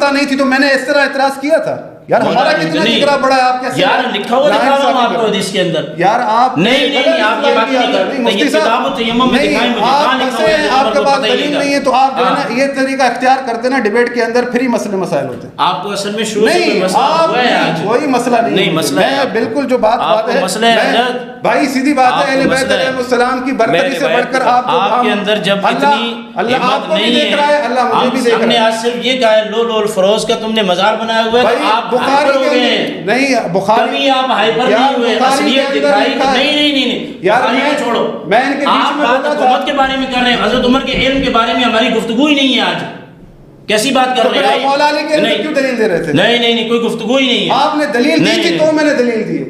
پتہ نہیں تھی تو میں نے اس طرح اعتراض کیا تھا. یار ہمارا کتنا جگرا بڑا ہے, آپ کیسے یار لکھا ہوا ہوں آپ کو حدیث کے اندر. یار آپ نہیں آپ یہ بات نہیں کرتے. مفتی صاحب آپ کے پاس دلیل نہیں ہے تو آپ جو ہے نا یہ طریقہ اختیار کرتے نا ڈیبیٹ کے اندر پھر ہی مسئلے مسائل ہوتے ہیں. آپ کو اصل میں شروع سے کوئی مسئلہ ہوا ہے آج؟ کوئی مسئلہ نہیں. میں بالکل جو بات ہے بھائی سیدھی بات ہے, اہل بیت علیہ السلام کی برتری سے بڑھ کر آپ کے اندر جب اتنی ہمت نہیں ہے, اللہ مجھے بھی دیکھ رہا ہے. ہم نے آج صرف یہ کہا ہے لو الفروز کا تم نے مزار بنایا ہوا ہے, آپ بخاری کے نہیں بخاری کبھی آپ ہائپر نہیں ہوئے, اصلیت دکھائی. نہیں بخاری کو چھوڑو, میں ان کے بیچ میں بات حکومت کے بارے میں کر رہے ہیں. حضرت عمر کے علم کے بارے میں ہماری گفتگو ہی نہیں ہے آج. کیسی بات کر رہے ہیں؟ مولا علی کے کیوں دلیل دے رہے تھے؟ نہیں کوئی گفتگو ہی نہیں ہے. آپ نے دلیل دی تھی تو میں نے دلیل دی.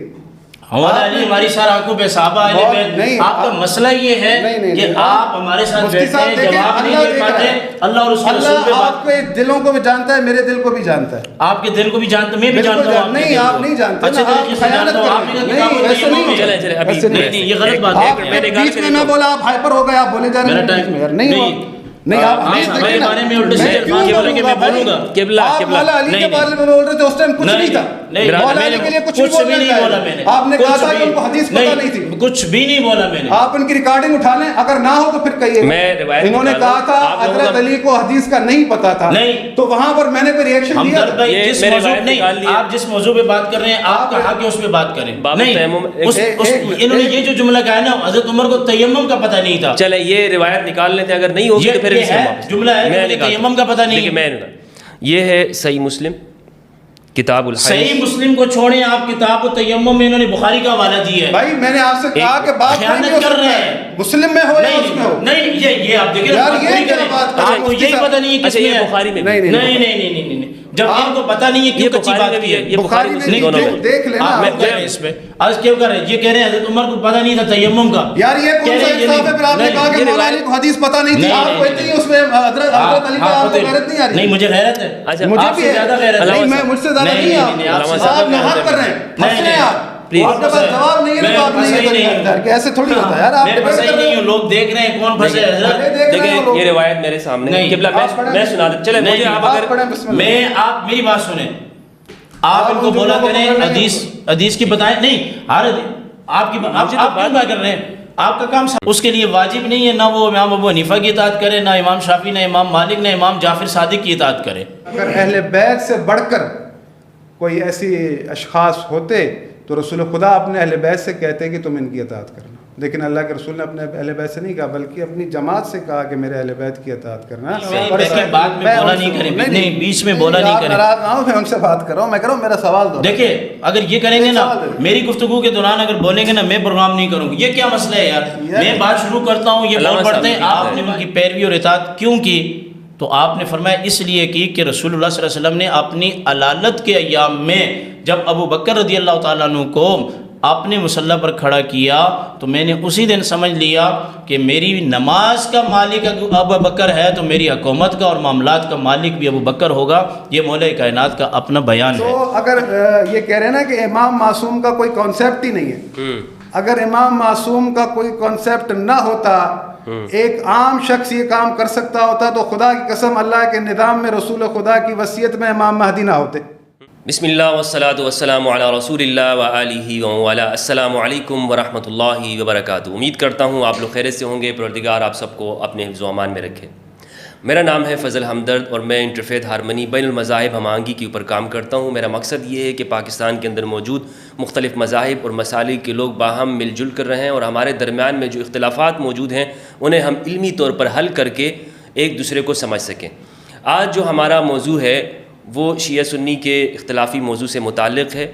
مولا علی ہماری سارا آنکھوں پہ صحابہ اہل بیت. آپ کا مسئلہ یہ ہے کہ آپ ہمارے ساتھ بیٹھتے ہیں, جواب نہیں دے پاتے. اللہ اور اس کے رسول پہ آپ کے دلوں کو بھی جانتا ہے, میرے دل کو بھی جانتا ہے. آپ کے دل کو بھی جانتا, میں بھی جانتا ہوں. نہیں آپ نہیں جانتے, اچھے طریقے سے جانتا ہوں. آپ نے کتابوں میں یہ غلط بات ہے. بیچ میں میں بولا آپ ہائپر ہو گئے, آپ بولے جا رہے ہیں. نہیں آپ میرے بارے میں الٹے سیدھے الفاظ بولیں گے, میں بولوں گا. آپ مولا علی کے بارے میں بول رہے تھے, اس ٹائم کچھ نہیں تھا. مولا علی کے لیے کچھ بھی نہیں بولا میں نے. آپ نے کہا تھا کہ ان کو حدیث پتہ نہیں تھی. کچھ بھی نہیں بولا میں نے. آپ ان کی ریکارڈنگ اٹھا لیں, اگر نہ ہو تو پھر کہیے. انہوں نے کہا تھا حضرت علی کو حدیث کا نہیں پتا تھا, تو وہاں پر میں نے کوئی ریئیکشن دیا. آپ جس موضوع پہ بات کر رہے ہیں آپ کا حق ہے اس پہ بات کریں. انہوں نے یہ جو جملہ کہا ہے نا, حضرت عمر کو تیمم کا پتہ نہیں تھا. چلے یہ روایت نکال لیتے, اگر نہیں ہوگی تو پھر جملہ ہے تیمم کا پتہ نہیں. یہ ہے صحیح مسلم کتاب الحدیث. صحیح مسلم کو چھوڑیں, آپ کتاب التیمم میں انہوں نے بخاری کا حوالہ دیا ہے. بھائی میں نے آپ سے کہا کہ بات خیانت کر رہے ہیں, مسلم میں ہو یا اس میں ہو. نہیں یہ آپ دیکھیں آپ کو یہی پتہ نہیں ہے کس میں ہے. بخاری میں نہیں جب آپ کو پتہ نہیں ہے کیوں کچی بات کی ہے. یہ بخاری میں دونوں میں دیکھ لینا. اس پہ آج کیوں کر رہے ہیں, یہ کہہ رہے ہیں حضرت عمر کو پتہ نہیں تھا تیمم کا. یار یہ کون سا انصاف ہے, پھر آپ نے کہا کہ مولا علی کو حدیث پتہ نہیں تھی, آپ کو اتنی اس میں حضرت علی کا آپ کو غیرت نہیں آ رہی. نہیں مجھے غیرت ہے, مجھے بھی زیادہ غیرت ہے. نہیں میں مجھ سے زیادہ نہیں, آپ نہار کر رہے ہیں, پھنس رہے ہیں آپ. آپ کے پاس جواب نہیں ہے تو آپ نہیں کہ ایسے تھوڑی ہوتا ہے یار. آپ میں صحیح نہیں ہوں, لوگ دیکھ رہے ہیں کون پھنسے. دیکھیں یہ روایت میرے سامنے قبلہ میں سنا دیں. چلے مجھے آپ اگر میں آپ میری بات سنیں, آپ ان کو بولا کریں حدیث کی بتائیں. نہیں آپ کی آپ کیوں کر رہے ہیں, آپ کا کام اس کے لیے واجب نہیں ہے نہ وہ امام ابو حنیفہ کی اطاعت کرے, نہ امام شافعی, نہ امام مالک, نہ امام جعفر صادق کی اطاعت کرے. اگر اہل بیت سے بڑھ کر کوئی ایسی اشخاص ہوتے تو رسول خدا اپنے اہل بیت سے کہتے کہ تم ان کی اطاعت کرنا, لیکن اللہ کے رسول نے اپنے اہل بیت سے نہیں کہا بلکہ اپنی جماعت سے کہا کہ میرے اہل بیت کی اطاعت کرنا. بعد میں بولا نہیں کریں, نہیں بیچ میں بولا نہیں کریں. ناراض نہ ہو, میں ان سے بات کر رہا ہوں, میں کر رہا ہوں میرا سوال دو. دیکھیں اگر یہ کریں گے نا, میری گفتگو کے دوران اگر بولیں گے نا میں پروگرام نہیں کروں گی, یہ کیا مسئلہ ہے یار. میں بات شروع کرتا ہوں, یہ بول پڑتے ہیں, آپ نے ان کی پیروی اور اطاعت کیوں کی, تو آپ نے فرمایا اس لیے کی کہ رسول اللہ صلی اللہ علیہ وسلم نے اپنی علالت کے ایام میں جب ابو بکر رضی اللہ تعالیٰ عنہ کو اپنے مصلی پر کھڑا کیا تو میں نے اسی دن سمجھ لیا کہ میری نماز کا مالک ابو بکر ہے تو میری حکومت کا اور معاملات کا مالک بھی ابو بکر ہوگا. یہ مولا کائنات کا اپنا بیان ہے. تو اگر یہ کہہ رہے ہیں نا کہ امام معصوم کا کوئی کانسیپٹ ہی نہیں ہے, اگر امام معصوم کا کوئی کانسیپٹ نہ ہوتا, ایک عام شخص یہ کام کر سکتا ہوتا, تو خدا کی قسم اللہ کے نظام میں رسول خدا کی وصیت میں امام مہدی نہ ہوتے. بسم اللہ والصلاة والسلام علی رسول اللہ وآلہ وعلی. السلام علیکم ورحمۃ اللہ وبرکاتہ. امید کرتا ہوں آپ لوگ خیریت سے ہوں گے. پروردگار آپ سب کو اپنے حفظ و امان میں رکھے. میرا نام ہے فضل ہمدرد اور میں انٹرفیتھ ہارمنی بین المذاہب ہم آہنگی کے اوپر کام کرتا ہوں. میرا مقصد یہ ہے کہ پاکستان کے اندر موجود مختلف مذاہب اور مسالک کے لوگ باہم مل جل کر رہیں اور ہمارے درمیان میں جو اختلافات موجود ہیں انہیں ہم علمی طور پر حل کر کے ایک دوسرے کو سمجھ سکیں. آج جو ہمارا موضوع ہے وہ شیعہ سنی کے اختلافی موضوع سے متعلق ہے,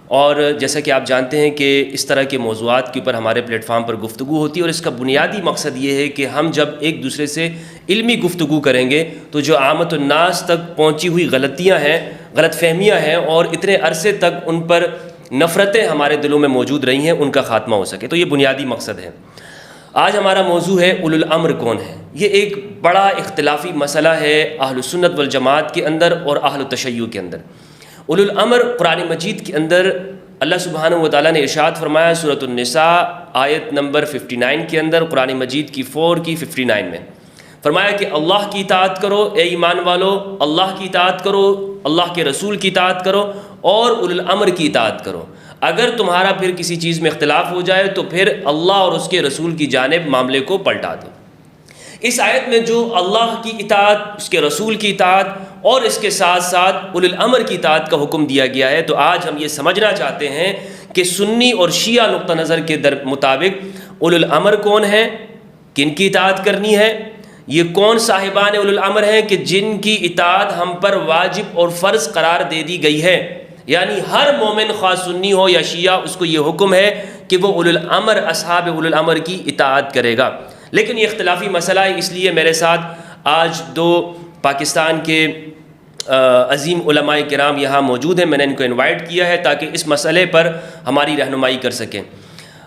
اور جیسا کہ آپ جانتے ہیں کہ اس طرح کے موضوعات کے اوپر ہمارے پلیٹ فارم پر گفتگو ہوتی ہے, اور اس کا بنیادی مقصد یہ ہے کہ ہم جب ایک دوسرے سے علمی گفتگو کریں گے تو جو عامت الناس تک پہنچی ہوئی غلطیاں ہیں, غلط فہمیاں ہیں اور اتنے عرصے تک ان پر نفرتیں ہمارے دلوں میں موجود رہی ہیں, ان کا خاتمہ ہو سکے. تو یہ بنیادی مقصد ہے. آج ہمارا موضوع ہے اولو الامر کون ہے. یہ ایک بڑا اختلافی مسئلہ ہے اہل سنت والجماعت کے اندر اور اہل تشیع کے اندر. اولو الامر قرآن مجید کے اندر اللہ سبحانہ و تعالیٰ نے ارشاد فرمایا سورۃ النساء آیت نمبر 59 کے اندر, قرآن مجید کی 4 کی 59 میں فرمایا کہ اللہ کی اطاعت کرو اے ایمان والو، اللہ کی اطاعت کرو، اللہ کے رسول کی اطاعت کرو اور اولو الامر کی اطاعت کرو۔ اگر تمہارا پھر کسی چیز میں اختلاف ہو جائے تو پھر اللہ اور اس کے رسول کی جانب معاملے کو پلٹا دو۔ اس آیت میں جو اللہ کی اطاعت، اس کے رسول کی اطاعت اور اس کے ساتھ ساتھ اولو الامر کی اطاعت کا حکم دیا گیا ہے، تو آج ہم یہ سمجھنا چاہتے ہیں کہ سنی اور شیعہ نقطہ نظر کے مطابق اولو الامر کون ہیں، کن کی اطاعت کرنی ہے، یہ کون صاحبان اولو الامر ہیں کہ جن کی اطاعت ہم پر واجب اور فرض قرار دے دی گئی ہے۔ یعنی ہر مومن خواہ سنی ہو یا شیعہ، اس کو یہ حکم ہے کہ وہ اولو الامر، اصحاب اولو الامر کی اطاعت کرے گا۔ لیکن یہ اختلافی مسئلہ ہے، اس لیے میرے ساتھ آج دو پاکستان کے عظیم علماء کرام یہاں موجود ہیں، میں نے ان کو انوائٹ کیا ہے تاکہ اس مسئلے پر ہماری رہنمائی کر سکیں۔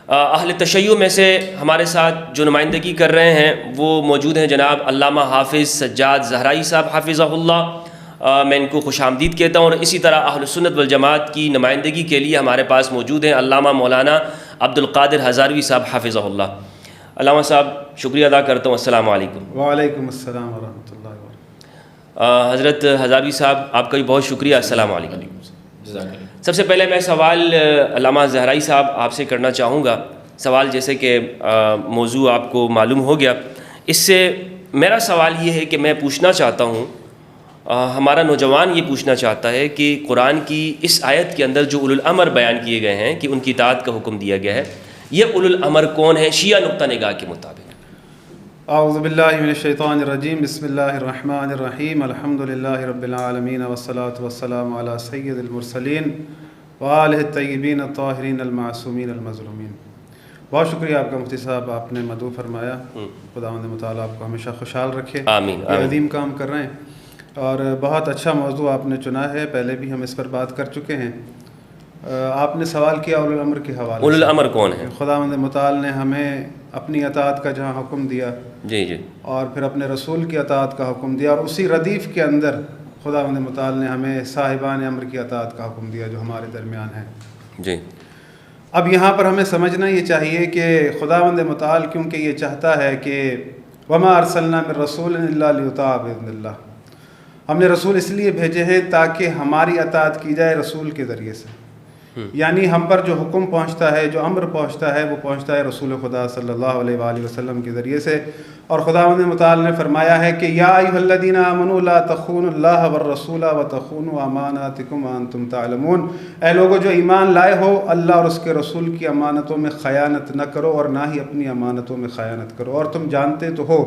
اہل تشیع میں سے ہمارے ساتھ جو نمائندگی کر رہے ہیں وہ موجود ہیں جناب علامہ حافظ سجاد زہرائی صاحب حافظہ اللہ، میں ان کو خوش آمدید کہتا ہوں، اور اسی طرح اہل سنت والجماعت کی نمائندگی کے لیے ہمارے پاس موجود ہیں علامہ مولانا عبد القادر ہزاروی صاحب حافظہ اللہ۔ علامہ صاحب شکریہ ادا کرتا ہوں، السلام علیکم۔ وعلیکم السلام ورحمۃ اللہ وبرکاتہ۔ حضرت ہزاروی صاحب آپ کا بھی بہت شکریہ، السلام علیکم۔ سب سے پہلے میں سوال علامہ زہرائی صاحب آپ سے کرنا چاہوں گا۔ سوال جیسے کہ موضوع آپ کو معلوم ہو گیا، اس سے میرا سوال یہ ہے کہ میں پوچھنا چاہتا ہوں، ہمارا نوجوان یہ پوچھنا چاہتا ہے کہ قرآن کی اس آیت کے اندر جو اولو الامر بیان کیے گئے ہیں کہ ان کی اطاعت کا حکم دیا گیا ہے، یہ اولو الامر کون ہے شیعہ نقطہ نگاہ کے مطابق؟ اعوذ باللہ من الشیطان الرجیم، بسم اللہ الرحمن الرحیم، الحمد للہ رب العالمین والصلاة والسلام علی سید المرسلین وآلہ الطیبین الطاہرین المعصومین المظلومین۔ بہت شکریہ آپ کا مفتی صاحب، آپ نے مدعو فرمایا، خداوند متعالی آپ کو ہمیشہ خوشحال رکھے، آمین یہ عظیم کام کر رہے ہیں اور بہت اچھا موضوع آپ نے چنا ہے، پہلے بھی ہم اس پر بات کر چکے ہیں۔ آپ نے سوال کیا اولو الامر کے حوالے سے، اولو الامر کون ہے؟ خداوند متعال نے ہمیں اپنی اطاعت کا جہاں حکم دیا جی جی، اور پھر اپنے رسول کی اطاعت کا حکم دیا، اور اسی ردیف کے اندر خداوند متعال نے ہمیں صاحبان امر کی اطاعت کا حکم دیا جو ہمارے درمیان ہیں۔ جی، اب یہاں پر ہمیں سمجھنا یہ چاہیے کہ خداوند متعال کیونکہ یہ چاہتا ہے کہ وما ارسلنا من رسول الا لیطاع باذن اللہ، ہم نے رسول اس لیے بھیجے ہیں تاکہ ہماری اطاعت کی جائے رسول کے ذریعے سے، یعنی ہم پر جو حکم پہنچتا ہے، جو امر پہنچتا ہے، وہ پہنچتا ہے رسول خدا صلی اللہ علیہ وآلہ وسلم کے ذریعے سے۔ اور خداوند متعال نے فرمایا ہے کہ یا ایھا الذین آمنوا لا تخونوا اللہ والرسول وتخونوا اماناتکم وانتم تعلمون، اے لوگو جو ایمان لائے ہو، اللہ اور اس کے رسول کی امانتوں میں خیانت نہ کرو اور نہ ہی اپنی امانتوں میں خیانت کرو، اور تم جانتے تو ہو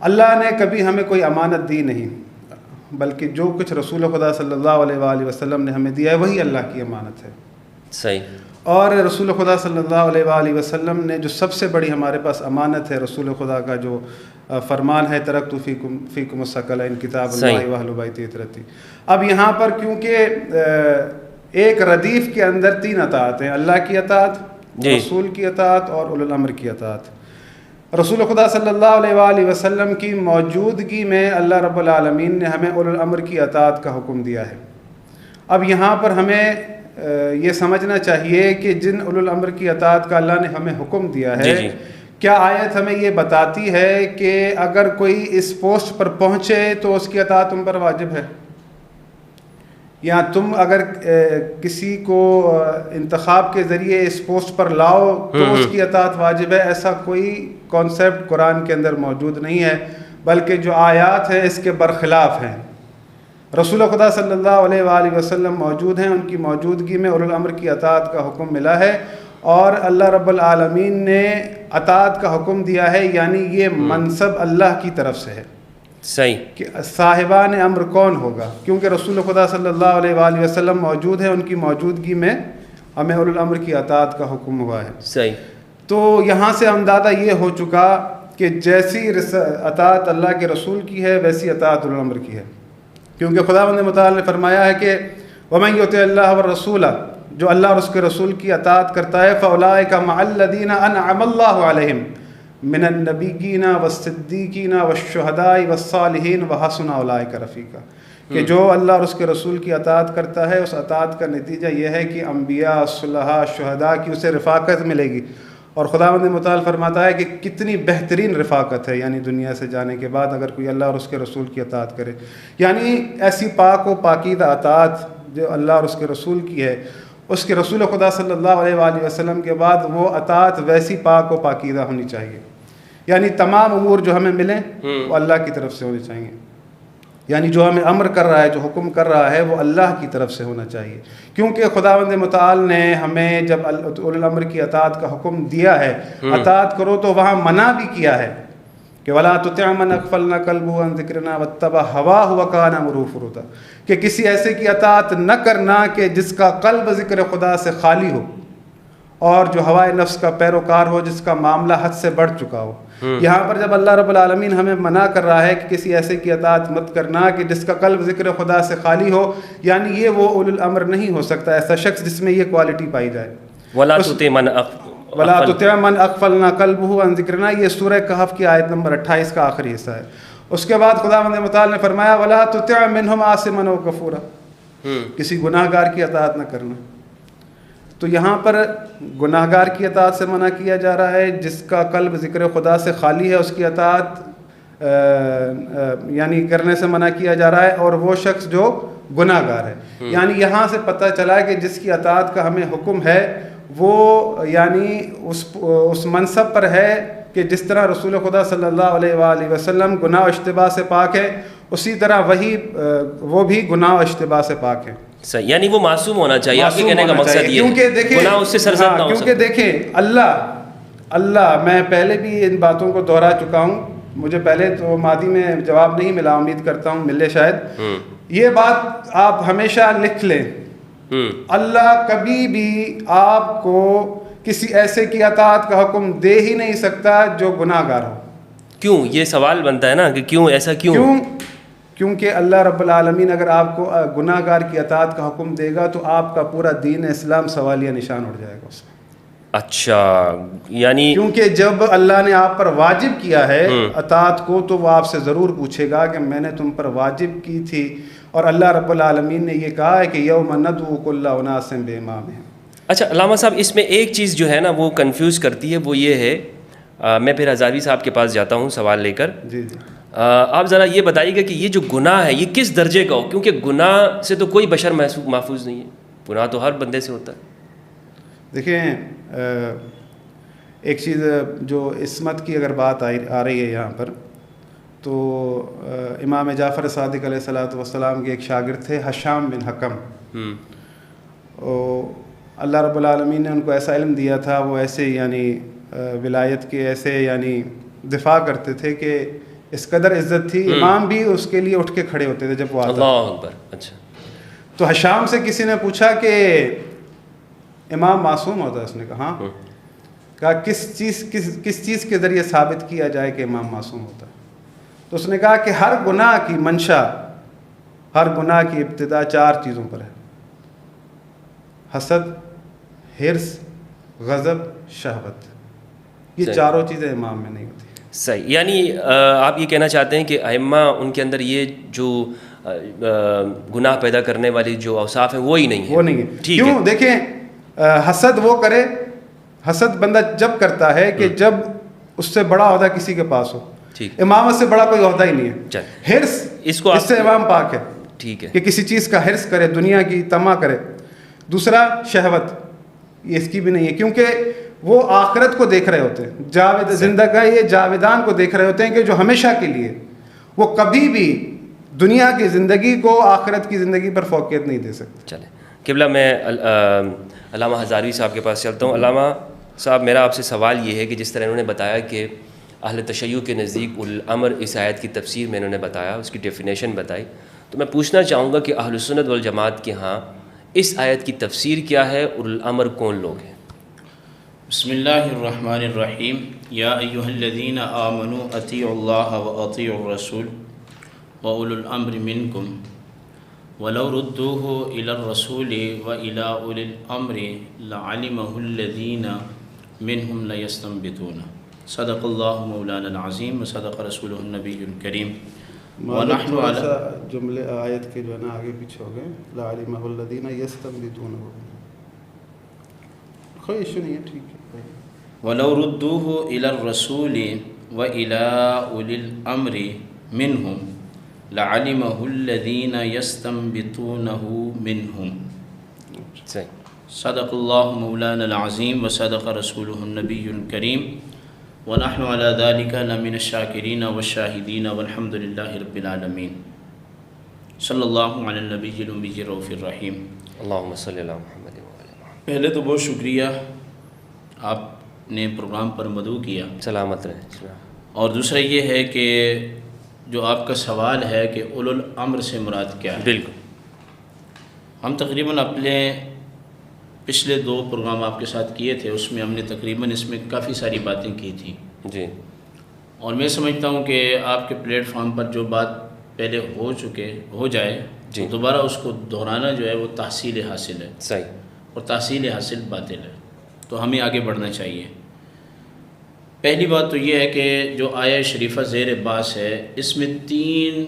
اللہ نے کبھی ہمیں کوئی امانت دی نہیں، بلکہ جو کچھ رسول خدا صلی اللہ علیہ وآلہ وسلم نے ہمیں دیا ہے وہی اللہ کی امانت ہے۔ صحیح۔ اور رسول خدا صلی اللہ علیہ وآلہ وسلم نے جو سب سے بڑی ہمارے پاس امانت ہے، رسول خدا کا جو فرمان ہے ترکت فیکم الثقلین کتاب اللہ واہل بیت عترتی۔ اب یہاں پر کیونکہ ایک ردیف کے اندر تین اطاعت ہیں، اللہ کی اطاعت، رسول کی اطاعت اور اولو الامر کی اطاعت۔ رسول خدا صلی اللہ علیہ وآلہ وسلم کی موجودگی میں اللہ رب العالمین نے ہمیں اولو الامر کی اطاعت کا حکم دیا ہے۔ اب یہاں پر ہمیں یہ سمجھنا چاہیے کہ جن اولو الامر کی اطاعت کا اللہ نے ہمیں حکم دیا ہے، کیا آیت ہمیں یہ بتاتی ہے کہ اگر کوئی اس پوسٹ پر پہنچے تو اس کی اطاعت تم پر واجب ہے، یا تم اگر کسی کو انتخاب کے ذریعے اس پوسٹ پر لاؤ تو اس کی اطاعت واجب ہے؟ ایسا کوئی کانسیپٹ قرآن کے اندر موجود نہیں ہے، بلکہ جو آیات ہیں اس کے برخلاف ہیں۔ رسول خدا صلی اللہ علیہ وآلہ وسلم موجود ہیں، ان کی موجودگی میں اولو الامر کی اطاعت کا حکم ملا ہے، اور اللہ رب العالمین نے اطاعت کا حکم دیا ہے، یعنی یہ منصب اللہ کی طرف سے ہے۔ صحیح، کہ صاحبان امر کون ہوگا، کیونکہ رسول خدا صلی اللہ علیہ وآلہ وسلم موجود ہیں، ان کی موجودگی میں ہمیں اولو الامر کی اطاعت کا حکم ہوا ہے۔ صحیح۔ تو یہاں سے اندازہ یہ ہو چکا کہ جیسی اطاعت اللہ کے رسول کی ہے ویسی اطاعت اولو الامر کی ہے، کیونکہ خداوند متعال نے فرمایا ہے کہ وَمَن يُطِعِ اللَّهَ وَالرَّسُولَ، جو اللہ اور اس کے رسول کی اطاعت کرتا ہے، فَأُولَٰئِكَ مَعَ الَّذِينَ أَنْعَمَ اللَّهُ عَلَيْهِمْ مِنَ النَّبِيِّينَ وَالصِّدِّيقِينَ وَالشُّهَدَاءِ وَالصَّالِحِينَ وَحَسُنَ أُولَٰئِكَ رَفِيقًا، کہ جو اللہ اور اس کے رسول کی اطاعت کرتا ہے، اس اطاعت کا نتیجہ یہ ہے کہ انبیاء، صلحاء، شہداء کی اسے رفاقت ملے گی، اور خداوند متعال فرماتا ہے کہ کتنی بہترین رفاقت ہے یعنی دنیا سے جانے کے بعد اگر کوئی اللہ اور اس کے رسول کی اطاعت کرے. یعنی ایسی پاک و پاکیزہ اطاعت جو اللہ اور اس کے رسول کی ہے, اس کے رسول خدا صلی اللہ علیہ وآلہ وسلم کے بعد وہ اطاعت ویسی پاک و پاکیزہ ہونی چاہیے. یعنی تمام امور جو ہمیں ملیں وہ اللہ کی طرف سے ہونے چاہیے. یعنی جو ہمیں امر کر رہا ہے, جو حکم کر رہا ہے, وہ اللہ کی طرف سے ہونا چاہیے. کیونکہ خداوند متعال نے ہمیں جب اولو الامر کی اطاعت کا حکم دیا ہے, اطاعت کرو, تو وہاں منع بھی کیا ہے کہ وَلَا تُطِعْ مَنْ أَغْفَلْنَا قَلْبُهُ عَنْ ذِكْرِنَا وَاتَّبَعَ هَوَاهُ وَكَانَ أَمْرُهُ فُرُطًا, کہ کسی ایسے کی اطاعت نہ کرنا کہ جس کا قلب ذکر خدا سے خالی ہو اور جو ہوائے نفس کا پیروکار ہو, جس کا معاملہ حد سے بڑھ چکا ہو. یہاں پر جب اللہ رب العالمین ہمیں منع کر رہا ہے کہ کسی ایسے کی اطاعت مت کرنا کہ جس کا قلب ذکر خدا سے خالی ہو, یعنی یہ وہ اولو الامر نہیں ہو سکتا ایسا شخص جس میں یہ کوالٹی پائی جائے. وَلَا تُطِعْ مَنْ أَغْفَلْنَا قَلْبُهُ عَنْ ذِكْرِنَا, یہ سورہ کہف کی آیت نمبر 28 کا آخری حصہ ہے. اس کے بعد خداوند متعال نے فرمایا وَلَا تُطِعْ مِنْهُمْ عَاصِمًا وَكَفُورًا, کسی گناہ گار کی اطاعت نہ کرنا. تو یہاں پر گناہ گار کی اطاعت سے منع کیا جا رہا ہے, جس کا قلب ذکر خدا سے خالی ہے اس کی اطاعت یعنی کرنے سے منع کیا جا رہا ہے, اور وہ شخص جو گناہ گار ہے. یعنی یہاں سے پتہ چلا کہ جس کی اطاعت کا ہمیں حکم ہے وہ یعنی اس منصب پر ہے کہ جس طرح رسول خدا صلی اللہ علیہ وآلہ وسلم گناہ و اشتباہ سے پاک ہے, اسی طرح وہ بھی گناہ و اشتباہ سے پاک ہے. صحیح, یعنی وہ معصوم ہونا چاہیے. آپ کے کہنے کا مقصد یہ ہے گناہ اس سے سرزد نہ ہو. کیونکہ دیکھیں اللہ میں پہلے بھی ان باتوں کو دہرا چکا ہوں, مجھے پہلے تو ماضی میں جواب نہیں ملا, امید کرتا ہوں ملے شاید. یہ بات آپ ہمیشہ لکھ لیں, اللہ کبھی بھی آپ کو کسی ایسے کی اطاعت کا حکم دے ہی نہیں سکتا جو گناہ گار ہو. کیوں, یہ سوال بنتا ہے نا کہ کیوں ایسا کیوں؟ کیونکہ اللہ رب العالمین اگر آپ کو گناہ گار کی اطاعت کا حکم دے گا تو آپ کا پورا دین اسلام سوالیہ نشان اٹھ جائے گا اس میں. اچھا, یعنی کیونکہ جب اللہ نے آپ پر واجب کیا ہے اطاعت کو, تو وہ آپ سے ضرور پوچھے گا کہ میں نے تم پر واجب کی تھی, اور اللہ رب العالمین نے یہ کہا ہے کہ یوم ندعو کل اناس بامامہم. اچھا علامہ صاحب, اس میں ایک چیز جو ہے نا وہ کنفیوز کرتی ہے, وہ یہ ہے, میں پھر ہزاروی صاحب کے پاس جاتا ہوں سوال لے کر. جی آپ ذرا یہ بتائیے گا کہ یہ جو گناہ ہے یہ کس درجے کا ہو, کیونکہ گناہ سے تو کوئی بشر محفوظ نہیں ہے, گناہ تو ہر بندے سے ہوتا ہے. دیکھیں ایک چیز جو عصمت کی اگر بات آ رہی ہے یہاں پر, تو امام جعفر صادق علیہ الصلوۃ والسلام کے ایک شاگرد تھے حشام بن حکم. اللہ رب العالمین نے ان کو ایسا علم دیا تھا, وہ ایسے یعنی ولایت کے ایسے یعنی دفاع کرتے تھے کہ اس قدر عزت تھی, امام بھی اس کے لیے اٹھ کے کھڑے ہوتے تھے جب وہ آتا. اللہ اکبر. اچھا, تو حشام سے کسی نے پوچھا کہ امام معصوم ہوتا ہے؟ اس نے کہا ہاں. کہا کس چیز کے ذریعے ثابت کیا جائے کہ امام معصوم ہوتا ہے؟ تو اس نے کہا کہ ہر گناہ کی منشا, ہر گناہ کی ابتدا 4 چیزوں پر ہے: حسد, حرص, غضب, شہوت. یہ چاروں چیزیں امام میں نہیں ہوتی. صحیح, یعنی آپ یہ کہنا چاہتے ہیں کہ ائمہ ان کے اندر یہ جو گناہ پیدا کرنے والی جو اوصاف ہیں وہی نہیں ہے. وہ نہیں ہے. کیوں؟ دیکھیں حسد وہ کرے, حسد بندہ جب کرتا ہے کہ جب اس سے بڑا عہدہ کسی کے پاس ہو. امامت سے بڑا کوئی عہدہ ہی نہیں ہے. حرص, اس سے امام پاک ہے. ٹھیک ہے, کہ کسی چیز کا حرص کرے, دنیا کی طمع کرے. دوسرا شہوت, یہ اس کی بھی نہیں ہے, کیونکہ وہ آخرت کو دیکھ رہے ہوتے ہیں, زندگی جاویدان کو دیکھ رہے ہوتے ہیں کہ جو ہمیشہ کے لیے, وہ کبھی بھی دنیا کی زندگی کو آخرت کی زندگی پر فوقیت نہیں دے سکتے. چلیں قبلہ, میں علامہ ہزاروی صاحب کے پاس چلتا ہوں. علامہ صاحب, میرا آپ سے سوال یہ ہے کہ جس طرح انہوں نے بتایا کہ اہل تشیع کے نزدیک الامر اس آیت کی تفسیر میں انہوں نے بتایا, اس کی ڈیفینیشن بتائی, تو میں پوچھنا چاہوں گا کہ اہل سنت والجماعت کے ہاں اس آیت کی تفسیر کیا ہے اور الامر کون لوگ ہیں؟ بسم اللہ الرحمن الرحیم. یا ایہا الذین آمنوا اطیعوا اللہ واطیعوا الرسول واولی الامر منکم ولو ردوه الی الرسول والی اولی الامر لعلمہ الذین منہم لیستنبطون. صدق اللہ مولانا العظیم وصدق رسولہ النبی الکریم. ونحن علی جملے آیت کے جو ہے نا آگے پیچھے ہو گئے, لعلمہ الذین یستنبطون. کوئی ایشو نہیں ہے, ٹھیک ہے. وَلَوْ رُدُّوهُ إِلَى الرَّسُولِ وَإِلَى أُولِي الْأَمْرِ مِنْهُمْ لَعَلِمَهُ الَّذِينَ يَسْتَنبِطُونَهُ مِنْهُمْ صحیح. صدق اللہ مولانا العظیم وصدق رسولہ النبی الکریم ونحن علی ذلک لمن الشاکرین والشاہدین والحمد للہ رب العالمین. صلی اللہ علی النبی الأمی الرؤوف الرحیم. اللہم صلی علی محمد وعلی محمد. پہلے تو بہت شکریہ، آپ نے پروگرام پر مدعو کیا، سلامت رہے. اور دوسرا یہ ہے کہ جو آپ کا سوال ہے کہ اولو الامر سے مراد کیا ہے. بالکل. ہم تقریباً اپنے پچھلے 2 پروگرام آپ کے ساتھ کیے تھے، اس میں ہم نے تقریباً اس میں کافی ساری باتیں کی تھیں. جی. اور میں سمجھتا ہوں کہ آپ کے پلیٹ فارم پر جو بات پہلے ہو جائے جی. دوبارہ اس کو دہرانا جو ہے وہ تحصیل حاصل ہے، صحیح. اور تحصیل حاصل باطل ہے. تو ہمیں آگے بڑھنا چاہیے. پہلی بات تو یہ ہے کہ جو آیہ شریفہ زیر باس ہے، اس میں 3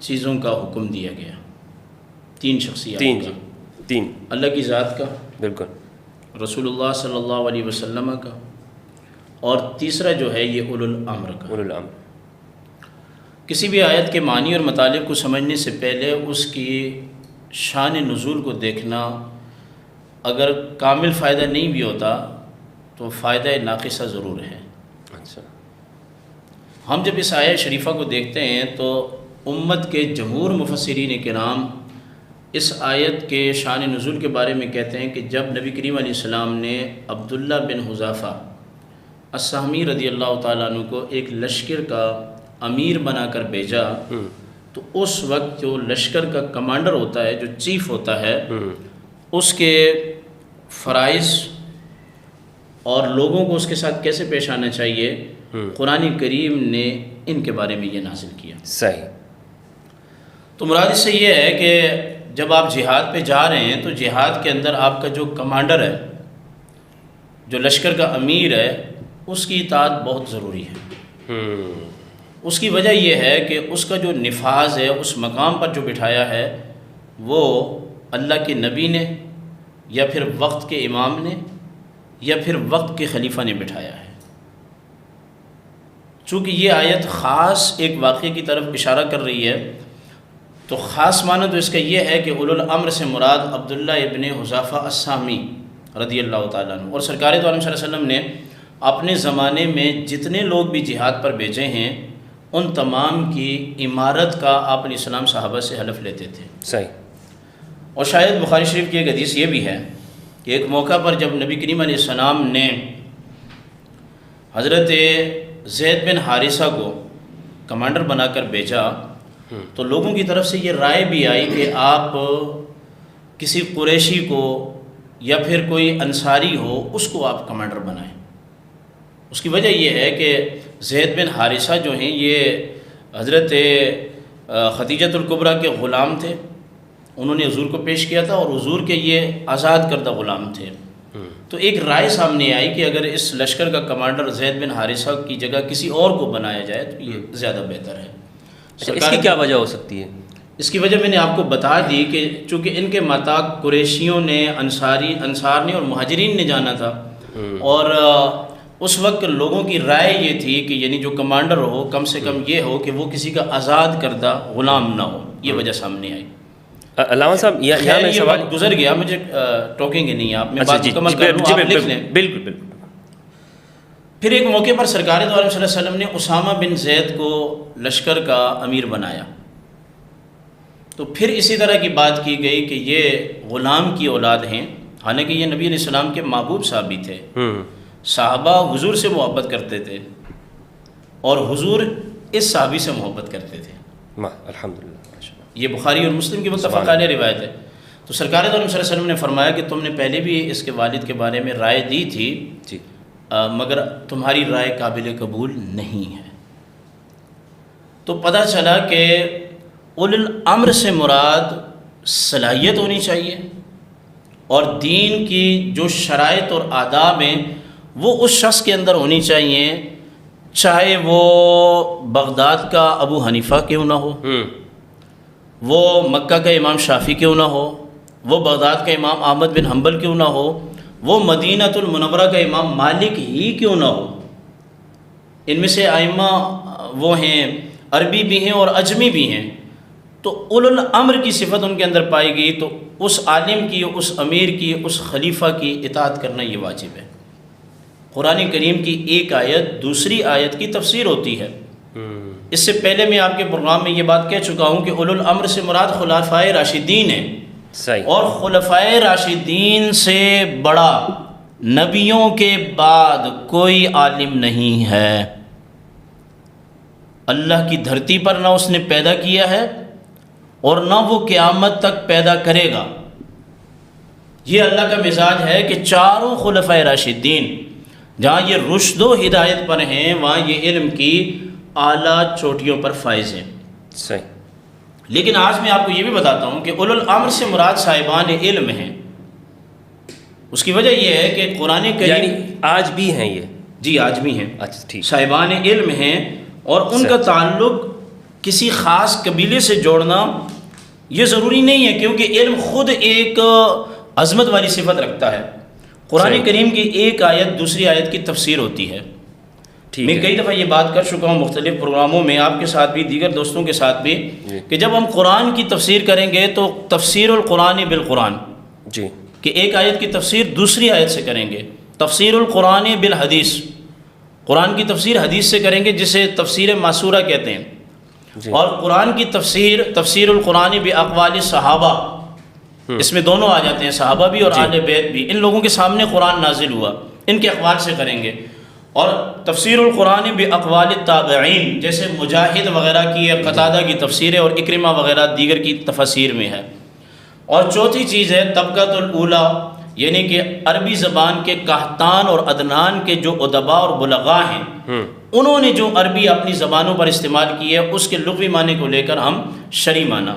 چیزوں کا حکم دیا گیا، 3 شخصیات کا. 3 اللہ کی ذات کا، بالکل، رسول اللہ صلی اللہ علیہ وسلم کا، اور تیسرا جو ہے یہ اولو الامر کا. اولو الامر. کسی بھی آیت کے معنی اور مطالب کو سمجھنے سے پہلے اس کی شان نزول کو دیکھنا، اگر کامل فائدہ نہیں بھی ہوتا تو فائدہ ناقصہ ضرور ہے. اچھا. ہم جب اس آیہ شریفہ کو دیکھتے ہیں تو امت کے جمہور مفسرین کرام اس آیت کے شان نزول کے بارے میں کہتے ہیں کہ جب نبی کریم علیہ السلام نے عبداللہ بن حذافہ السہمی رضی اللہ تعالیٰ عنہ کو ایک لشکر کا امیر بنا کر بھیجا، تو اس وقت جو لشکر کا کمانڈر ہوتا ہے، جو چیف ہوتا ہے، اس کے فرائض اور لوگوں کو اس کے ساتھ کیسے پیش آنا چاہیے، قرآن کریم نے ان کے بارے میں یہ نازل کیا. صحیح. تو مراد اس سے یہ ہے کہ جب آپ جہاد پہ جا رہے ہیں تو جہاد کے اندر آپ کا جو کمانڈر ہے، جو لشکر کا امیر ہے، اس کی اطاعت بہت ضروری ہے. اس کی وجہ یہ ہے کہ اس کا جو نفاذ ہے، اس مقام پر جو بٹھایا ہے، وہ اللہ کے نبی نے یا پھر وقت کے امام نے یا پھر وقت کے خلیفہ نے بٹھایا ہے. چونکہ یہ آیت خاص ایک واقعے کی طرف اشارہ کر رہی ہے، تو خاص معنی تو اس کا یہ ہے کہ اولو الامر سے مراد عبداللہ ابن حذافہ السہمی رضی اللہ تعالیٰ عنہ. اور سرکار دو عالم صلی اللہ علیہ وسلم نے اپنے زمانے میں جتنے لوگ بھی جہاد پر بھیجے ہیں، ان تمام کی امارت کا آپ علیہ السلام صحابہ سے حلف لیتے تھے. صحیح. اور شاید بخاری شریف کی ایک حدیث یہ بھی ہے کہ ایک موقع پر جب نبی کریم علیہ السلام نے حضرت زید بن حارثہ کو کمانڈر بنا کر بھیجا، تو لوگوں کی طرف سے یہ رائے بھی آئی کہ آپ کسی قریشی کو یا پھر کوئی انصاری ہو، اس کو آپ کمانڈر بنائیں. اس کی وجہ یہ ہے کہ زید بن حارثہ جو ہیں یہ حضرت خدیجۃ الکبریٰ کے غلام تھے. انہوں نے حضور کو پیش کیا تھا اور حضور کے یہ آزاد کردہ غلام تھے. تو ایک رائے سامنے آئی کہ اگر اس لشکر کا کمانڈر زید بن حارثہ کی جگہ کسی اور کو بنایا جائے تو یہ زیادہ بہتر ہے. اس کی کیا وجہ ہو سکتی ہے؟ اس کی وجہ میں نے آپ کو بتا دی کہ چونکہ ان کے ماتاق قریشیوں نے، انصار نے اور مہاجرین نے جانا تھا، اور اس وقت لوگوں کی رائے یہ تھی کہ یعنی جو کمانڈر ہو کم سے کم یہ ہو کہ وہ کسی کا آزاد کردہ غلام نہ ہو. یہ وجہ سامنے آئی. علامہ صاحب یہاں میں سوال گزر گیا، مجھے ٹوکیں گے نہیں آپ، میں بات مکمل کر لوں، آپ لکھ لیں. بالکل بالکل. پھر ایک موقع پر سرکار دو عالم صلی اللہ علیہ وسلم نے اسامہ بن زید کو لشکر کا امیر بنایا. تو پھر اسی طرح کی بات کی گئی کہ یہ غلام کی اولاد ہیں، حالانکہ یہ نبی علیہ السلام کے محبوب صاحب بھی تھے. صحابہ حضور سے محبت کرتے تھے اور حضور اس صحابی سے محبت کرتے تھے. الحمدللہ. یہ بخاری اور مسلم کی متفق علیہ روایت ہے. تو سرکار دو عالم صلی اللہ علیہ وسلم نے فرمایا کہ تم نے پہلے بھی اس کے والد کے بارے میں رائے دی تھی، جی، مگر تمہاری رائے قابل قبول نہیں ہے. تو پتہ چلا کہ اولو الامر سے مراد صلاحیت ہونی چاہیے، اور دین کی جو شرائط اور آداب ہیں وہ اس شخص کے اندر ہونی چاہیے، چاہے وہ بغداد کا ابو حنیفہ کیوں نہ ہو، وہ مکہ کا امام شافعی کیوں نہ ہو، وہ بغداد کا امام احمد بن حنبل کیوں نہ ہو، وہ مدینۃ المنورہ کا امام مالک ہی کیوں نہ ہو. ان میں سے ائمہ وہ ہیں عربی بھی ہیں اور عجمی بھی ہیں، تو اولو الامر کی صفت ان کے اندر پائی گئی، تو اس عالم کی، اس امیر کی، اس خلیفہ کی اطاعت کرنا یہ واجب ہے. قرآن کریم کی ایک آیت دوسری آیت کی تفسیر ہوتی ہے. اس سے پہلے میں آپ کے پروگرام میں یہ بات کہہ چکا ہوں کہ اولو الامر سے مراد خلفائے راشدین ہیں. صحیح. اور خلفائے راشدین سے بڑا نبیوں کے بعد کوئی عالم نہیں ہے. اللہ کی دھرتی پر نہ اس نے پیدا کیا ہے اور نہ وہ قیامت تک پیدا کرے گا. یہ اللہ کا مزاج ہے کہ چاروں خلفائے راشدین جہاں یہ رشد و ہدایت پر ہیں وہاں یہ علم کی اعلیٰ چوٹیوں پر فائز ہیں. صحیح. لیکن آج میں آپ کو یہ بھی بتاتا ہوں کہ اولو الامر سے مراد صاحبان علم ہیں. اس کی وجہ یہ ہے کہ قرآن کریم یعنی آج بھی ہیں یہ؟ جی آج بھی ہیں. اچھا ٹھیک. صاحبان علم ہیں اور ان کا تعلق کسی خاص قبیلے سے جوڑنا یہ ضروری نہیں ہے، کیونکہ علم خود ایک عظمت والی صفت رکھتا ہے. قرآن کریم کی ایک آیت دوسری آیت کی تفسیر ہوتی ہے. میں کئی دفعہ یہ بات کر چکا ہوں مختلف پروگراموں میں، آپ کے ساتھ بھی دیگر دوستوں کے ساتھ بھی، کہ جب ہم قرآن کی تفسیر کریں گے تو تفسیر القرآن بالقرآن، جی، کہ ایک آیت کی تفسیر دوسری آیت سے کریں گے. تفسیر القرآن بالحدیث، قرآن کی تفسیر حدیث سے کریں گے جسے تفسیر ماسورہ کہتے ہیں. اور قرآن کی تفسیر تفسیر القرآن باقوال صحابہ، اس میں دونوں آ جاتے ہیں، صحابہ بھی اور اہل بیت بھی. ان لوگوں کے سامنے قرآن نازل ہوا، ان کے اقوال سے کریں گے. اور تفسیر القرآن باقوال التابعین، جیسے مجاہد وغیرہ کی یا قتادہ کی تفسیر ہے اور اکرمہ وغیرہ دیگر کی تفاسیر میں ہے. اور چوتھی چیز ہے طبقۃ الاولیٰ، یعنی کہ عربی زبان کے قحطان اور عدنان کے جو ادباء اور بلغاء ہیں، انہوں نے جو عربی اپنی زبانوں پر استعمال کی ہے اس کے لغوی معنی کو لے کر ہم شرعی معنی.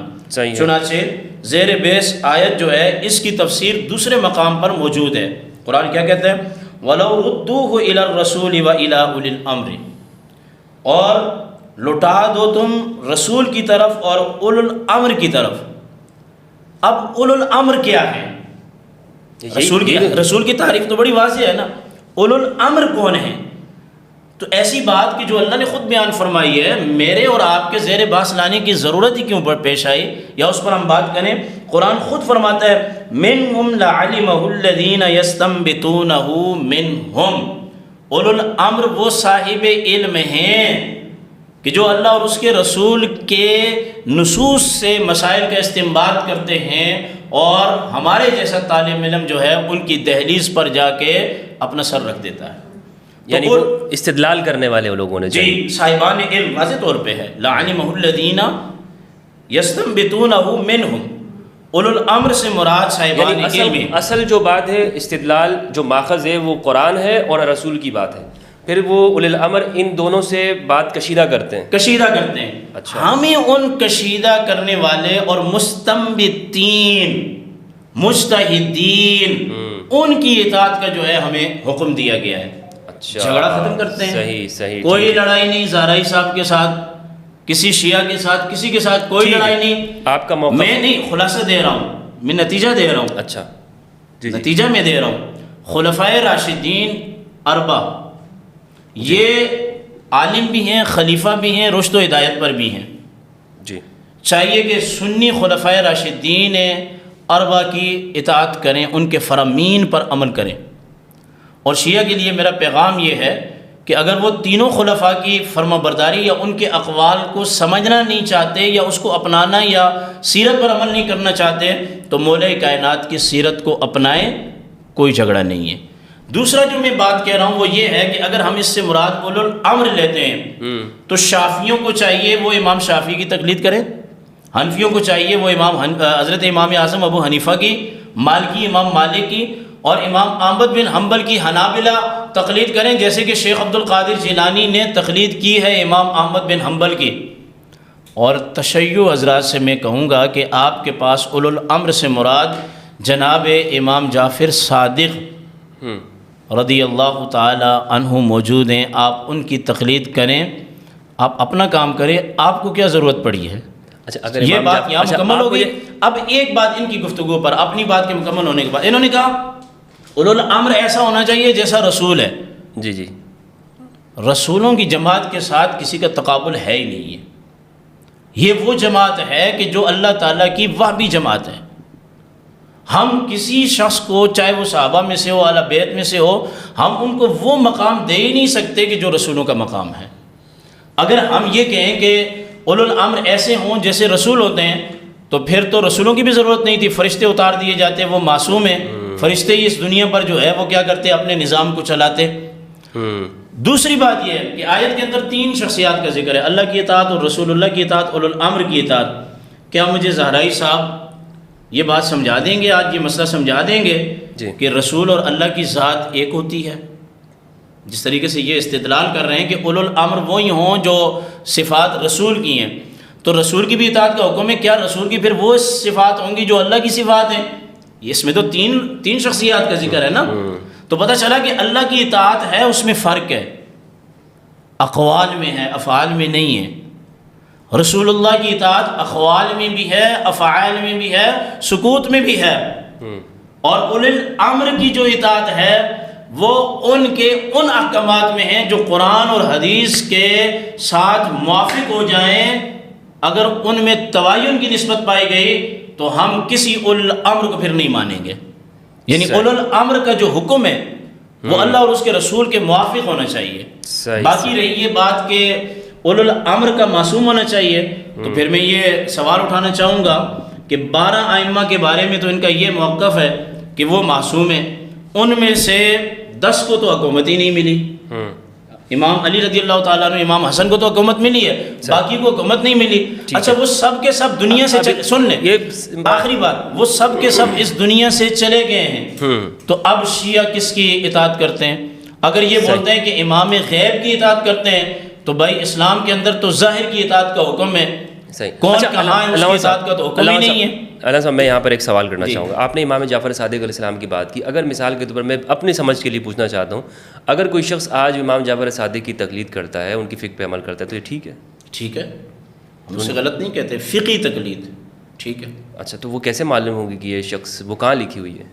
چنانچہ زیر بیس آیت جو ہے اس کی تفسیر دوسرے مقام پر موجود ہے. قرآن کیا کہتا ہے؟ وَلَوْ رُدُّوهُ إِلَى الرَّسُولِ وَإِلَىٰ أُولِي الْأَمْرِ، اور لوٹا دو تم رسول کی طرف اور اولو الامر کی طرف. اب اولو الامر کیا ہے؟ رسول کی تعریف تو بڑی واضح ہے نا. اولو الامر کون ہیں؟ تو ایسی بات کہ جو اللہ نے خود بیان فرمائی ہے، میرے اور آپ کے زیر بحث لانے کی ضرورت ہی کیوں پیش آئی، یا اس پر ہم بات کریں؟ قرآن خود فرماتا ہے مِنْهُمْ لَعَلِمَهُ الَّذِينَ يَسْتَنبِطُونَهُ مِنْهُمْ. اولو الامر وہ صاحب علم ہیں کہ جو اللہ اور اس کے رسول کے نصوص سے مسائل کا استنباط کرتے ہیں، اور ہمارے جیسا طالب علم جو ہے ان کی دہلیز پر جا کے اپنا سر رکھ دیتا ہے. یعنی وہ استدلال کرنے والے لوگوں نے جی صاحبان علم واضح طور پہ ہے لَعَلِمَهُ الَّذِينَ يَسْتَنبِطُونَهُ مِنْهُمْ. اولو الامر سے مراد صاحبان علم. اصل جو بات ہے استدلال جو ماخذ ہے وہ قرآن ہے اور رسول کی بات ہے، پھر وہ اولی الامر ان دونوں سے بات کشیدہ کرتے ہیں. اچھا. ہمیں ان کشیدہ کرنے والے اور مستنبطین مجتہدین ان کی اطاعت کا جو ہے ہمیں حکم دیا گیا ہے. جھگڑا ختم کرتے ہیں. صحیح. کوئی لڑائی نہیں زہرائی صاحب کے ساتھ، کسی شیعہ کے ساتھ، کسی کے ساتھ کوئی لڑائی نہیں. آپ کا موقف؟ میں نہیں، خلاصہ دے رہا ہوں، میں نتیجہ دے رہا ہوں. اچھا نتیجہ میں دے رہا ہوں. خلفائے راشدین اربع یہ عالم بھی ہیں، خلیفہ بھی ہیں، رشد و ہدایت پر بھی ہیں. جی چاہیے کہ سنی خلفائے راشدین اربع کی اطاعت کریں، ان کے فرامین پر عمل کریں. اور شیعہ کے لیے میرا پیغام یہ ہے کہ اگر وہ تینوں خلفاء کی فرما برداری یا ان کے اقوال کو سمجھنا نہیں چاہتے یا اس کو اپنانا یا سیرت پر عمل نہیں کرنا چاہتے تو مولا کائنات کی سیرت کو اپنائیں، کوئی جھگڑا نہیں ہے. دوسرا جو میں بات کہہ رہا ہوں وہ یہ ہے کہ اگر ہم اس سے مراد اولو الامر لیتے ہیں تو شافعیوں کو چاہیے وہ امام شافعی کی تقلید کریں، حنفیوں کو چاہیے وہ حضرت امام اعظم ابو حنیفہ کی، مالکی امام مالک کی، اور امام احمد بن حنبل کی حنابلہ تقلید کریں، جیسے کہ شیخ عبد القادر جیلانی نے تقلید کی ہے امام احمد بن حنبل کی. اور تشیع حضرات سے میں کہوں گا کہ آپ کے پاس اولو الامر سے مراد جناب امام جعفر صادق رضی اللہ تعالی عنہ موجود ہیں. آپ ان کی تقلید کریں، آپ اپنا کام کریں، آپ کو کیا ضرورت پڑی ہے. اچھا اگر یہ بات یہاں مکمل ہو گئی. اب ایک بات ان کی گفتگو پر، اپنی بات کے مکمل ہونے کے بعد انہوں نے کہا اولو الامر ایسا ہونا چاہیے جیسا رسول ہے. جی جی. رسولوں کی جماعت کے ساتھ کسی کا تقابل ہے ہی نہیں ہے. یہ وہ جماعت ہے کہ جو اللہ تعالیٰ کی وحبی جماعت ہے. ہم کسی شخص کو چاہے وہ صحابہ میں سے ہو اہل بیت میں سے ہو ہم ان کو وہ مقام دے ہی نہیں سکتے کہ جو رسولوں کا مقام ہے. اگر ہم یہ کہیں کہ اولو الامر ایسے ہوں جیسے رسول ہوتے ہیں تو پھر تو رسولوں کی بھی ضرورت نہیں تھی. فرشتے اتار دیے جاتے, وہ معصوم ہیں. فرشتے ہی اس دنیا پر جو ہے وہ کیا کرتے, اپنے نظام کو چلاتے. دوسری بات یہ ہے کہ آیت کے اندر 3 شخصیات کا ذکر ہے, اللہ کی اطاعت اور رسول اللہ کی اطاعت, اولو الامر کی اطاعت. کیا مجھے زہرائی صاحب یہ بات سمجھا دیں گے, آج یہ مسئلہ سمجھا دیں گے کہ رسول اور اللہ کی ذات ایک ہوتی ہے؟ جس طریقے سے یہ استدلال کر رہے ہیں کہ اولو الامر وہی ہوں جو صفات رسول کی ہیں, تو رسول کی بھی اطاعت کا حکم ہے. کیا رسول کی پھر وہ صفات ہوں گی جو اللہ کی صفات ہیں؟ اس میں تو تین شخصیات کا ذکر ہے نا. تو پتہ چلا کہ اللہ کی اطاعت ہے, اس میں فرق ہے, اقوال میں ہے, افعال میں نہیں ہے. رسول اللہ کی اطاعت اقوال میں بھی ہے, افعال میں بھی ہے, سکوت میں بھی ہے. اور اولو الامر کی جو اطاعت ہے وہ ان کے ان احکامات میں ہیں جو قرآن اور حدیث کے ساتھ موافق ہو جائیں. اگر ان میں تباین کی نسبت پائی گئی تو ہم کسی اولو الامر کو پھر نہیں مانیں گے. یعنی اولو الامر کا جو حکم ہے وہ اللہ اور اس کے رسول کے موافق ہونا چاہیے. باقی رہی یہ بات کہ اولو الامر کا معصوم ہونا چاہیے, تو پھر میں یہ سوال اٹھانا چاہوں گا کہ 12 ائمہ کے بارے میں تو ان کا یہ موقف ہے کہ وہ معصوم ہیں. ان میں سے 10 کو تو حکومت ہی نہیں ملی. امام علی رضی اللہ تعالیٰ عنہ, امام حسن کو تو حکومت ملی ہے, باقی کو حکومت نہیں ملی. اچھا وہ سب کے سب دنیا سے سن لیں, آخری بات, وہ سب کے سب اس دنیا سے چلے گئے ہیں, تو اب شیعہ کس کی اطاعت کرتے ہیں؟ اگر یہ بولتے ہیں کہ امام غیب کی اطاعت کرتے ہیں تو بھائی اسلام کے اندر تو ظاہر کی اطاعت کا حکم ہے, کون کہاں ہے اس کی اطاعت کا تو حکم ہی نہیں ہے. اللہ صاحب میں یہاں پر ایک سوال کرنا چاہوں گا. آپ نے امام جعفر صادق علیہ السلام کی بات کی, اگر مثال کے طور پر میں اپنی سمجھ کے لیے پوچھنا چاہتا ہوں, اگر کوئی شخص آج امام جعفر صادق کی تقلید کرتا ہے, ان کی فقہ پہ عمل کرتا ہے, تو یہ ٹھیک ہے؟ ٹھیک ہے, ہم اسے غلط نہیں کہتے, فقہی تقلید ٹھیک ہے. اچھا تو وہ کیسے معلوم ہوگی کہ یہ شخص, وہ کہاں لکھی ہوئی ہے؟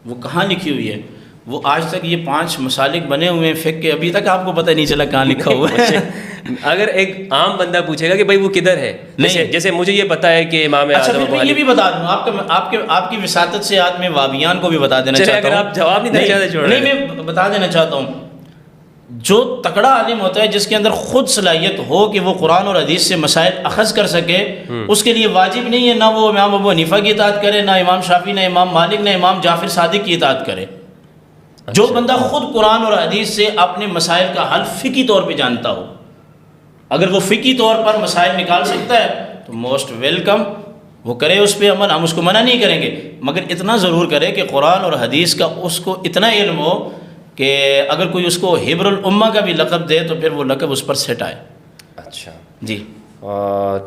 وہ کہاں لکھی ہوئی ہے؟ وہ آج تک یہ 5 مسالک بنے ہوئے ہیں فقہ کے, ابھی تک آپ کو پتہ نہیں چلا کہاں لکھا ہوا ہے. اگر ایک عام بندہ پوچھے گا کہ بھائی وہ کدھر ہے, جیسے مجھے یہ پتا ہے کہ امام اعظم ابو حنیفہ, یہ بھی بتا دوں آپ کی وساطت سے آج میں وابیان کو بھی بتا دینا چاہتا ہوں. اگر آپ جواب نہیں دینا چاہتے چھوڑ, نہیں میں بتا دینا چاہتا ہوں, جو تکڑا عالم ہوتا ہے جس کے اندر خود صلاحیت ہو کہ وہ قرآن اور حدیث سے مسائل اخذ کر سکے, اس کے لیے واجب نہیں ہے نہ وہ امام ابو حنیفہ کی اطاعت کرے, نہ امام شافعی, نہ امام مالک, نہ امام جعفر صادق کی اطاعت کرے. جو بندہ خود قرآن اور حدیث سے اپنے مسائل کا حل فقہی طور پہ جانتا ہو, اگر وہ فقہی طور پر مسائل نکال سکتا ہے تو موسٹ ویلکم, وہ کرے اس پہ عمل, ہم اس کو منع نہیں کریں گے, مگر اتنا ضرور کرے کہ قرآن اور حدیث کا اس کو اتنا علم ہو کہ اگر کوئی اس کو حبر الامہ کا بھی لقب دے تو پھر وہ لقب اس پر سیٹ آئے. اچھا جی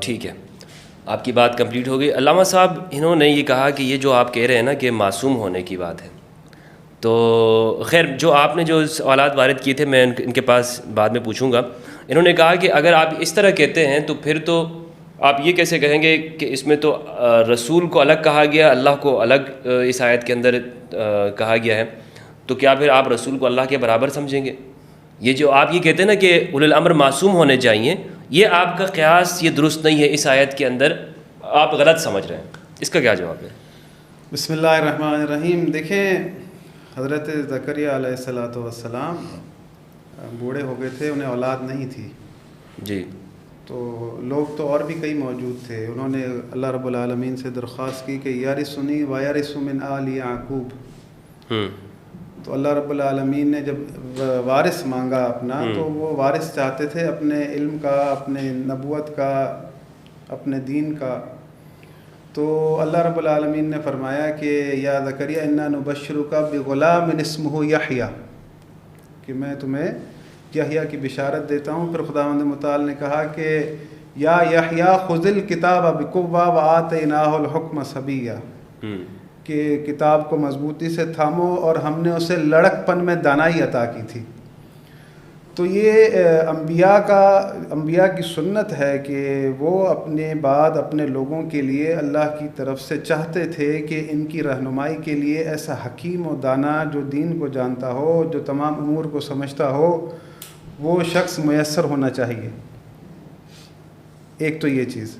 ٹھیک ہے, آپ کی بات کمپلیٹ ہو گئی. علامہ صاحب انہوں نے یہ کہا کہ یہ جو آپ کہہ رہے ہیں نا کہ معصوم ہونے کی بات ہے, تو خیر جو آپ نے جو سوالات وارد کیے تھے میں ان کے پاس بعد میں پوچھوں گا. انہوں نے کہا کہ اگر آپ اس طرح کہتے ہیں تو پھر تو آپ یہ کیسے کہیں گے کہ اس میں تو رسول کو الگ کہا گیا, اللہ کو الگ اس آیت کے اندر کہا گیا ہے, تو کیا پھر آپ رسول کو اللہ کے برابر سمجھیں گے؟ یہ جو آپ یہ کہتے ہیں نا کہ اولو الامر معصوم ہونے چاہیے, یہ آپ کا قیاس یہ درست نہیں ہے, اس آیت کے اندر آپ غلط سمجھ رہے ہیں, اس کا کیا جواب ہے؟ بسم اللہ الرحمن الرحیم. دیکھیں حضرت زکریا علیہ السلام بوڑھے ہو گئے تھے, انہیں اولاد نہیں تھی جی, تو لوگ تو اور بھی کئی موجود تھے. انہوں نے اللہ رب العالمین سے درخواست کی کہ یارثنی و یارث من آل یعقوب, تو اللہ رب العالمین نے جب وارث مانگا اپنا, تو وہ وارث چاہتے تھے اپنے علم کا, اپنے نبوت کا, اپنے دین کا. تو اللہ رب العالمین نے فرمایا کہ یا زکریا انا نبشرک بغلام اسمہ یحییٰ, کہ میں تمہیں یحییٰ کی بشارت دیتا ہوں. پھر خداوند متعال نے کہا کہ یا یحییٰ خذ الکتاب بقوۃ وآتیناہ الحکم صبیّا, کہ کتاب کو مضبوطی سے تھامو اور ہم نے اسے لڑک پن میں دانائی عطا کی تھی. تو یہ انبیاء کی سنت ہے کہ وہ اپنے بعد اپنے لوگوں کے لیے اللہ کی طرف سے چاہتے تھے کہ ان کی رہنمائی کے لیے ایسا حکیم و دانا جو دین کو جانتا ہو، جو تمام امور کو سمجھتا ہو، وہ شخص میسر ہونا چاہیے. ایک تو یہ چیز.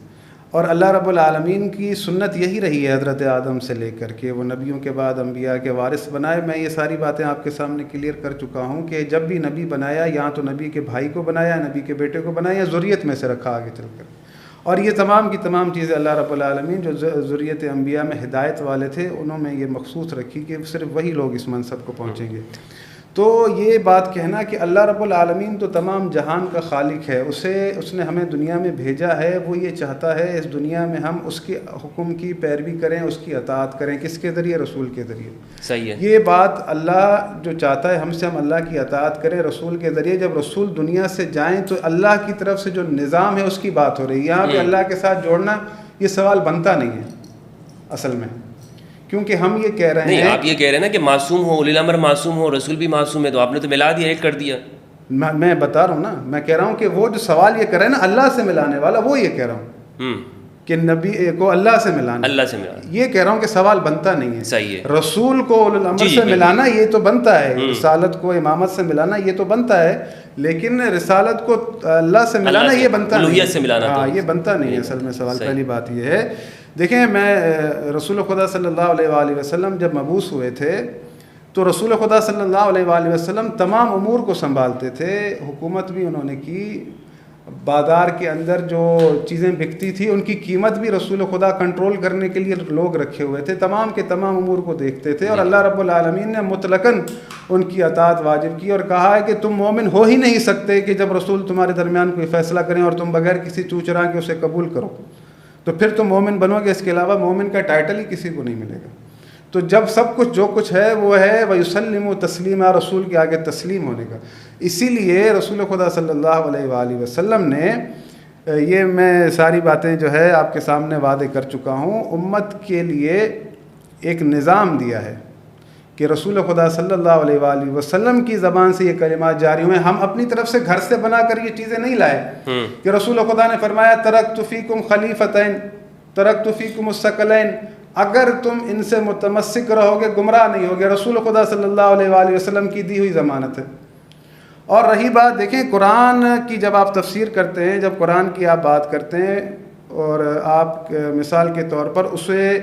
اور اللہ رب العالمین کی سنت یہی رہی ہے حضرت آدم سے لے کر کے وہ نبیوں کے بعد انبیاء کے وارث بنائے. میں یہ ساری باتیں آپ کے سامنے کلیئر کر چکا ہوں کہ جب بھی نبی بنایا یا تو نبی کے بھائی کو بنایا، نبی کے بیٹے کو بنایا، یا ذریت میں سے رکھا آگے چل کر. اور یہ تمام کی تمام چیزیں اللہ رب العالمین جو ذریت انبیاء میں ہدایت والے تھے انہوں میں یہ مخصوص رکھی کہ صرف وہی لوگ اس منصب کو پہنچیں گے. تو یہ بات کہنا کہ اللہ رب العالمین تو تمام جہان کا خالق ہے، اس نے ہمیں دنیا میں بھیجا ہے، وہ یہ چاہتا ہے اس دنیا میں ہم اس کے حکم کی پیروی کریں، اس کی اطاعت کریں. کس کے ذریعے؟ رسول کے ذریعے. صحیح ہے. یہ بات اللہ جو چاہتا ہے ہم سے، ہم اللہ کی اطاعت کریں رسول کے ذریعے. جب رسول دنیا سے جائیں تو اللہ کی طرف سے جو نظام ہے اس کی بات ہو رہی ہے. یہاں پہ اللہ کے ساتھ جوڑنا یہ سوال بنتا نہیں ہے اصل میں، کیونکہ ہم یہ کہہ رہے ہیں نہیں، آپ یہ کہہ رہے ہیں نا کہ معصوم ہو، اولی الامر معصوم ہو، رسول بھی معصوم ہے، تو آپ نے تو ملا دیا، ایک کر دیا. میں بتا رہا ہوں نا، میں کہہ رہا ہوں کہ وہ جو سوال یہ کر رہے ہیں نا اللہ سے ملانے والا، وہ یہ کہہ رہا ہوں کہ نبی کو اللہ سے ملانا، اللہ سے ملانا، یہ کہہ رہا ہوں کہ سوال بنتا نہیں ہے. صحیح ہے. رسول کو اولو الامر سے ملانا یہ تو بنتا ہے، رسالت کو امامت سے ملانا یہ تو بنتا ہے، لیکن رسالت کو اللہ سے ملانا یہ بنتا نہیں، الوہیت سے ملانا ہاں یہ بنتا نہیں ہے اصل میں. سوال پہلی بات یہ ہے. دیکھیں، میں رسول خدا صلی اللہ علیہ وآلہ وسلم جب مبعوث ہوئے تھے تو رسول خدا صلی اللہ علیہ وآلہ وسلم تمام امور کو سنبھالتے تھے. حکومت بھی انہوں نے کی، بازار کے اندر جو چیزیں بکتی تھی ان کی قیمت بھی رسول خدا کنٹرول کرنے کے لیے لوگ رکھے ہوئے تھے، تمام کے تمام امور کو دیکھتے تھے. اور اللہ رب العالمین نے مطلقاً ان کی اطاعت واجب کی اور کہا ہے کہ تم مومن ہو ہی نہیں سکتے کہ جب رسول تمہارے درمیان کوئی فیصلہ کریں اور تم بغیر کسی چوچرا کے اسے قبول کرو، تو پھر تم مومن بنو گے. اس کے علاوہ مومن کا ٹائٹل ہی کسی کو نہیں ملے گا. تو جب سب کچھ جو کچھ ہے وہ ہے وَيُسَلِّمُ تسلیما، رسول کے آگے تسلیم ہونے کا. اسی لیے رسول خدا صلی اللہ علیہ وآلہ وسلم نے یہ میں ساری باتیں جو ہے آپ کے سامنے وعدے کر چکا ہوں، امت کے لیے ایک نظام دیا ہے کہ رسول خدا صلی اللہ علیہ وآلہ وسلم کی زبان سے یہ کلمات جاری ہوئے. ہم اپنی طرف سے گھر سے بنا کر یہ چیزیں نہیں لائے کہ رسول خدا نے فرمایا ترکت فیکم خلیفتین، ترکت فیکم الثقلین، اگر تم ان سے متمسک رہو گے گمراہ نہیں ہوگے. رسول خدا صلی اللہ علیہ وآلہ وسلم کی دی ہوئی ضمانت ہے. اور رہی بات، دیکھیں قرآن کی جب آپ تفسیر کرتے ہیں، جب قرآن کی آپ بات کرتے ہیں اور آپ مثال کے طور پر اسے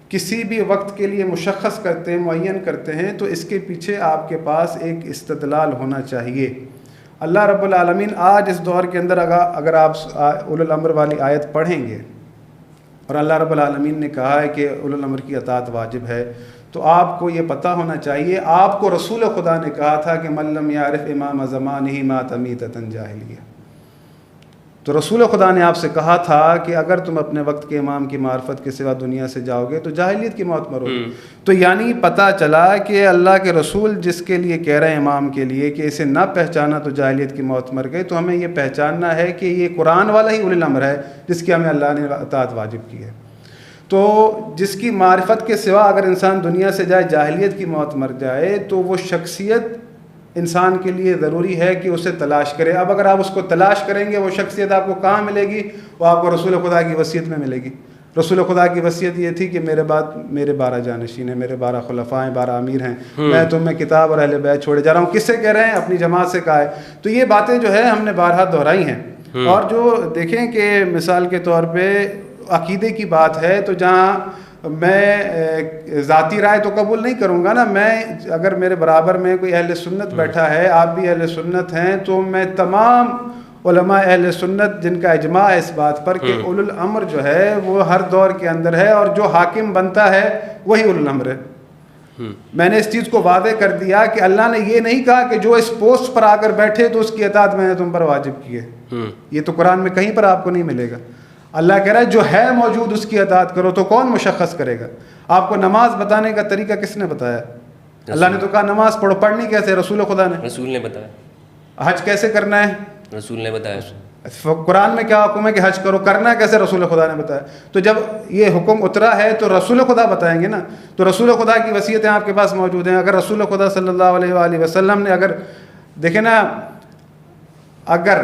کسی بھی وقت کے لیے مشخص کرتے ہیں، معین کرتے ہیں، تو اس کے پیچھے آپ کے پاس ایک استدلال ہونا چاہیے. اللہ رب العالمین آج اس دور کے اندر اگر آپ اولو الامر والی آیت پڑھیں گے اور اللہ رب العالمین نے کہا ہے کہ اولو الامر کی اطاعت واجب ہے، تو آپ کو یہ پتہ ہونا چاہیے آپ کو رسول خدا نے کہا تھا کہ من لم یعرف امام زمانہ مات میتۃ جاہلیہ. تو رسول خدا نے آپ سے کہا تھا کہ اگر تم اپنے وقت کے امام کی معرفت کے سوا دنیا سے جاؤ گے تو جاہلیت کی موت مرو گے. تو یعنی پتہ چلا کہ اللہ کے رسول جس کے لیے کہہ رہے ہیں امام کے لیے کہ اسے نہ پہچانا تو جاہلیت کی موت مر گئے، تو ہمیں یہ پہچاننا ہے کہ یہ قرآن والا ہی اولی الامر ہے جس کی ہمیں اللہ نے اطاعت واجب کی ہے. تو جس کی معرفت کے سوا اگر انسان دنیا سے جائے جاہلیت کی موت مر جائے تو وہ شخصیت انسان کے لیے ضروری ہے کہ اسے تلاش کرے. اب اگر آپ اس کو تلاش کریں گے وہ شخصیت آپ کو کہاں ملے گی؟ وہ آپ کو رسول خدا کی وصیت میں ملے گی. رسول خدا کی وصیت یہ تھی کہ میرے بعد میرے 12 جانشین ہیں، میرے 12 خلفاء ہیں، 12 امیر ہیں، میں تمہیں کتاب اور اہل بیت چھوڑے جا رہا ہوں. کس سے کہہ رہے ہیں؟ اپنی جماعت سے کہا ہے. تو یہ باتیں جو ہے ہم نے بارہا دہرائی ہیں. اور جو دیکھیں کہ مثال کے طور پہ عقیدے کی بات ہے تو جہاں میں ذاتی رائے تو قبول نہیں کروں گا نا. میں اگر میرے برابر میں کوئی اہل سنت بیٹھا ہے، آپ بھی اہل سنت ہیں، تو میں تمام علماء اہل سنت جن کا اجماع ہے اس بات پر کہ اولو الامر جو ہے وہ ہر دور کے اندر ہے اور جو حاکم بنتا ہے وہی اولو الامر ہے. میں نے اس چیز کو واضح کر دیا کہ اللہ نے یہ نہیں کہا کہ جو اس پوسٹ پر آ کر بیٹھے تو اس کی اطاعت میں نے تم پر واجب کی ہے. یہ تو قرآن میں کہیں پر آپ کو نہیں ملے گا. اللہ کہہ رہا ہے جو ہے موجود اس کی اطاعت کرو. تو کون مشخص کرے گا؟ آپ کو نماز بتانے کا طریقہ کس نے بتایا؟ اللہ نے تو کہا نماز پڑھو. پڑھنی کیسے؟ رسول خدا نے. رسول نے بتایا. حج کیسے کرنا ہے؟ رسول نے بتایا. قرآن میں کیا حکم ہے کہ حج کرو؟ کرنا کیسے؟ رسول خدا نے بتایا. تو جب یہ حکم اترا ہے تو رسول خدا بتائیں گے نا. تو رسول خدا کی وصیتیں آپ کے پاس موجود ہیں. اگر رسول خدا صلی اللہ علیہ وآلہ وسلم نے اگر دیکھیں نا اگر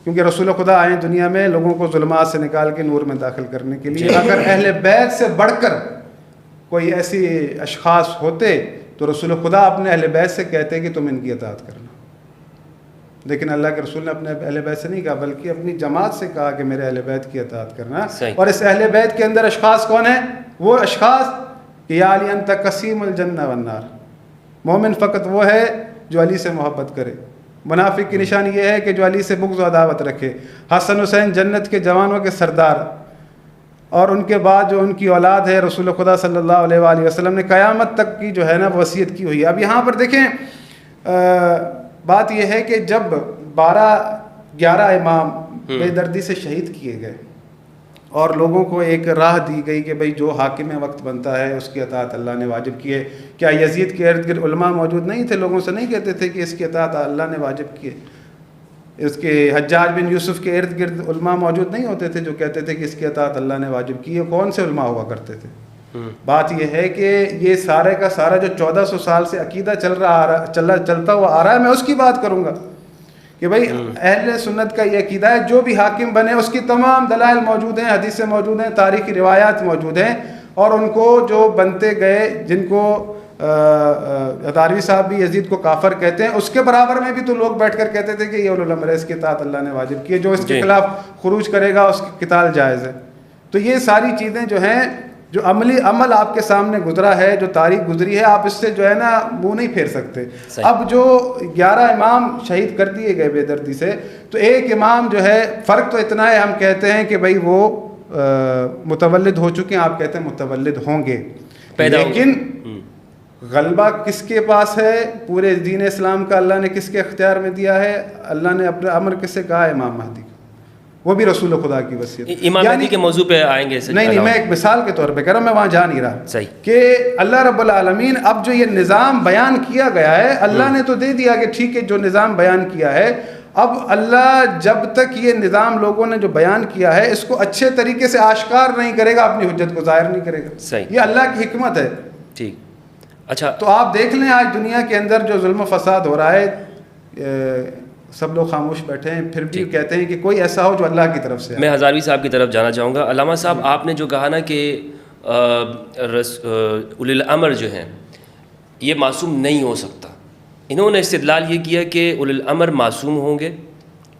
کیونکہ رسول خدا آئے دنیا میں لوگوں کو ظلمات سے نکال کے نور میں داخل کرنے کے لیے، اگر اہل بیت سے بڑھ کر کوئی ایسی اشخاص ہوتے تو رسول خدا اپنے اہل بیت سے کہتے کہ تم ان کی اطاعت کرنا، لیکن اللہ کے رسول نے اپنے اہل بیت سے نہیں کہا بلکہ اپنی جماعت سے کہا کہ میرے اہل بیت کی اطاعت کرنا. اور اس اہل بیت کے اندر اشخاص کون ہیں؟ وہ اشخاص کہ یا علی انت قسیم الجنہ والنار. مومن فقط وہ ہے جو علی سے محبت کرے. منافق کی نشانی یہ ہے کہ جو علی سے بغض و عداوت رکھے. حسن حسین جنت کے جوانوں کے سردار، اور ان کے بعد جو ان کی اولاد ہے رسول خدا صلی اللہ علیہ وآلہ وسلم نے قیامت تک کی جو ہے نا وصیت کی ہوئی ہے. اب یہاں پر دیکھیں بات یہ ہے کہ جب 11 امام بے دردی سے شہید کیے گئے اور لوگوں کو ایک راہ دی گئی کہ بھئی جو حاکم وقت بنتا ہے اس کی اطاعت اللہ نے واجب کی ہے. کیا یزید کے ارد گرد علماء موجود نہیں تھے؟ لوگوں سے نہیں کہتے تھے کہ اس کی اطاعت اللہ نے واجب کی ہے؟ اس کے حجاج بن یوسف کے ارد گرد علماء موجود نہیں ہوتے تھے جو کہتے تھے کہ اس کی اطاعت اللہ نے واجب کی ہے؟ کون سے علماء ہوا کرتے تھے؟ بات یہ ہے کہ یہ سارے کا سارا جو 1400 سال سے عقیدہ چلتا ہوا آ رہا ہے، میں اس کی بات کروں گا کہ بھئی اہل سنت کا یہ عقیدہ ہے جو بھی حاکم بنے اس کی تمام دلائل موجود ہیں، حدیثیں موجود ہیں، تاریخی روایات موجود ہیں، اور ان کو جو بنتے گئے جن کو ہداروی صاحب بھی یزید کو کافر کہتے ہیں، اس کے برابر میں بھی تو لوگ بیٹھ کر کہتے تھے کہ یہ اولو الامر ہے، اس کی اطاعت اللہ نے واجب کی ہے، جو اس کے خلاف خروج کرے گا اس کی قتال جائز ہے. تو یہ ساری چیزیں جو ہیں، جو عمل آپ کے سامنے گزرا ہے، جو تاریخ گزری ہے، آپ اس سے جو ہے نا منہ نہیں پھیر سکتے. اب جو 11 امام شہید کر دیے گئے بے دردی سے، تو ایک امام جو ہے، فرق تو اتنا ہے، ہم کہتے ہیں کہ بھئی وہ متولد ہو چکے ہیں، آپ کہتے ہیں متولد ہوں گے، لیکن غلبہ کس کے پاس ہے؟ پورے دین اسلام کا اللہ نے کس کے اختیار میں دیا ہے؟ اللہ نے اپنے امر کس سے کہا ہے؟ امام مہدی کو، وہ بھی رسول خدا کی وصیت. امام مہدی کے موضوع پہ آئیں گے؟ نہیں، میں ایک مثال کے طور پہ کہہ رہا ہوں، میں وہاں جا نہیں رہا. صحیح. کہ اللہ رب العالمین اب جو یہ نظام بیان کیا گیا ہے، اللہ نے تو دے دیا کہ ٹھیک ہے جو نظام بیان کیا ہے، اب اللہ جب تک یہ نظام لوگوں نے جو بیان کیا ہے اس کو اچھے طریقے سے آشکار نہیں کرے گا، اپنی حجت کو ظاہر نہیں کرے گا. صحیح. یہ اللہ کی حکمت ہے. ٹھیک. اچھا، تو آپ دیکھ لیں آج دنیا کے اندر جو ظلم و فساد ہو رہا ہے، سب لوگ خاموش بیٹھے ہیں، پھر بھی کہتے ہیں کہ کوئی ایسا ہو جو اللہ کی طرف سے. میں ہزاروی صاحب کی طرف جانا چاہوں گا. علامہ صاحب، آپ نے جو کہا نا کہ اولی الامر جو ہیں یہ معصوم نہیں ہو سکتا، انہوں نے استدلال یہ کیا کہ اولی الامر معصوم ہوں گے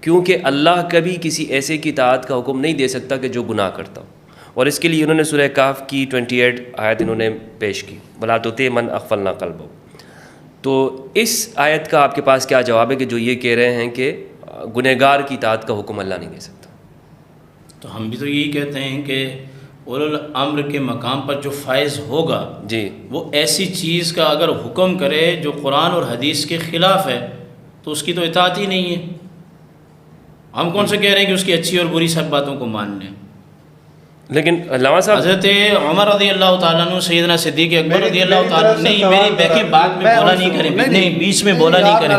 کیونکہ اللہ کبھی کسی ایسے کی اطاعت کا حکم نہیں دے سکتا کہ جو گناہ کرتا ہو، اور اس کے لیے انہوں نے سورہ کہف کی 28 آیت انہوں نے پیش کی، وَلَا تُطِعْ مَنْ أَغْفَلْنَا قَلْبَهُ. تو اس آیت کا آپ کے پاس کیا جواب ہے کہ جو یہ کہہ رہے ہیں کہ گنہگار کی اطاعت کا حکم اللہ نہیں دے سکتا؟ تو ہم بھی تو یہی کہتے ہیں کہ اولی الامر کے مقام پر جو فائز ہوگا جی، وہ ایسی چیز کا اگر حکم کرے جو قرآن اور حدیث کے خلاف ہے تو اس کی تو اطاعت ہی نہیں ہے. ہم کون سے کہہ رہے ہیں کہ اس کی اچھی اور بری سب باتوں کو مان لیں؟ لیکن علامہ صاحب، حضرت عمر رضی اللہ تعالیٰ عنہ، سیدنا صدیق اکبر رضی اللہ تعالیٰ عنہ، نہیں میری بیکی بات میں بولا نہیں کریں، نہیں بیچ میں بولا نہیں کریں.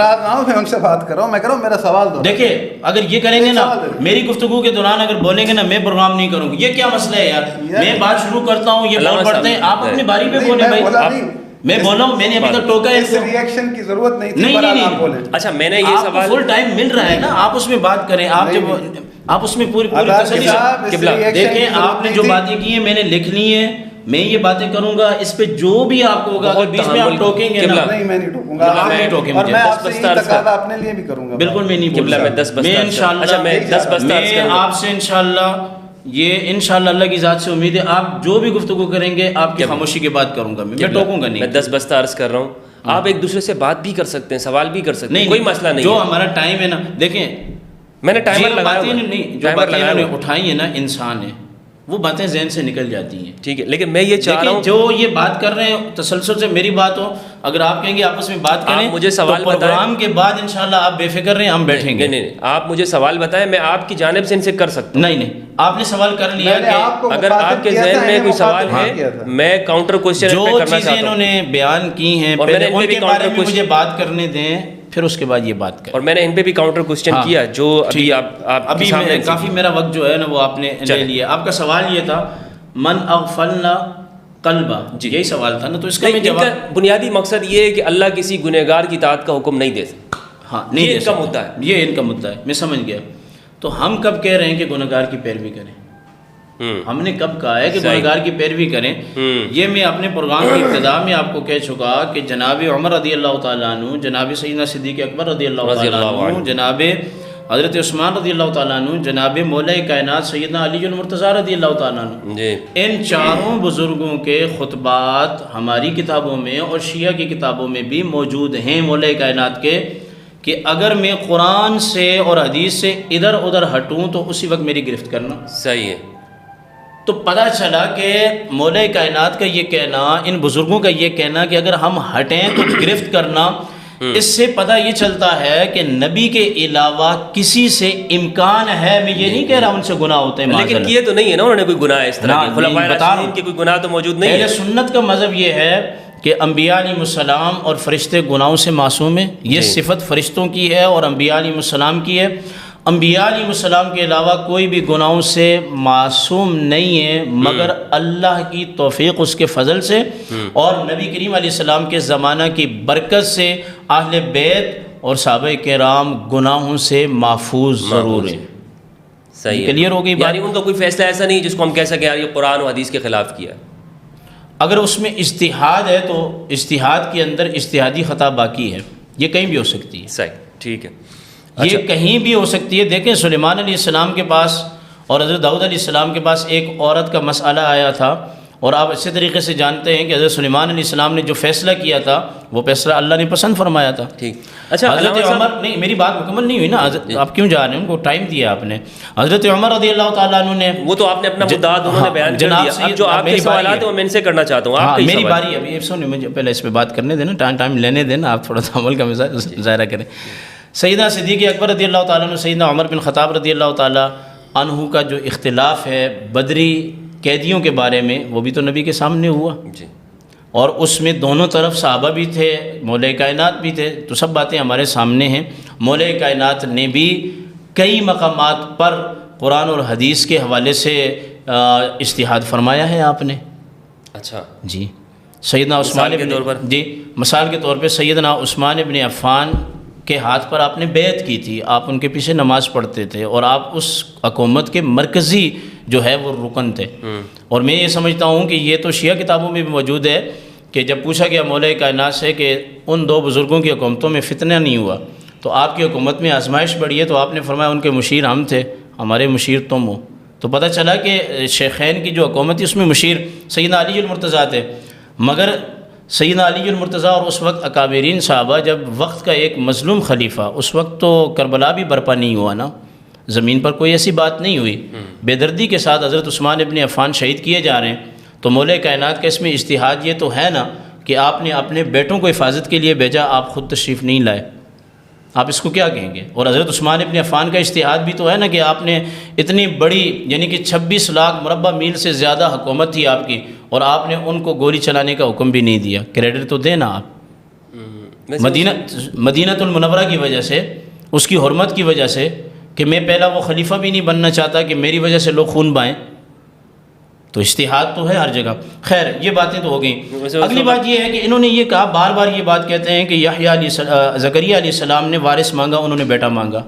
میں ان سے بات کر رہا ہوں، میں کہہ رہا ہوں میرا سوال دو. دیکھیں اگر یہ کریں گے نا، میری گفتگو کے دوران اگر بولیں گے نا میں پروگرام نہیں کروں گی، یہ کیا مسئلہ ہے یار؟ میں بات شروع کرتا ہوں، یہ بول پڑھتے ہیں، آپ اپنی باری پہ بولیں بھائی. میں بول رہا ہوں، میں نے ابھی تک ٹوکا ہے، اس ریئیکشن کی ضرورت نہیں تھی. نہیں. اچھا، میں نے یہ سوال، فل ٹائم مل رہا ہے نا، آپ اس میں بات کریں. آپ جب آپ اس میں پوری تسلی سے دیکھیں، آپ نے جو باتیں کی ہیں میں نے لکھ لی ہیں، میں یہ باتیں کروں گا، اس پہ جو بھی آپ کو ہوگا اگر بیچ میں آپ ٹوکیں گے نا، نہیں میں نہیں ٹوکوں گا، آپ نہیں ٹوکیں اور مجھے. میں آپ سے یہ تقاضا اپنے لیے بھی کروں گا. بالکل میں نہیں بولتا. میں انشاءاللہ میں آپ سے انشاءاللہ یہ انشاءاللہ اللہ کی ذات سے امید ہے، آپ جو بھی گفتگو کریں گے آپ کی خاموشی کے بعد کروں گا، میں ٹوکوں گا نہیں. میں 10 بستہ عرض کر رہا ہوں، آپ ایک دوسرے سے بات بھی کر سکتے ہیں، سوال بھی کر سکتے ہیں، کوئی مسئلہ نہیں. جو ہمارا ٹائم ہے نا، دیکھیں میں نے ٹائمر لگایا ہوا ہے، نہیں جو باتیں انہوں نے اٹھائی ہیں نا، انسان ہے وہ باتیں ذہن سے نکل جاتی ہیں. ٹھیک ہے، لیکن میں یہ چاہ رہا ہوں جو یہ بات کر رہے ہیں تسلسل سے میری بات ہو، اگر آپ کہیں گے آپس میں بات کریں مجھے سوال تو پروگرام کے بعد انشاءاللہ آپ بے فکر رہیں، ہم بیٹھیں گے. نہیں، آپ مجھے سوال بتائیں، میں آپ کی جانب سے ان سے کر سکتا ہوں. نہیں آپ نے سوال کر لیا کہ اگر آپ کے ذہن میں کوئی سوال ہے میں کاؤنٹر کوشچن جو چیزیں انہوں نے بیان کی ہیں پہلے ان کے بارے میں مجھے بات کرنے دیں، پھر اس کے بعد یہ بات کریں. اور میں نے ان پہ بھی کاؤنٹر کوشچن کیا جو ابھی کافی میرا وقت جو ہے نا وہ آپ نے لے لیا. آپ کا سوال یہ تھا من اغفلنا قلبہ، یہی سوال تھا نا، تو اس کا بنیادی مقصد یہ ہے کہ اللہ کسی گنہگار کی اطاعت کا حکم نہیں دے سکتا. ہاں نہیں یہ دے ان کا سکتا. مدعا ہے. یہ ان کا مدعا ہے، میں سمجھ گیا. تو ہم کب کہہ رہے ہیں کہ گنہگار کی پیروی کریں؟ ہم نے کب کہا ہے کہ گنہگار کی پیروی کریں؟ یہ میں اپنے پروگرام کی ابتدا میں آپ کو کہہ چکا کہ جناب عمر رضی اللہ تعالیٰ عنہ، جناب سیدنا صدیق اکبر رضی اللہ تعالیٰ عنہ، جناب حضرت عثمان رضی اللہ تعالیٰ عنہ، جناب مولا کائنات سیدنا علی المرتضیٰ رضی اللہ تعالیٰ عنہ، ان چاروں بزرگوں کے خطبات ہماری کتابوں میں اور شیعہ کی کتابوں میں بھی موجود ہیں مولا کائنات کے، کہ اگر میں قرآن سے اور حدیث سے ادھر ادھر ہٹوں تو اسی وقت میری گرفت کرنا. صحیح ہے. تو پتہ چلا کہ مولا کائنات کا یہ کہنا، ان بزرگوں کا یہ کہنا کہ اگر ہم ہٹیں تو گرفت کرنا، اس سے پتہ یہ چلتا ہے کہ نبی کے علاوہ کسی سے امکان ہے. میں یہ نہیں کہہ رہا ان سے گناہ ہوتے ہیں، لیکن کیے تو نہیں ہے نا انہوں نے کوئی گناہ اس طرح کے، خلفائے راشدین کے کوئی گناہ تو موجود نہیں ہے. اہل سنت کا مذہب یہ ہے کہ انبیاء علیہ السلام اور فرشتے گناہوں سے معصوم ہیں. یہ صفت فرشتوں کی ہے اور انبیاء علیہ السلام کی ہے. انبیاء علیہ السلام کے علاوہ کوئی بھی گناہوں سے معصوم نہیں ہے مگر اللہ کی توفیق، اس کے فضل سے اور نبی کریم علیہ السلام کے زمانہ کی برکت سے اہل بیت اور صحابہ کرام گناہوں سے محفوظ ضرور ہیں. صحیح ہے. کلیئر ہو گئی بات. یعنی ان کا کوئی فیصلہ ایسا نہیں جس کو ہم کہہ سکیں یار یہ قرآن و حدیث کے خلاف کیا. اگر اس میں اجتہاد ہے تو اجتہاد کے اندر اجتہادی خطا باقی ہے، یہ کہیں بھی ہو سکتی ہے. صحیح، ٹھیک ہے. یہ کہیں بھی ہو سکتی ہے. دیکھیں سلیمان علیہ السلام کے پاس اور حضرت داؤد علیہ السلام کے پاس ایک عورت کا مسئلہ آیا تھا، اور آپ اچھے طریقے سے جانتے ہیں کہ حضرت سلیمان علیہ السلام نے جو فیصلہ کیا تھا وہ فیصلہ اللہ نے پسند فرمایا تھا. ٹھیک. اچھا حضرت عمر، نہیں میری بات مکمل نہیں ہوئی نا، آپ کیوں جا رہے ہیں؟ ان کو ٹائم دیا آپ نے. حضرت عمر رضی اللہ تعالیٰ عنہ نے، وہ تو آپ نے اپنا مدعا دونوں نے بیان کر دیا. اب جو آپ کے سوالات ہیں وہ میں ان سے کرنا چاہتا ہوں. آپ میری باری ابھی سنیں، مجھے پہلے اس پہ بات کرنے دینا، ٹائم لینے دینا، آپ تھوڑا سا عمل کا مظاہرہ کریں. سیدنا صدیق اکبر رضی اللہ تعالیٰ عنہ، سیدنا عمر بن خطاب رضی اللہ تعالیٰ عنہ کا جو اختلاف ہے بدری قیدیوں کے بارے میں، وہ بھی تو نبی کے سامنے ہوا جی، اور اس میں دونوں طرف صحابہ بھی تھے، مولا کائنات بھی تھے. تو سب باتیں ہمارے سامنے ہیں. مولا کائنات نے بھی کئی مقامات پر قرآن اور حدیث کے حوالے سے اجتہاد فرمایا ہے آپ نے. اچھا جی. سیدنا عثمان کے طور پر، جی مثال کے طور پہ سیدنا عثمان ابن عفان کے ہاتھ پر آپ نے بیعت کی تھی، آپ ان کے پیچھے نماز پڑھتے تھے اور آپ اس حکومت کے مرکزی جو ہے وہ رکن تھے. اور میں یہ سمجھتا ہوں کہ یہ تو شیعہ کتابوں میں بھی موجود ہے کہ جب پوچھا گیا مولا کائنات سے کہ ان دو بزرگوں کی حکومتوں میں فتنہ نہیں ہوا تو آپ کی حکومت میں آزمائش بڑھی ہے، تو آپ نے فرمایا ان کے مشیر ہم تھے، ہمارے مشیر تم ہو. تو پتہ چلا کہ شیخین کی جو حکومت تھی اس میں مشیر سیدنا علی المرتضیٰ تھے. مگر سیدنا علی المرتضیٰ اور اس وقت اکابرین صحابہ، جب وقت کا ایک مظلوم خلیفہ، اس وقت تو کربلا بھی برپا نہیں ہوا نا، زمین پر کوئی ایسی بات نہیں ہوئی، بے دردی کے ساتھ حضرت عثمان ابن عفان شہید کیے جا رہے ہیں. تو مولا کائنات کا اس میں اجتہاد یہ تو ہے نا کہ آپ نے اپنے بیٹوں کو حفاظت کے لیے بھیجا، آپ خود تشریف نہیں لائے، آپ اس کو کیا کہیں گے؟ اور حضرت عثمان ابن عفان کا اجتہاد بھی تو ہے نا کہ آپ نے اتنی بڑی، یعنی کہ 26 لاکھ مربع میل سے زیادہ حکومت تھی آپ کی، اور آپ نے ان کو گولی چلانے کا حکم بھی نہیں دیا. کریڈٹ تو دینا آپ. مدینہ المنورہ کی وجہ سے، اس کی حرمت کی وجہ سے، کہ میں پہلا وہ خلیفہ بھی نہیں بننا چاہتا کہ میری وجہ سے لوگ خون بہائیں. تو اجتہاد تو ہے ہر جگہ. خیر یہ باتیں تو ہو گئیں. اگلی بات یہ ہے کہ انہوں نے یہ کہا، بار بار یہ بات کہتے ہیں کہ یحییٰ زکریا علیہ السلام نے وارث مانگا، انہوں نے بیٹا مانگا.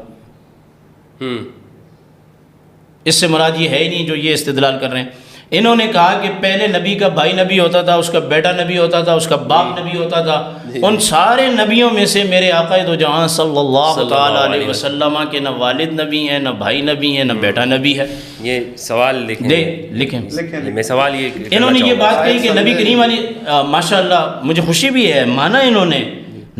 اس سے مراد یہ ہے ہی نہیں جو یہ استدلال کر رہے ہیں. انہوں نے کہا کہ پہلے نبی کا بھائی نبی ہوتا تھا، اس کا بیٹا نبی ہوتا تھا، اس کا باپ نبی ہوتا تھا. ان سارے نبیوں میں سے میرے آقا دو جہاں صلی اللہ تعالیٰ علیہ وسلم کے نہ والد نبی ہیں، نہ بھائی نبی ہیں، نہ بیٹا نبی ہے. یہ سوال لکھیں. میں سوال یہ انہوں نے یہ بات کہی کہ نبی کریم علیہ، ماشاء اللہ مجھے خوشی بھی ہے، مانا انہوں نے،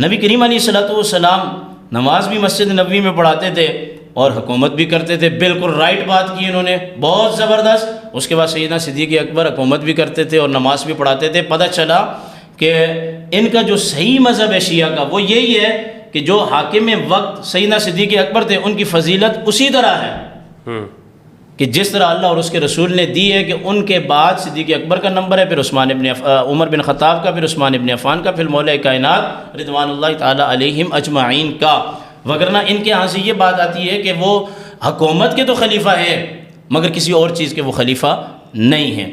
نبی کریم علیہ الصلوۃ والسلام نماز بھی مسجد نبوی میں پڑھاتے تھے اور حکومت بھی کرتے تھے. بالکل رائٹ بات کی انہوں نے، بہت زبردست. اس کے بعد سیدنا صدیق اکبر حکومت بھی کرتے تھے اور نماز بھی پڑھاتے تھے. پتہ چلا کہ ان کا جو صحیح مذہب ہے شیعہ کا وہ یہی ہے کہ جو حاکم وقت سیدنا صدیق اکبر تھے ان کی فضیلت اسی طرح ہے کہ جس طرح اللہ اور اس کے رسول نے دی ہے، کہ ان کے بعد صدیق اکبر کا نمبر ہے، پھر عمر بن خطاب کا، پھر عثمان ابن عفان کا، پھر مولا کائنات رضوان اللہ تعالی علیہم اجمعین کا. وگرنہ ان کے ہاں سے یہ بات آتی ہے کہ وہ حکومت کے تو خلیفہ ہیں مگر کسی اور چیز کے وہ خلیفہ نہیں ہیں.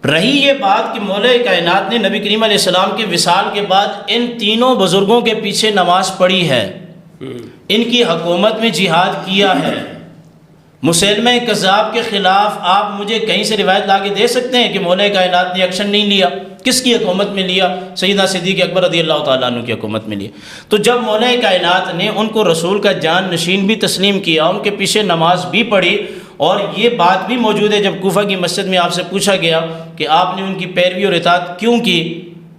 رہی یہ بات کہ مولا کائنات نے نبی کریم علیہ السلام کے وصال کے بعد ان تینوں بزرگوں کے پیچھے نماز پڑھی ہے، ان کی حکومت میں جہاد کیا ہے، مسلمہ کذاب کے خلاف آپ مجھے کہیں سے روایت لا کے دے سکتے ہیں کہ مولا کائنات نے ایکشن نہیں لیا؟ کس کی حکومت میں لیا؟ سیدنا صدیق اکبر رضی اللہ تعالیٰ عنہ کی حکومت میں لیا۔ تو جب مولا کائنات نے ان کو رسول کا جان نشین بھی تسلیم کیا، ان کے پیچھے نماز بھی پڑھی، اور یہ بات بھی موجود ہے جب کوفہ کی مسجد میں آپ سے پوچھا گیا کہ آپ نے ان کی پیروی اور اطاعت کیوں کی،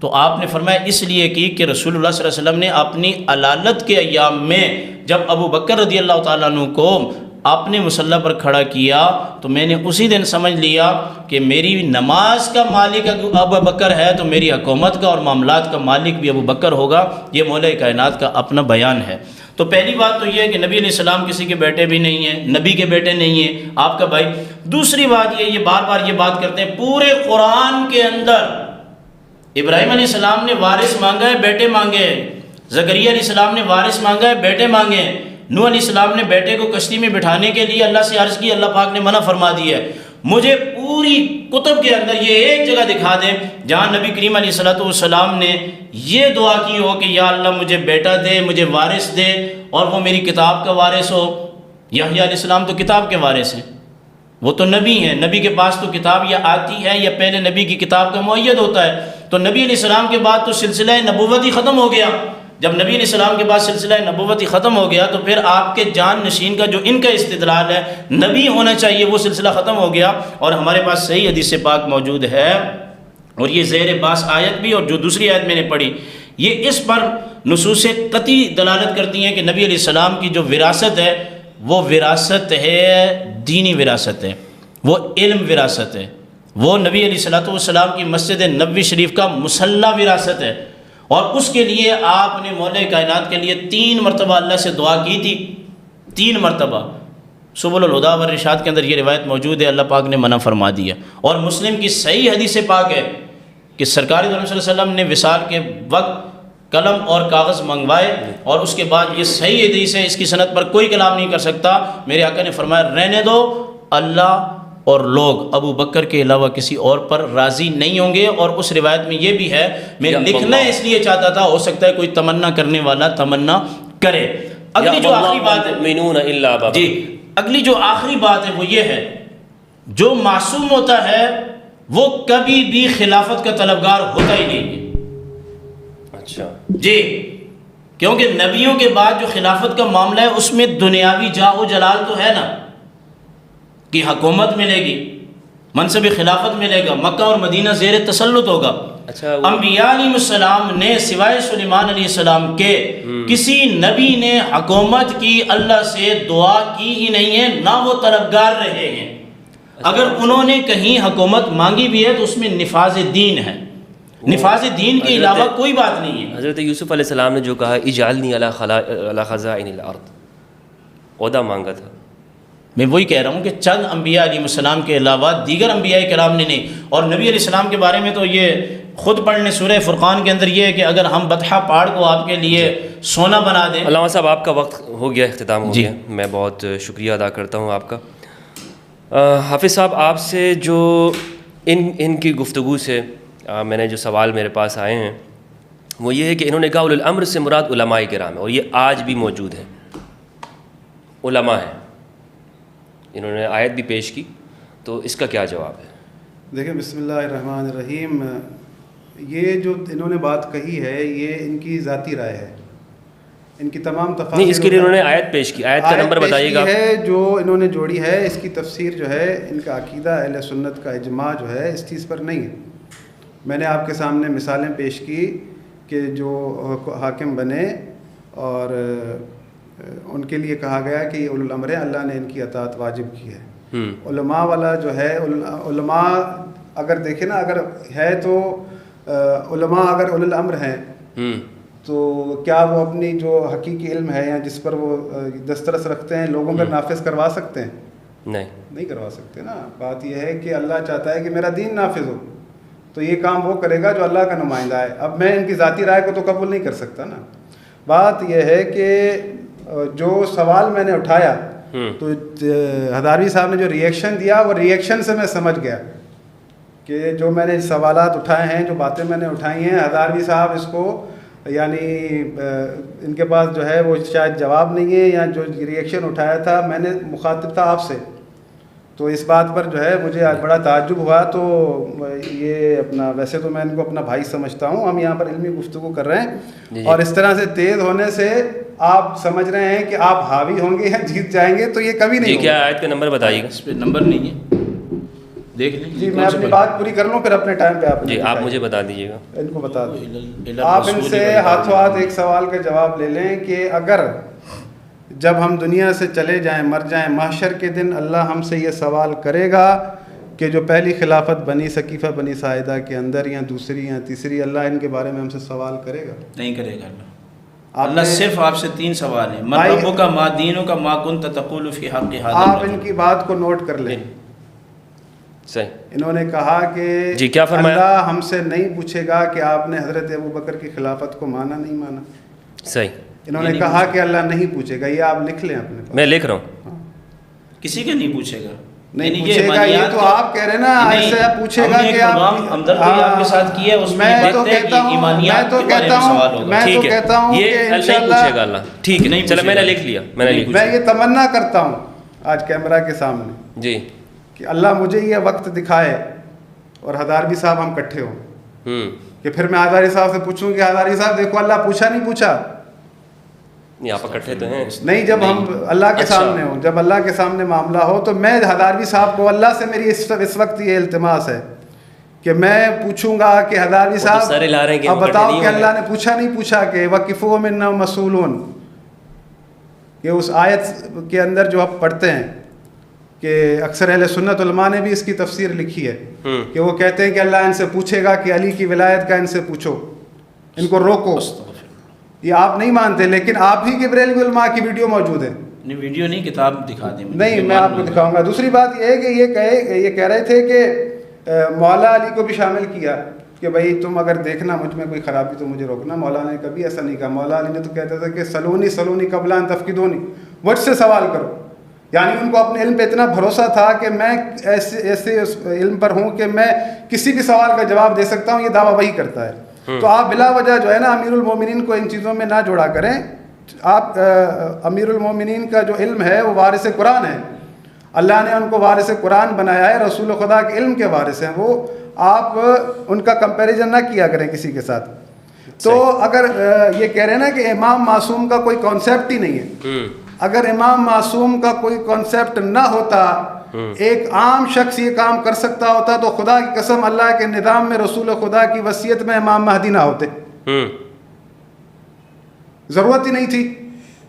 تو آپ نے فرمایا اس لیے کی کہ رسول اللہ صلی اللہ علیہ وسلم نے اپنی علالت کے ایام میں جب ابو بکر رضی اللہ تعالیٰ عنہ کو اپنے مصلی پر کھڑا کیا تو میں نے اسی دن سمجھ لیا کہ میری نماز کا مالک ابو بکر ہے تو میری حکومت کا اور معاملات کا مالک بھی ابو بکر ہوگا۔ یہ مولا کائنات کا اپنا بیان ہے۔ تو پہلی بات تو یہ ہے کہ نبی علیہ السلام کسی کے بیٹے بھی نہیں ہیں، نبی کے بیٹے نہیں ہیں، آپ کا بھائی۔ دوسری بات یہ بار بار یہ بات کرتے ہیں، پورے قرآن کے اندر ابراہیم علیہ السلام نے وارث مانگا ہے، بیٹے مانگے ہیں، زکریا علیہ السلام نے وارث مانگا ہے، بیٹے مانگے ہیں، نوح علیہ السلام نے بیٹے کو کشتی میں بٹھانے کے لیے اللہ سے عرض کی، اللہ پاک نے منع فرما دیا ہے۔ مجھے پوری کتب کے اندر یہ ایک جگہ دکھا دیں جہاں نبی کریم علیہ السلام نے یہ دعا کی ہو کہ یا اللہ مجھے بیٹا دے، مجھے وارث دے، اور وہ میری کتاب کا وارث ہو۔ یحییٰ علیہ السلام تو کتاب کے وارث ہیں، وہ تو نبی ہیں، نبی کے پاس تو کتاب یا آتی ہے یا پہلے نبی کی کتاب کا معید ہوتا ہے۔ تو نبی علیہ السلام کے بعد تو سلسلہ نبوت ہی ختم ہو گیا۔ جب نبی علیہ السلام کے بعد سلسلہ نبوت ہی ختم ہو گیا تو پھر آپ کے جان نشین کا جو ان کا استدلال ہے نبی ہونا چاہیے وہ سلسلہ ختم ہو گیا، اور ہمارے پاس صحیح حدیث پاک موجود ہے، اور یہ زیر باس آیت بھی اور جو دوسری آیت میں نے پڑھی یہ اس پر نصوص قطعی دلالت کرتی ہیں کہ نبی علیہ السلام کی جو وراثت ہے وہ وراثت ہے، دینی وراثت ہے، وہ علم وراثت ہے، وہ نبی علیہ السلام کی مسجد نبوی شریف کا مصلی وراثت ہے۔ اور اس کے لیے آپ نے مولا کائنات کے لیے 3 مرتبہ اللہ سے دعا کی تھی، 3 مرتبہ۔ سبل الہدی والرشاد کے اندر یہ روایت موجود ہے، اللہ پاک نے منع فرما دیا۔ اور مسلم کی صحیح حدیث پاک ہے کہ سرکار دو عالم صلی اللہ علیہ وسلم نے وصال کے وقت قلم اور کاغذ منگوائے، اور اس کے بعد یہ صحیح حدیث ہے، اس کی سند پر کوئی کلام نہیں کر سکتا۔ میرے آقا نے فرمایا رہنے دو، اللہ اور لوگ ابو بکر کے علاوہ کسی اور پر راضی نہیں ہوں گے۔ اور اس روایت میں یہ بھی ہے، میں لکھنا اس لیے چاہتا تھا، ہو سکتا ہے کوئی تمنا کرنے والا تمنا کرے۔ اگلی جو آخری بات ہے جی، اگلی جو آخری بات ہے وہ یہ ہے، جو معصوم ہوتا ہے وہ کبھی بھی خلافت کا طلبگار ہوتا ہی نہیں ہے۔ اچھا جی، کیونکہ نبیوں کے بعد جو خلافت کا معاملہ ہے اس میں دنیاوی جاہ و جلال تو ہے نا، کہ حکومت ملے گی، منصب خلافت ملے گا، مکہ اور مدینہ زیر تسلط ہوگا۔ اچھا، انبیاء علیہ السلام نے سوائے سلیمان علیہ السلام کے کسی نبی نے حکومت کی اللہ سے دعا کی ہی نہیں ہے، نہ وہ طلبگار رہے ہیں۔ اگر انہوں نے کہیں حکومت مانگی بھی ہے تو اس میں نفاذ دین ہے، نفاذ دین کے علاوہ کوئی بات نہیں ہے۔ حضرت یوسف علیہ السلام نے جو کہا اجعلنی علی خزائن الارض، عہدہ مانگا تھا۔ میں وہی کہہ رہا ہوں کہ چند انبیاء علیہ السلام کے علاوہ دیگر انبیاء کرام نے نہیں۔ اور نبی علیہ السلام کے بارے میں تو یہ خود پڑھ لیں، سورہ فرقان کے اندر یہ ہے کہ اگر ہم بطحہ پہاڑ کو آپ کے لیے سونا بنا دیں۔ علامہ صاحب آپ کا وقت ہو گیا، اختتام ہو گیا، میں بہت شکریہ ادا کرتا ہوں آپ کا۔ حافظ صاحب، آپ سے جو ان کی گفتگو سے میں نے جو سوال میرے پاس آئے ہیں وہ یہ ہے کہ انہوں نے کہا اولو الامر سے مراد علماء کرام ہے، اور یہ آج بھی موجود ہے، علماء ہیں۔ انہوں نے آیت بھی پیش کی، تو اس کا کیا جواب ہے؟ دیکھیں، بسم اللہ الرحمن الرحیم، یہ جو انہوں نے بات کہی ہے یہ ان کی ذاتی رائے ہے، ان کی تمام تفاسیر نہیں، اس کے لیے انہوں نے آیت پیش کی، آیت کا نمبر بتائیے گا۔ ہے جو انہوں نے جوڑی ہے، اس کی تفسیر جو ہے ان کا عقیدہ اہل سنت کا اجماع جو ہے اس چیز پر نہیں ہے۔ میں نے آپ کے سامنے مثالیں پیش کی کہ جو حاکم بنے اور ان کے لیے کہا گیا کہ یہ اولو الامر ہے، اللہ نے ان کی اطاعت واجب کی ہے۔ علماء والا جو ہے، علماء اگر دیکھیں نا، اگر ہے تو علماء اگر اولو الامر ہیں تو کیا وہ اپنی جو حقیقی علم ہے یا جس پر وہ دسترس رکھتے ہیں لوگوں کا نافذ کروا سکتے ہیں؟ نہیں کروا سکتے نا۔ بات یہ ہے کہ اللہ چاہتا ہے کہ میرا دین نافذ ہو، تو یہ کام وہ کرے گا جو اللہ کا نمائندہ ہے۔ اب میں ان کی ذاتی رائے کو تو قبول نہیں کر سکتا نا۔ بات یہ ہے کہ جو سوال میں نے اٹھایا تو ہداروی صاحب نے جو ریئیکشن دیا وہ ریئیکشن سے میں سمجھ گیا کہ جو میں نے سوالات اٹھائے ہیں، جو باتیں میں نے اٹھائی ہیں، ہداروی صاحب اس کو یعنی ان کے پاس جو ہے وہ شاید جواب نہیں ہے، یا جو ریئیکشن اٹھایا تھا میں نے مخاطب تھا آپ سے، تو اس بات پر جو ہے مجھے آج بڑا تعجب ہوا. تو یہ اپنا ویسے تو میں ان کو اپنا بھائی سمجھتا ہوں، ہم یہاں پر علمی گفتگو کر رہے ہیں، اور اس طرح سے تیز ہونے سے آپ سمجھ رہے ہیں کہ آپ حاوی ہوں گے یا جیت جائیں گے، تو یہ کبھی نہیں. کیا آیت کا نمبر بتائیے گا؟ اس پہ نمبر نہیں ہے، دیکھ لیں. جی میں اپنی بات پوری کر لوں پھر اپنے ٹائم پہ آپ جی آپ مجھے بتا دیجیے گا. ان کو بتا دیں. آپ ان سے ہاتھوں ہاتھ ایک سوال کا جواب لے لیں کہ اگر جب ہم دنیا سے چلے جائیں، مر جائیں، محشر کے دن اللہ ہم سے یہ سوال کرے گا کہ جو پہلی خلافت بنی ثقیفہ بنی ساعدہ کے اندر یا دوسری یا تیسری، اللہ ان کے بارے میں ہم سے سوال کرے گا؟ نہیں کرے گا. اللہ صرف آپ سے 3 سوال ہیں. ما ربک ما دینک ما کنت تقول فی حق ھذا. آپ ان کی بات کو نوٹ کر لیں. صحیح. انہوں نے کہا کہ جی کیا فرمایا؟ اللہ ہم سے نہیں پوچھے گا کہ آپ نے حضرت ابوبکر کی خلافت کو مانا نہیں مانا. صحیح. انہوں نے کہا کہ اللہ نہیں پوچھے گا. یہ آپ لکھ لیں اپنے پاس. میں لکھ رہا ہوں. کسی کا نہیں پوچھے گا. نہیں پوچھے گا، یہ تو آپ کہہ رہے ہیں نا. ایسے پوچھے گا کہ آپ ہمدردی آپ کے ساتھ کی ہے، اس میں دیکھتے ہیں کہ ایمانیات کے بارے میں سوال ہوگا. میں تو کہتا ہوں کہ انشاءاللہ پوچھے گا اللہ. ٹھیک ہے، چلو میں نے لکھ لیا. میں یہ تمنا کرتا ہوں آج کیمرہ کے سامنے جی کہ اللہ مجھے یہ وقت دکھائے اور ہداروی صاحب ہم اکٹھے ہوں، کہ پھر میں ہداروی صاحب سے پوچھوں کہ ہداروی صاحب دیکھو اللہ پوچھا نہیں پوچھا. آپ اکٹھے تو ہیں نہیں، جب ہم اللہ کے سامنے ہوں، جب اللہ کے سامنے معاملہ ہو، تو میں ہداروی صاحب کو اللہ سے میری اس وقت یہ التماس ہے کہ میں پوچھوں گا کہ ہداروی صاحب اب بتاؤ کہ اللہ نے پوچھا نہیں پوچھا کہ وَقِفُوهُمْ إِنَّهُمْ مَسْئُولُونَ، کہ اس آیت کے اندر جو آپ پڑھتے ہیں کہ اکثر اہل سنت علماء نے بھی اس کی تفسیر لکھی ہے کہ وہ کہتے ہیں کہ اللہ ان سے پوچھے گا کہ علی کی ولایت کا ان سے پوچھو، ان کو روکو. یہ آپ نہیں مانتے، لیکن آپ ہی کے بریلوی علماء کی ویڈیو موجود ہے. نہیں ویڈیو نہیں، کتاب دکھا دیں. نہیں میں آپ کو دکھاؤں گا. دوسری بات یہ ہے کہ یہ کہہ رہے تھے کہ مولا علی کو بھی شامل کیا کہ بھائی تم اگر دیکھنا مجھ میں کوئی خرابی تو مجھے روکنا. مولانا نے کبھی ایسا نہیں کہا. مولا علی نے تو کہتا تھا کہ سلونی قبل ان تفقدونی، مجھ سے سوال کرو. یعنی ان کو اپنے علم پہ اتنا بھروسہ تھا کہ میں ایسے علم پر ہوں کہ میں کسی بھی سوال کا جواب دے سکتا ہوں. یہ دعویٰ وہی کرتا ہے. تو آپ بلا وجہ جو ہے نا امیر المومنین کو ان چیزوں میں نہ جوڑا کریں. آپ امیر المومنین کا جو علم ہے وہ وارث قرآن ہے. اللہ نے ان کو وارث قرآن بنایا ہے، رسول خدا کے علم کے وارث ہیں وہ. آپ ان کا کمپیریزن نہ کیا کریں کسی کے ساتھ. تو اگر یہ کہہ رہے ہیں نا کہ امام معصوم کا کوئی کانسیپٹ ہی نہیں ہے، اگر امام معصوم کا کوئی کانسیپٹ نہ ہوتا، ایک عام شخص یہ کام کر سکتا ہوتا، تو خدا کی قسم اللہ کے نظام میں رسول خدا کی وصیت میں امام مہدی نہ ہوتے. ضرورت ہی نہیں تھی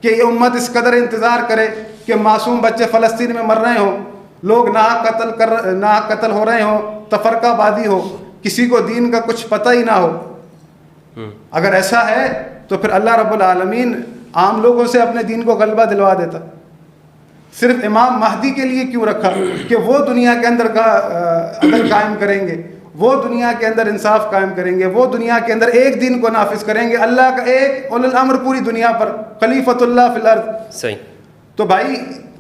کہ یہ امت اس قدر انتظار کرے کہ معصوم بچے فلسطین میں مر رہے ہوں، لوگ ناحق قتل ہو رہے ہوں، تفرقہ بازی ہو، کسی کو دین کا کچھ پتہ ہی نہ ہو. اگر ایسا ہے تو پھر اللہ رب العالمین عام لوگوں سے اپنے دین کو غلبہ دلوا دیتا. صرف امام مہدی کے لیے کیوں رکھا کہ وہ دنیا کے اندر کا عدل قائم کریں گے، وہ دنیا کے اندر انصاف قائم کریں گے، وہ دنیا کے اندر ایک دین کو نافذ کریں گے، اللہ کا ایک اولو الامر پوری دنیا پر، خلیفۃ اللہ فی الارض. صحیح. تو بھائی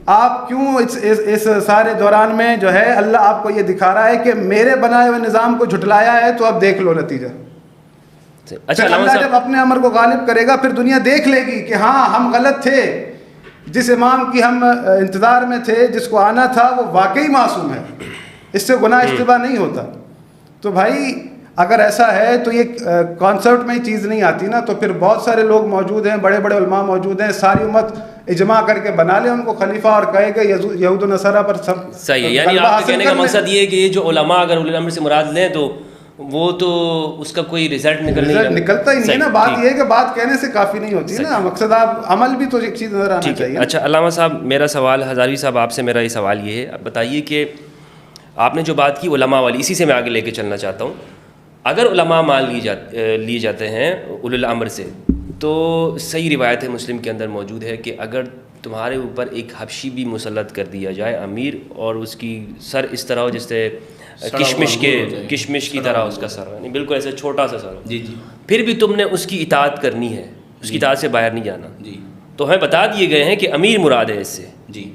آپ کیوں اس سارے دوران میں جو ہے اللہ آپ کو یہ دکھا رہا ہے کہ میرے بنائے ہوئے نظام کو جھٹلایا ہے، تو اب دیکھ لو نتیجہ. اچھا اللہ جب اپنے امر کو غالب کرے گا پھر دنیا دیکھ لے گی کہ ہاں ہم غلط تھے، جس امام کی ہم انتظار میں تھے، جس کو آنا تھا، وہ واقعی معصوم ہے، اس سے گناہ اشتباہ نہیں ہوتا. تو بھائی اگر ایسا ہے تو یہ کانسیپٹ میں چیز نہیں آتی نا. تو پھر بہت سارے لوگ موجود ہیں، بڑے بڑے علماء موجود ہیں، ساری امت اجماع کر کے بنا لے ان کو خلیفہ اور کہے کہ یہود و نصارہ پر سب صحیح. یعنی آپ کے کہنے کا مقصد یہ ہے کہ یہ جو علماء اگر اولو الامر سے مراد لیں تو وہ تو اس کا کوئی رزلٹ نکلتا ہی نہیں نا. بات یہ ہے کہ بات کہنے سے کافی نہیں ہوتی نا، مقصد آپ عمل بھی تو ایک چیز نظر آنا چاہیے. اچھا علامہ صاحب میرا سوال، ہزاروی صاحب آپ سے میرا یہ سوال یہ ہے، آپ بتائیے کہ آپ نے جو بات کی علماء والی، اسی سے میں آگے لے کے چلنا چاہتا ہوں. اگر علماء مان لیے جاتے ہیں اولو الامر سے، تو صحیح روایت ہے مسلم کے اندر موجود ہے کہ اگر تمہارے اوپر ایک حبشی بھی مسلط کر دیا جائے امیر، اور اس کی سر اس طرح ہو جس سے کشمش کی طرح اس کا سر، یعنی بالکل ایسے چھوٹا سا سر ہو، جی جی، پھر بھی تم نے اس کی اطاعت کرنی ہے، اس کی اطاعت سے باہر نہیں جانا. جی تو ہمیں بتا دیے گئے ہیں کہ امیر مراد ہے اس سے. جی،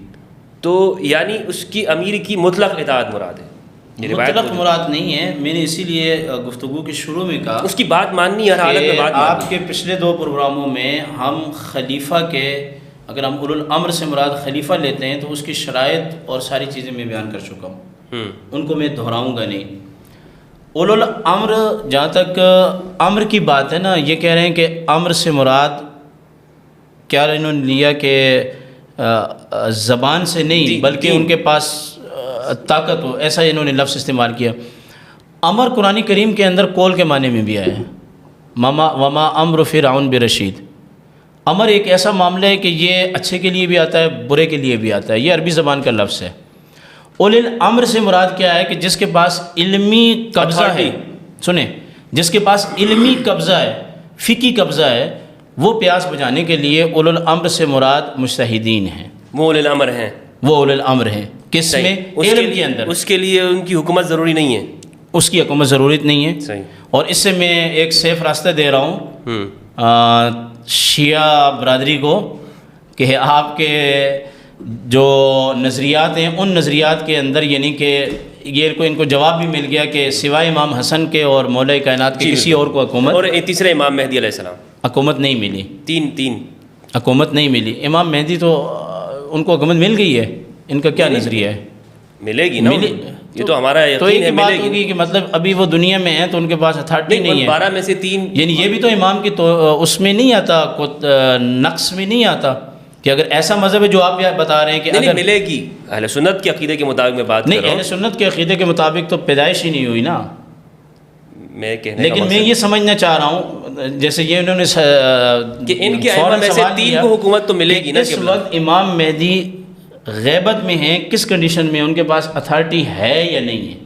تو یعنی اس کی امیر کی مطلق اطاعت مراد ہے. مطلق مراد نہیں ہے. میں نے اسی لیے گفتگو کے شروع میں کہا اس کی بات ماننی ہر حالت میں بات ماننی. آپ کے پچھلے 2 پروگراموں میں ہم خلیفہ کے، اگر ہم اولو الامر سے مراد خلیفہ لیتے ہیں تو اس کی شرائط اور ساری چیزیں میں بیان کر چکا ہوں، ان کو میں دہراؤں گا نہیں. اولو الامر جہاں تک امر کی بات ہے نا، یہ کہہ رہے ہیں کہ امر سے مراد کیا انہوں نے لیا کہ زبان سے نہیں بلکہ ان کے پاس طاقت ہو، ایسا انہوں نے لفظ استعمال کیا. امر قرآن کریم کے اندر قول کے معنی میں بھی آیا ہے. وما امر فرعون برشید. امر ایک ایسا معاملہ ہے کہ یہ اچھے کے لیے بھی آتا ہے، برے کے لیے بھی آتا ہے. یہ عربی زبان کا لفظ ہے. اولی الامر سے مراد کیا ہے کہ جس کے پاس علمی قبضہ ہے، سنیں، جس کے پاس علمی قبضہ ہے، فقہی قبضہ ہے، وہ پیاس بجھانے کے لیے اولی الامر سے مراد مجتہدین ہیں. وہ اولی الامر ہیں، وہ اولی الامر ہیں. کس میں؟ علم کے اندر. اس کے لیے ان کی حکومت ضروری نہیں ہے، اس کی حکومت ضرورت نہیں ہے. صحیح. اور اس سے میں ایک سیف راستہ دے رہا ہوں شیعہ برادری کو کہ آپ کے جو نظریات ہیں ان نظریات کے اندر، یعنی کہ یہ ان کو جواب بھی مل گیا کہ سوائے امام حسن کے اور مولا کائنات کے کسی اور کو حکومت، اور تیسرے امام مہدی علیہ السلام، حکومت نہیں ملی. تین حکومت نہیں ملی. امام مہدی تو ان کو حکومت مل گئی ہے. ان کا کیا نظریہ ہے؟ ملے گی نا، یہ تو ہمارا یقین ہے ملے گی. کہ مطلب ابھی وہ دنیا میں ہیں تو ان کے پاس اتھارٹی نہیں ہے. 12 میں سے 3، یعنی یہ بھی تو امام کی تو اس میں نہیں آتا، نقص میں نہیں آتا کہ اگر ایسا مذہب ہے جو آپ بتا رہے ہیں کہ نہیں ملے گی. اہل سنت کے عقیدے کے مطابق میں بات کر رہا ہوں. نہیں، اہل سنت کے عقیدے کے مطابق تو پیدائش ہی نہیں ہوئی نا. میں کہنے لیکن میں یہ سمجھنا چاہ رہا ہوں جیسے یہ انہوں نے کہ ان کے ائمہ میں سے 3 کو حکومت تو ملے گی نا. اس وقت امام مہدی غیبت میں ہیں، کس کنڈیشن میں ان کے پاس اتھارٹی ہے یا نہیں ہے؟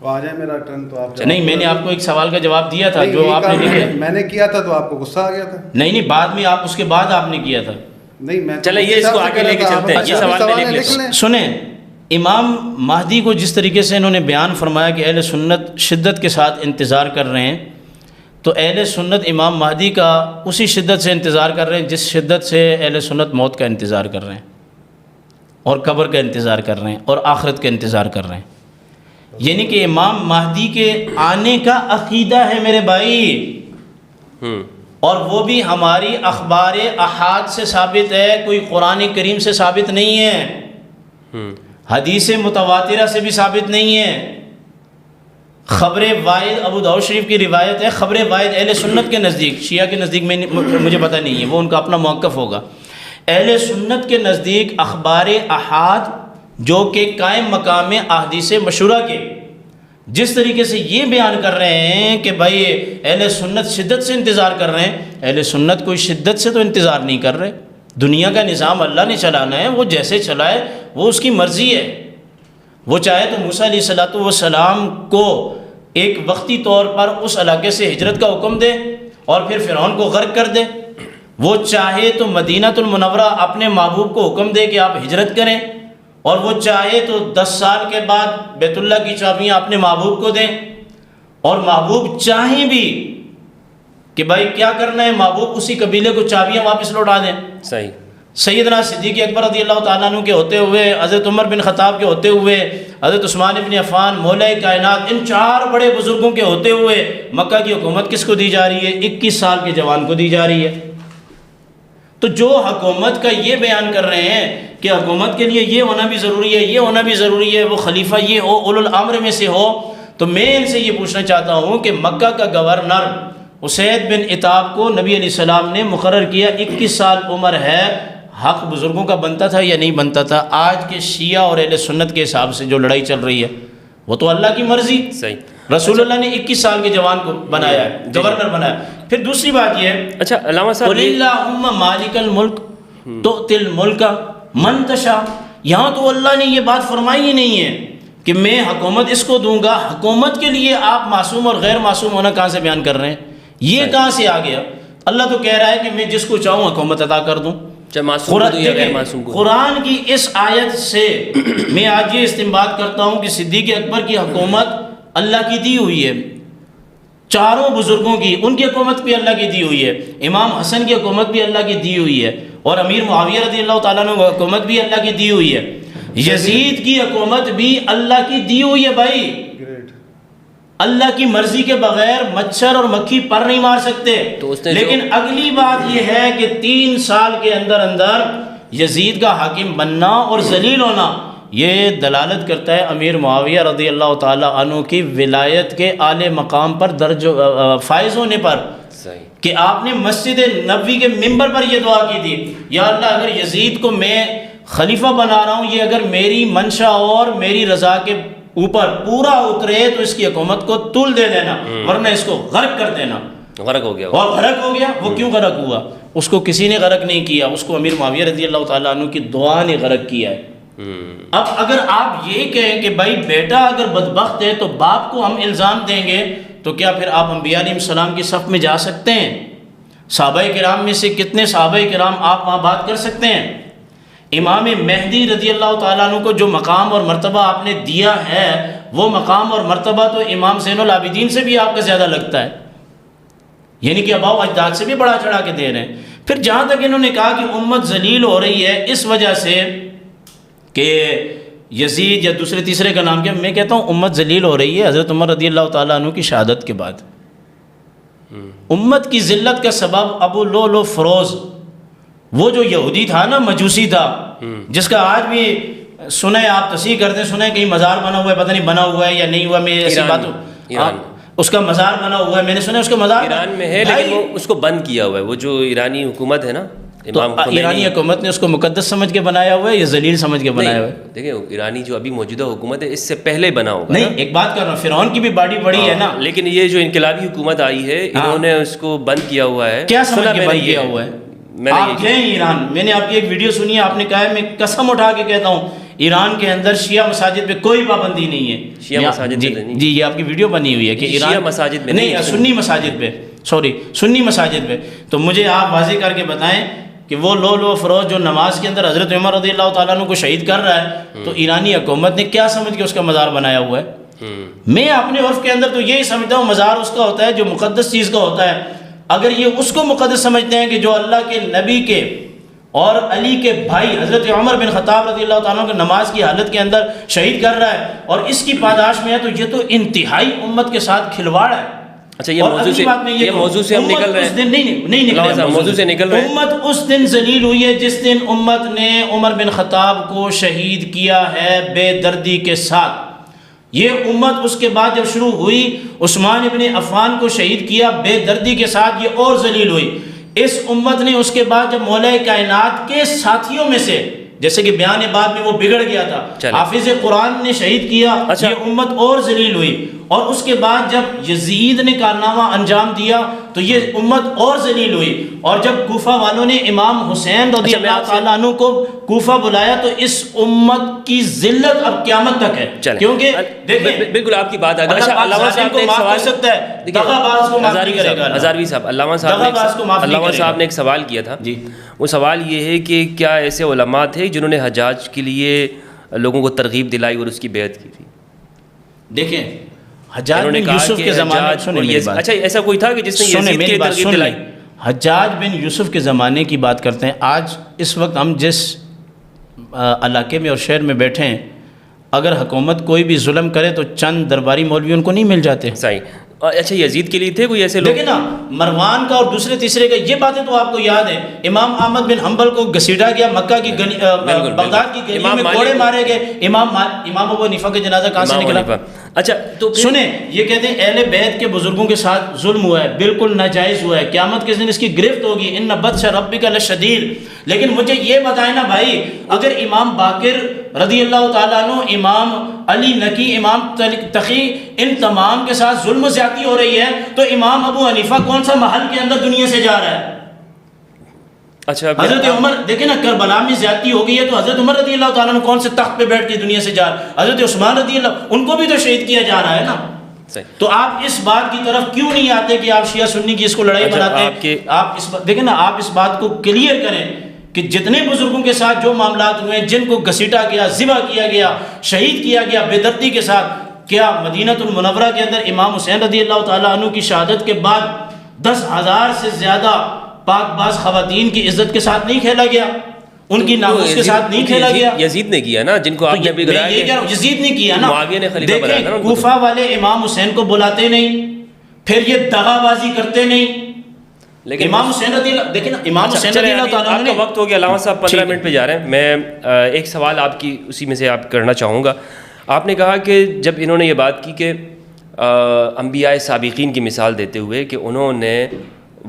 آ جائے میرا ٹرن تو آپ نہیں، میں نے آپ کو ایک سوال کا جواب دیا تھا جو آپ نے لکھا. میں نے کیا تھا تو آپ کو غصہ آ گیا تھا. نہیں، بعد میں آپ اس کے بعد آپ نے کیا تھا. نہیں، میں چلے یہ اس کو آگے لے کے چلتے ہیں. یہ سوال میں لکھ لیں. سنیں، امام مہدی کو جس طریقے سے انہوں نے بیان فرمایا کہ اہل سنت شدت کے ساتھ انتظار کر رہے ہیں، تو اہل سنت امام مہدی کا اسی شدت سے انتظار کر رہے ہیں جس شدت سے اہل سنت موت کا انتظار کر رہے ہیں، اور قبر کا انتظار کر رہے ہیں، اور آخرت کا انتظار کر رہے ہیں. یعنی کہ امام مہدی کے آنے کا عقیدہ ہے میرے بھائی، اور وہ بھی ہماری اخبار احاد سے ثابت ہے، کوئی قرآن کریم سے ثابت نہیں ہے، حدیث متواترہ سے بھی ثابت نہیں ہے. خبر واحد ابو داؤد شریف کی روایت ہے. خبر واحد اہل سنت کے نزدیک، شیعہ کے نزدیک میں مجھے پتہ نہیں ہے، وہ ان کا اپنا موقف ہوگا. اہل سنت کے نزدیک اخبار احاد جو کہ قائم مقام احادیث مشہورہ کے جس طریقے سے یہ بیان کر رہے ہیں کہ بھائی اہل سنت شدت سے انتظار کر رہے ہیں، اہل سنت کوئی شدت سے تو انتظار نہیں کر رہے. دنیا کا نظام اللہ نے چلانا ہے، وہ جیسے چلائے وہ اس کی مرضی ہے. وہ چاہے تو موسیٰ علیہ السلام کو ایک وقتی طور پر اس علاقے سے ہجرت کا حکم دے اور پھر فرعون کو غرق کر دے. وہ چاہے تو مدینہ المنورہ اپنے محبوب کو حکم دے کہ آپ ہجرت کریں، اور وہ چاہے تو 10 سال کے بعد بیت اللہ کی چابیاں اپنے محبوب کو دیں. اور محبوب چاہیں بھی کہ بھائی کیا کرنا ہے، محبوب اسی قبیلے کو چابیاں واپس لوٹا دیں. صحیح. سیدنا صدیق اکبر رضی اللہ تعالیٰ عنہ کے ہوتے ہوئے، حضرت عمر بن خطاب کے ہوتے ہوئے، حضرت عثمان بن عفان، مولا کائنات، ان 4 بڑے بزرگوں کے ہوتے ہوئے مکہ کی حکومت کس کو دی جا رہی ہے؟ 21 سال کے جوان کو دی جا رہی ہے. تو جو حکومت کا یہ بیان کر رہے ہیں کہ حکومت کے لیے یہ ہونا بھی ضروری ہے، یہ ہونا بھی ضروری ہے، وہ خلیفہ یہ ہو، اولو الامر میں سے ہو، تو میں ان سے یہ پوچھنا چاہتا ہوں کہ مکہ کا گورنر اسید بن عتاب کو نبی علیہ السلام نے مقرر کیا، 21 سال عمر ہے، حق بزرگوں کا بنتا تھا یا نہیں بنتا تھا؟ آج کے شیعہ اور اہل سنت کے حساب سے جو لڑائی چل رہی ہے وہ تو اللہ کی مرضی. صحیح. رسول اللہ نے 21 سال کے جوان کو بنایا ہے، گورنر بنایا. پھر دوسری بات یہ ہے، اچھا علامہ صاحب، قُلِ اللَّهُمَّ مَالِكَ الْمُلْكِ تُؤْتِي الْمُلْكَ مَن تَشَاءُ. یہاں تو اللہ نے یہ بات فرمائی ہی نہیں ہے کہ میں حکومت اس کو دوں گا. حکومت کے لیے آپ معصوم اور غیر معصوم ہونا کہاں سے بیان کر رہے ہیں؟ یہ کہاں سے آ گیا؟ اللہ تو کہہ رہا ہے کہ میں جس کو چاہوں حکومت عطا کر دوں. قرآن کی اس آیت سے میں آج یہ استنباط کرتا ہوں کہ صدیق اکبر کی حکومت اللہ کی دی ہوئی ہے، 4 بزرگوں کی، ان کی حکومت بھی اللہ کی دی ہوئی ہے، امام حسن کی حکومت بھی اللہ کی دی ہوئی ہے، اور امیر معاویہ رضی اللہ تعالیٰ عنہ کی حکومت بھی اللہ کی دی ہوئی ہے. یزید کی حکومت بھی اللہ کی دی ہوئی ہے بھائی. اللہ کی مرضی کے بغیر مچھر اور مکھی پر نہیں مار سکتے. لیکن اگلی بات یہ ہے کہ 3 سال کے اندر اندر یزید کا حاکم بننا اور ذلیل ہونا یہ دلالت کرتا ہے امیر معاویہ رضی اللہ تعالیٰ عنہ کی ولایت کے اعلی مقام پر درج فائز ہونے پر. کہ آپ نے مسجد نبوی کے منبر پر یہ دعا کی تھی, یا اللہ اگر یزید کو میں خلیفہ بنا رہا ہوں, یہ اگر میری منشا اور میری رضا کے اوپر پورا اترے تو اس کی حکومت کو تل دے دینا, ورنہ اس کو غرق کر دینا. غرق ہو گیا. اور غرق ہو گیا. وہ کیوں غرق ہوا؟ اس کو کسی نے غرق نہیں کیا, اس کو امیر معاویہ رضی اللہ تعالیٰ عنہ کی دعا نے غرق کیا ہے. اب اگر آپ یہ کہیں کہ بھائی بیٹا اگر بدبخت ہے تو باپ کو ہم الزام دیں گے, تو کیا پھر آپ انبیاء علیہ السلام کی صف میں جا سکتے ہیں؟ صحابہ کرام میں سے کتنے صحابہ کرام آپ وہاں بات کر سکتے ہیں؟ امام مہدی رضی اللہ تعالیٰ عنہ کو جو مقام اور مرتبہ آپ نے دیا ہے, وہ مقام اور مرتبہ تو امام زین العابدین سے بھی آپ کا زیادہ لگتا ہے, یعنی کہ آباء و اجداد سے بھی بڑا چڑھا کے دے رہے ہیں. پھر جہاں تک انہوں نے کہا کہ امت ذلیل ہو رہی ہے اس وجہ سے کہ یزید یا دوسرے تیسرے کا نام کیا, میں کہتا ہوں امت ذلیل ہو رہی ہے حضرت عمر رضی اللہ تعالیٰ عنہ کی شہادت کے بعد. امت کی ذلت کا سبب ابو لؤلؤ فروز, وہ جو یہودی تھا نا, مجوسی تھا, جس کا آج بھی سنیں آپ تصحیح کرتے ہیں, سنیں کہیں مزار بنا ہوا ہے, پتہ نہیں بنا ہوا ہے یا نہیں ہوا, میں ایسی بات اس کا مزار بنا ہوا ہے, میں نے سنا اس کا مزار ایران میں ہے, لیکن وہ اس کو بند کیا ہوا ہے. وہ جو ایرانی حکومت ہے نا, ایرانی حکومت نے اس کو مقدس سمجھ کے بنایا ہوا ہے یا ذلیل سمجھ کے بنایا ہوا ہے؟ دیکھیں ایرانی جو ابھی موجودہ حکومت ہے اس سے پہلے بنا ہوگا. نہیں, ایک بات کر رہا ہوں, فرعون کی بھی باڈی بڑی ہے نا, لیکن یہ جو انقلابی حکومت آئی ہے انہوں نے اس کو بند کیا ہوا ہے. کیا سمجھ کے بند کیا ہوا ہے؟ آپ گئے ایران, میں نے آپ کی ایک ویڈیو سنی ہے, آپ نے کہا ہے میں قسم اٹھا کے کہتا ہوں ایران کے اندر شیعہ مساجد پہ کوئی پابندی نہیں ہے. شیعہ مساجد جی یہ آپ کی ویڈیو بنی ہوئی ہے کہ ایران مساجد میں نہیں, سنی مساجد پہ, سنی مساجد پہ. تو مجھے آپ واضح کر کے بتائیں کہ وہ لؤلؤ فروز جو نماز کے اندر حضرت عمر رضی اللہ تعالیٰ عنہ کو شہید کر رہا ہے, تو ایرانی حکومت نے کیا سمجھ کے اس کا مزار بنایا ہوا ہے؟ میں اپنے عرف کے اندر تو یہی سمجھتا ہوں مزار اس کا ہوتا ہے جو مقدس چیز کا ہوتا ہے. اگر یہ اس کو مقدس سمجھتے ہیں کہ جو اللہ کے نبی کے اور علی کے بھائی حضرت عمر بن خطاب رضی اللہ تعالیٰ عنہ کو نماز کی حالت کے اندر شہید کر رہا ہے اور اس کی پاداش میں ہے, تو یہ تو انتہائی امت کے ساتھ کھلواڑ ہے. اچھا یہ موضوع سے ہم نکل رہے ہیں. نہیں نکل رہے, موضوع سے نکل رہے ہیں. امت اس دن ذلیل ہوئی ہے جس دن امت نے عمر بن خطاب کو شہید کیا ہے بے دردی کے ساتھ. یہ امت اس کے بعد جب شروع ہوئی عثمان ابن عفان کو شہید کیا بے دردی کے ساتھ, یہ اور ذلیل ہوئی. اس امت نے اس کے بعد جب مولا کائنات کے ساتھیوں میں سے, جیسے کہ بیان بعد میں وہ بگڑ گیا تھا, حافظ قرآن نے شہید کیا, یہ امت اور ذلیل ہوئی. اور اس کے بعد جب یزید نے کارنامہ انجام دیا تو یہ امت اور ذلیل ہوئی. اور جب کوفہ والوں نے امام حسین رضی اللہ تعالیٰ عنہ کو کوفہ بلایا تو اس امت کی ذلت اب قیامت تک ہے. کیونکہ دیکھیں بالکل آپ کی بات اگر علامہ صاحب کو معاف کر سکتا ہے, دغاباز کو معاف نہیں کرے گا. ہزاروی صاحب, علامہ صاحب نے ایک سوال کیا تھا. جی وہ سوال یہ ہے کہ کیا ایسے علماء تھے جنہوں نے حجاج کے لیے لوگوں کو ترغیب دلائی اور اس کی بیعت کی تھی؟ دیکھیں حجاج بن یوسف کے زمانے, اچھا ایسا کوئی تھا کہ جس نے یزید کے لیے ترغیب دلائی؟ حجاج بن یوسف کے زمانے کی بات کرتے ہیں. آج اس وقت ہم جس علاقے میں اور شہر میں بیٹھے ہیں, اگر حکومت کوئی بھی ظلم کرے تو چند درباری مولوی ان کو نہیں مل جاتے. صحیح. اچھا یزید کے لیے تھے کوئی ایسے لوگ؟ لیکن نا مروان کا اور دوسرے تیسرے کا, یہ باتیں تو آپ کو یاد ہے. امام احمد بن حنبل کو گھسیٹا گیا, مکہ کی بغداد کی گلیوں میں کوڑے مارے گئے. امام ابو حنیفہ کا جنازہ کہاں سے نکلا؟ اچھا تو سنیں, یہ کہتے ہیں اہل بیت کے بزرگوں کے ساتھ ظلم ہوا ہے, بالکل ناجائز ہوا ہے, قیامت کے دن اس کی گرفت ہوگی, ان بطش ربک لشدید. لیکن مجھے یہ بتائیں نا بھائی, اگر امام باقر رضی اللہ تعالیٰ عنہ, امام علی نقی, امام تقی, ان تمام کے ساتھ ظلم و زیادتی ہو رہی ہے, تو امام ابو حنیفہ کون سا محل کے اندر دنیا سے جا رہا ہے؟ اچھا حضرت عمر دیکھیں نا, کربلا میں زیادتی ہو گئی ہے تو حضرت عمر رضی اللہ تعالیٰ عنہ کون سے تخت پہ بیٹھ کے دنیا سے جا رہا ہے؟ حضرت عثمان رضی اللہ, ان کو بھی تو شہید کیا جا رہا ہے نا. تو آپ اس بات کی طرف کیوں نہیں آتے کہ آپ شیعہ سنی کی اس کو لڑائی بناتے ہیں؟ آپ اس دیکھیں نا, آپ اس بات کو کلیئر کریں کہ جتنے بزرگوں کے ساتھ جو معاملات ہوئے, جن کو گھسیٹا گیا, ذبح کیا گیا, شہید کیا گیا بے دردی کے ساتھ, کیا مدینہ المنورہ کے اندر امام حسین رضی اللہ تعالیٰ عنہ کی شہادت کے بعد 10,000 سے زیادہ پاک باز خواتین کی عزت کے ساتھ نہیں کھیلا گیا؟ ان کی ناموس کے ساتھ نہیں کھیلا گیا؟ یزید نے کیا نا، جن کو آپ نے ابھی میں یہ کہہ رہا ہوں یزید نے کیا نا، معاویہ نے خلیفہ بنایا نا۔ دیکھیں کوفہ والے امام حسین کو بلاتے نہیں، پھر یہ دغا بازی کرتے نہیں، لیکن امام حسین رضی اللہ، دیکھیں نا امام حسین رضی اللہ تعالیٰ آپ کا وقت ہو گیا علامہ صاحب، 15 منٹ پہ جا رہے ہیں۔ میں ایک سوال آپ کی اسی میں سے آپ کرنا چاہوں گا۔ آپ نے کہا کہ جب انہوں نے یہ بات کی کہ انبیاء سابقین کی مثال دیتے ہوئے کہ انہوں نے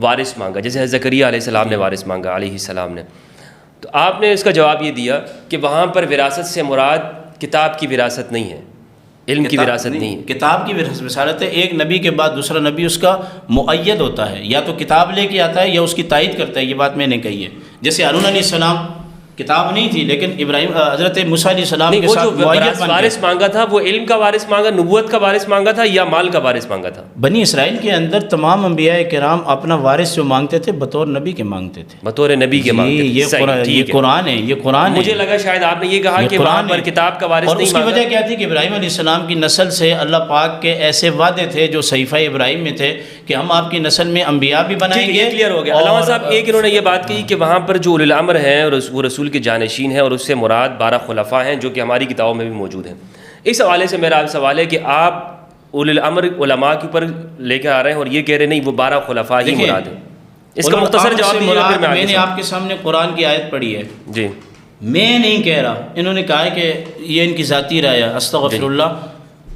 وارث مانگا، جیسے زکریا علیہ السلام نے وارث مانگا علیہ السلام نے، تو آپ نے اس کا جواب یہ دیا کہ وہاں پر وراثت سے مراد کتاب کی وراثت نہیں ہے، علم کی وراثت نہیں ہے۔ کتاب کی وراثت ہے، ایک نبی کے بعد دوسرا نبی اس کا مؤید ہوتا ہے، یا تو کتاب لے کے آتا ہے یا اس کی تائید کرتا ہے، یہ بات میں نے کہی ہے۔ جیسے ہارون علیہ السلام کتاب نہیں تھی لیکن ابراہیم حضرت موسیٰ علیہ السلام کے ساتھ مؤید بن گئے۔ وارث مانگا تھا وہ علم کا وارث مانگا، نبوت کا وارث مانگا تھا یا مال کا وارث مانگا تھا؟ بنی اسرائیل کے اندر تمام انبیاء کرام اپنا وارث جو مانگتے تھے بطور نبی کے مانگتے تھے، بطور نبی کے مانگتے تھے۔ یہ قرآن ہے، یہ قرآن ہے۔ مجھے لگا شاید آپ نے یہ کہا کہ وہاں پر کتاب کا وارث اور نہیں اس کی مانگا۔ وجہ کیا تھی کہ ابراہیم علیہ السلام کی نسل سے اللہ پاک کے ایسے وعدے تھے جو صحیفہ ابراہیم میں تھے کہ ہم آپ کی نسل میں انبیاء بھی بنائیں گے۔ کلیئر ہو گیا علامہ صاحب۔ ایک انہوں نے یہ بات کہی کہ وہاں پر جو اولو الامر ہیں وہ رسول کے جانشین ہیں، اور اس سے مراد 12 خلفاء ہیں جو کہ ہماری کتابوں میں بھی موجود ہیں۔ اس حوالے سے میرا سوال ہے کہ آپ اولو الامر علماء کے اوپر لے کے آ رہے ہیں اور یہ کہہ رہے نہیں وہ 12 خلفاء ہی مراد ہیں۔ اس کا مختصر جواب دیجیے۔ میں نے آپ کے سامنے قرآن کی آیت پڑھی ہے جی، میں نہیں کہہ رہا، انہوں نے کہا ہے کہ یہ ان کی ذاتی رائے ہے، استغفر اللہ،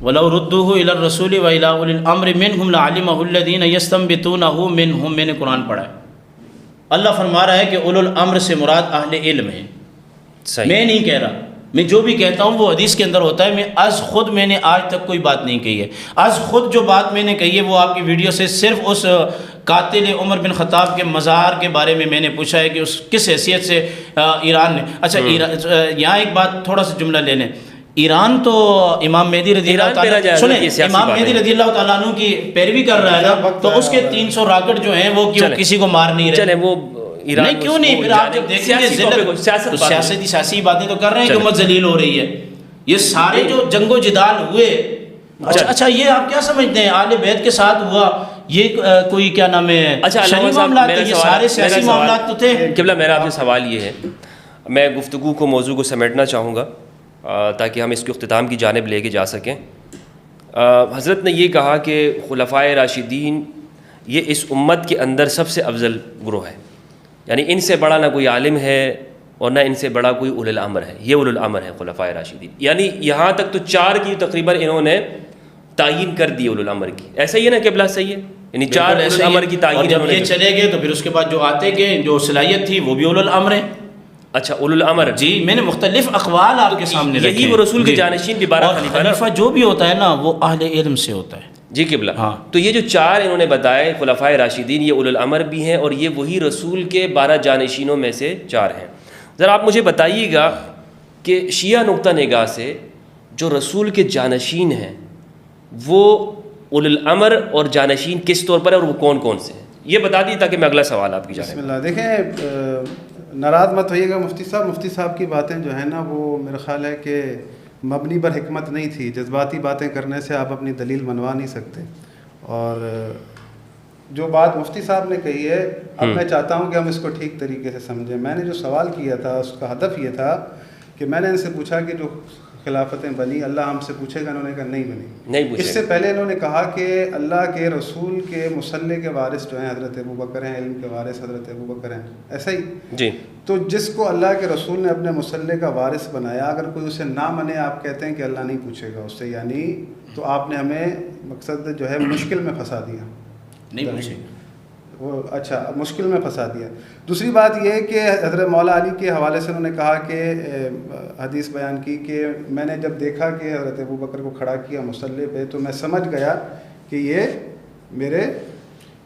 وَلَوْ رُدُّوهُ إِلَى الرَّسُولِ وَإِلَىٰ أُولِي الْأَمْرِ مِنْهُمْ لَعَلِمَهُ الَّذِينَ يَسْتَنبِطُونَهُ مِنْهُمْ۔ میں نے قرآن پڑھا ہے، اللہ فرما رہا ہے کہ اولو الامر سے مراد اہل علم ہے۔ میں نہیں کہہ رہا، میں جو بھی کہتا ہوں وہ حدیث کے اندر ہوتا ہے۔ میں از خود میں نے آج تک کوئی بات نہیں کہی ہے، از خود جو بات میں نے کہی ہے وہ آپ کی ویڈیو سے صرف اس قاتل عمر بن خطاب کے مزار کے بارے میں نے پوچھا ہے کہ اس کس حیثیت سے ایران نے، اچھا یہاں ایک بات تھوڑا سا جملہ لے لیں، ایران تو امام مہدی رضی اللہ تعالیٰ سنیں امام مہدی رضی اللہ تعالیٰ عنہ کی پیروی کر رہا ہے نا، تو اس کے 300 راکٹ جو ہیں وہ کیوں کسی کو مار نہیں رہے؟ چلیں وہ نہیں کیوں نہیں، پھر آپ جب دیکھیں گے سیاسی باتیں تو کر رہے ہیں کہ امت ذلیل ہو رہی ہے۔ یہ سارے جو جنگ و جدال ہوئے، اچھا یہ آپ کیا سمجھتے ہیں اہل بیت کے ساتھ ہوا، یہ کوئی کیا نام ہے شرعی معاملات تھے، یہ سارے سیاسی معاملات تو تھے۔ قبلہ میرا آپ سے سوال یہ ہے، میں گفتگو کو موضوع کو سمیٹنا چاہوں گا تاکہ ہم اس کے اختتام کی جانب لے کے جا سکیں۔ حضرت نے یہ کہا کہ خلفائے راشدین یہ اس امت کے اندر سب سے افضل گروہ ہے، یعنی ان سے بڑا نہ کوئی عالم ہے اور نہ ان سے بڑا کوئی اولو الامر ہے، یہ اولو الامر ہے خلفائے راشدین۔ یعنی یہاں تک تو 4 کی تقریباً انہوں نے تعیین کر دی اولو الامر کی، ایسا ہی ہے نا قبلہ؟ صحیح ہے، یعنی 4 اولو الامر کی تعیین۔ جب یہ چلے گئے تو پھر اس کے بعد جو آتے گئے جو صلاحیت تھی وہ بھی اولو الامر ہے۔ اچھا اولو الامر، جی میں نے مختلف اقوال آپ کے سامنے رکھے، یہی وہ رسول کے جانشین بھی 12 خلیفہ جو بھی ہوتا ہے نا وہ اہل علم سے ہوتا ہے۔ جی قبلہ، ہاں۔ تو یہ جو 4 انہوں نے بتائے خلفائے راشدین، یہ اولو الامر بھی ہیں اور یہ وہی رسول کے 12 جانشینوں میں سے 4 ہیں۔ ذرا آپ مجھے بتائیے گا کہ شیعہ نقطہ نگاہ سے جو رسول کے جانشین ہیں وہ اولو الامر اور جانشین کس طور پر ہے اور وہ کون کون سے ہیں، یہ بتا دیجیے تاکہ میں اگلا سوال آپ کی جانب۔ بسم اللہ۔ دیکھیں ناراض مت ہوئیے گا مفتی صاحب کی باتیں جو ہیں نا وہ میرا خیال ہے کہ مبنی پر حکمت نہیں تھی، جذباتی باتیں کرنے سے آپ اپنی دلیل منوا نہیں سکتے۔ اور جو بات مفتی صاحب نے کہی ہے، اب میں چاہتا ہوں کہ ہم اس کو ٹھیک طریقے سے سمجھیں۔ میں نے جو سوال کیا تھا اس کا ہدف یہ تھا کہ میں نے ان سے پوچھا کہ جو خلافتیں بنی اللہ ہم سے پوچھے گا، انہوں نے کہا نہیں بنی۔ اس سے پہلے انہوں نے کہا کہ اللہ کے رسول کے مصلی کے وارث جو ہیں حضرت ابو بکر ہیں، علم کے وارث حضرت ابو بکر ہیں، ایسا ہی جی۔ تو جس کو اللہ کے رسول نے اپنے مصلی کا وارث بنایا، اگر کوئی اسے نہ مانے، آپ کہتے ہیں کہ اللہ نہیں پوچھے گا اس سے، یعنی تو آپ نے ہمیں مقصد جو ہے مشکل میں پھنسا دیا۔ نہیں پوچھے گا وہ، اچھا مشکل میں پھنسا دیا۔ دوسری بات یہ کہ حضرت مولا علی کے حوالے سے انہوں نے کہا کہ حدیث بیان کی کہ میں نے جب دیکھا کہ حضرت ابو بکر کو کھڑا کیا مصلی پہ تو میں سمجھ گیا کہ یہ میرے،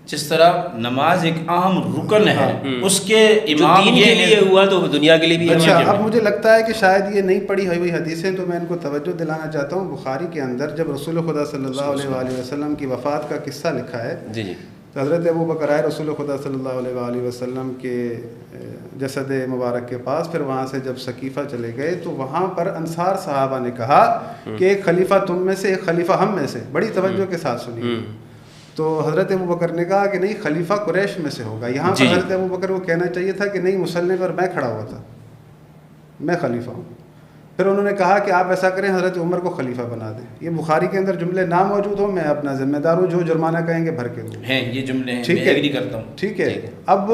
جس طرح نماز ایک اہم رکن ہے اس کے امام دین کے لیے ہوا تو دنیا کے لیے بھی۔ اچھا اب مجھے لگتا ہے کہ شاید یہ نہیں پڑھی ہوئی حدیثیں، تو میں ان کو توجہ دلانا چاہتا ہوں۔ بخاری کے اندر جب رسول خدا صلی اللہ علیہ وآلہ وسلم کی وفات کا قصہ لکھا ہے، جی جی، تو حضرت ابو بکر آئے رسول خدا صلی اللہ علیہ وآلہ وسلم کے جسد مبارک کے پاس، پھر وہاں سے جب سقیفہ چلے گئے تو وہاں پر انصار صحابہ نے کہا کہ ایک خلیفہ تم میں سے، ایک خلیفہ ہم میں سے، بڑی توجہ کے ساتھ سنی۔ تو حضرت ابو بکر نے کہا کہ نہیں خلیفہ قریش میں سے ہوگا۔ یہاں پر حضرت ابو بکر کو کہنا چاہیے تھا کہ نہیں مصلی پر میں کھڑا ہوا تھا، میں خلیفہ ہوں. پھر انہوں نے کہا کہ آپ ایسا کریں حضرت عمر کو خلیفہ بنا دیں. یہ بخاری کے اندر جملے نہ موجود ہوں، میں اپنا ذمہ دار ہوں، جو جرمانہ کہیں گے بھر کے دوں. ہیں یہ جملے ہیں، ٹھیک میں ہے، ایگری کرتا ہوں. ٹھیک ہے. اب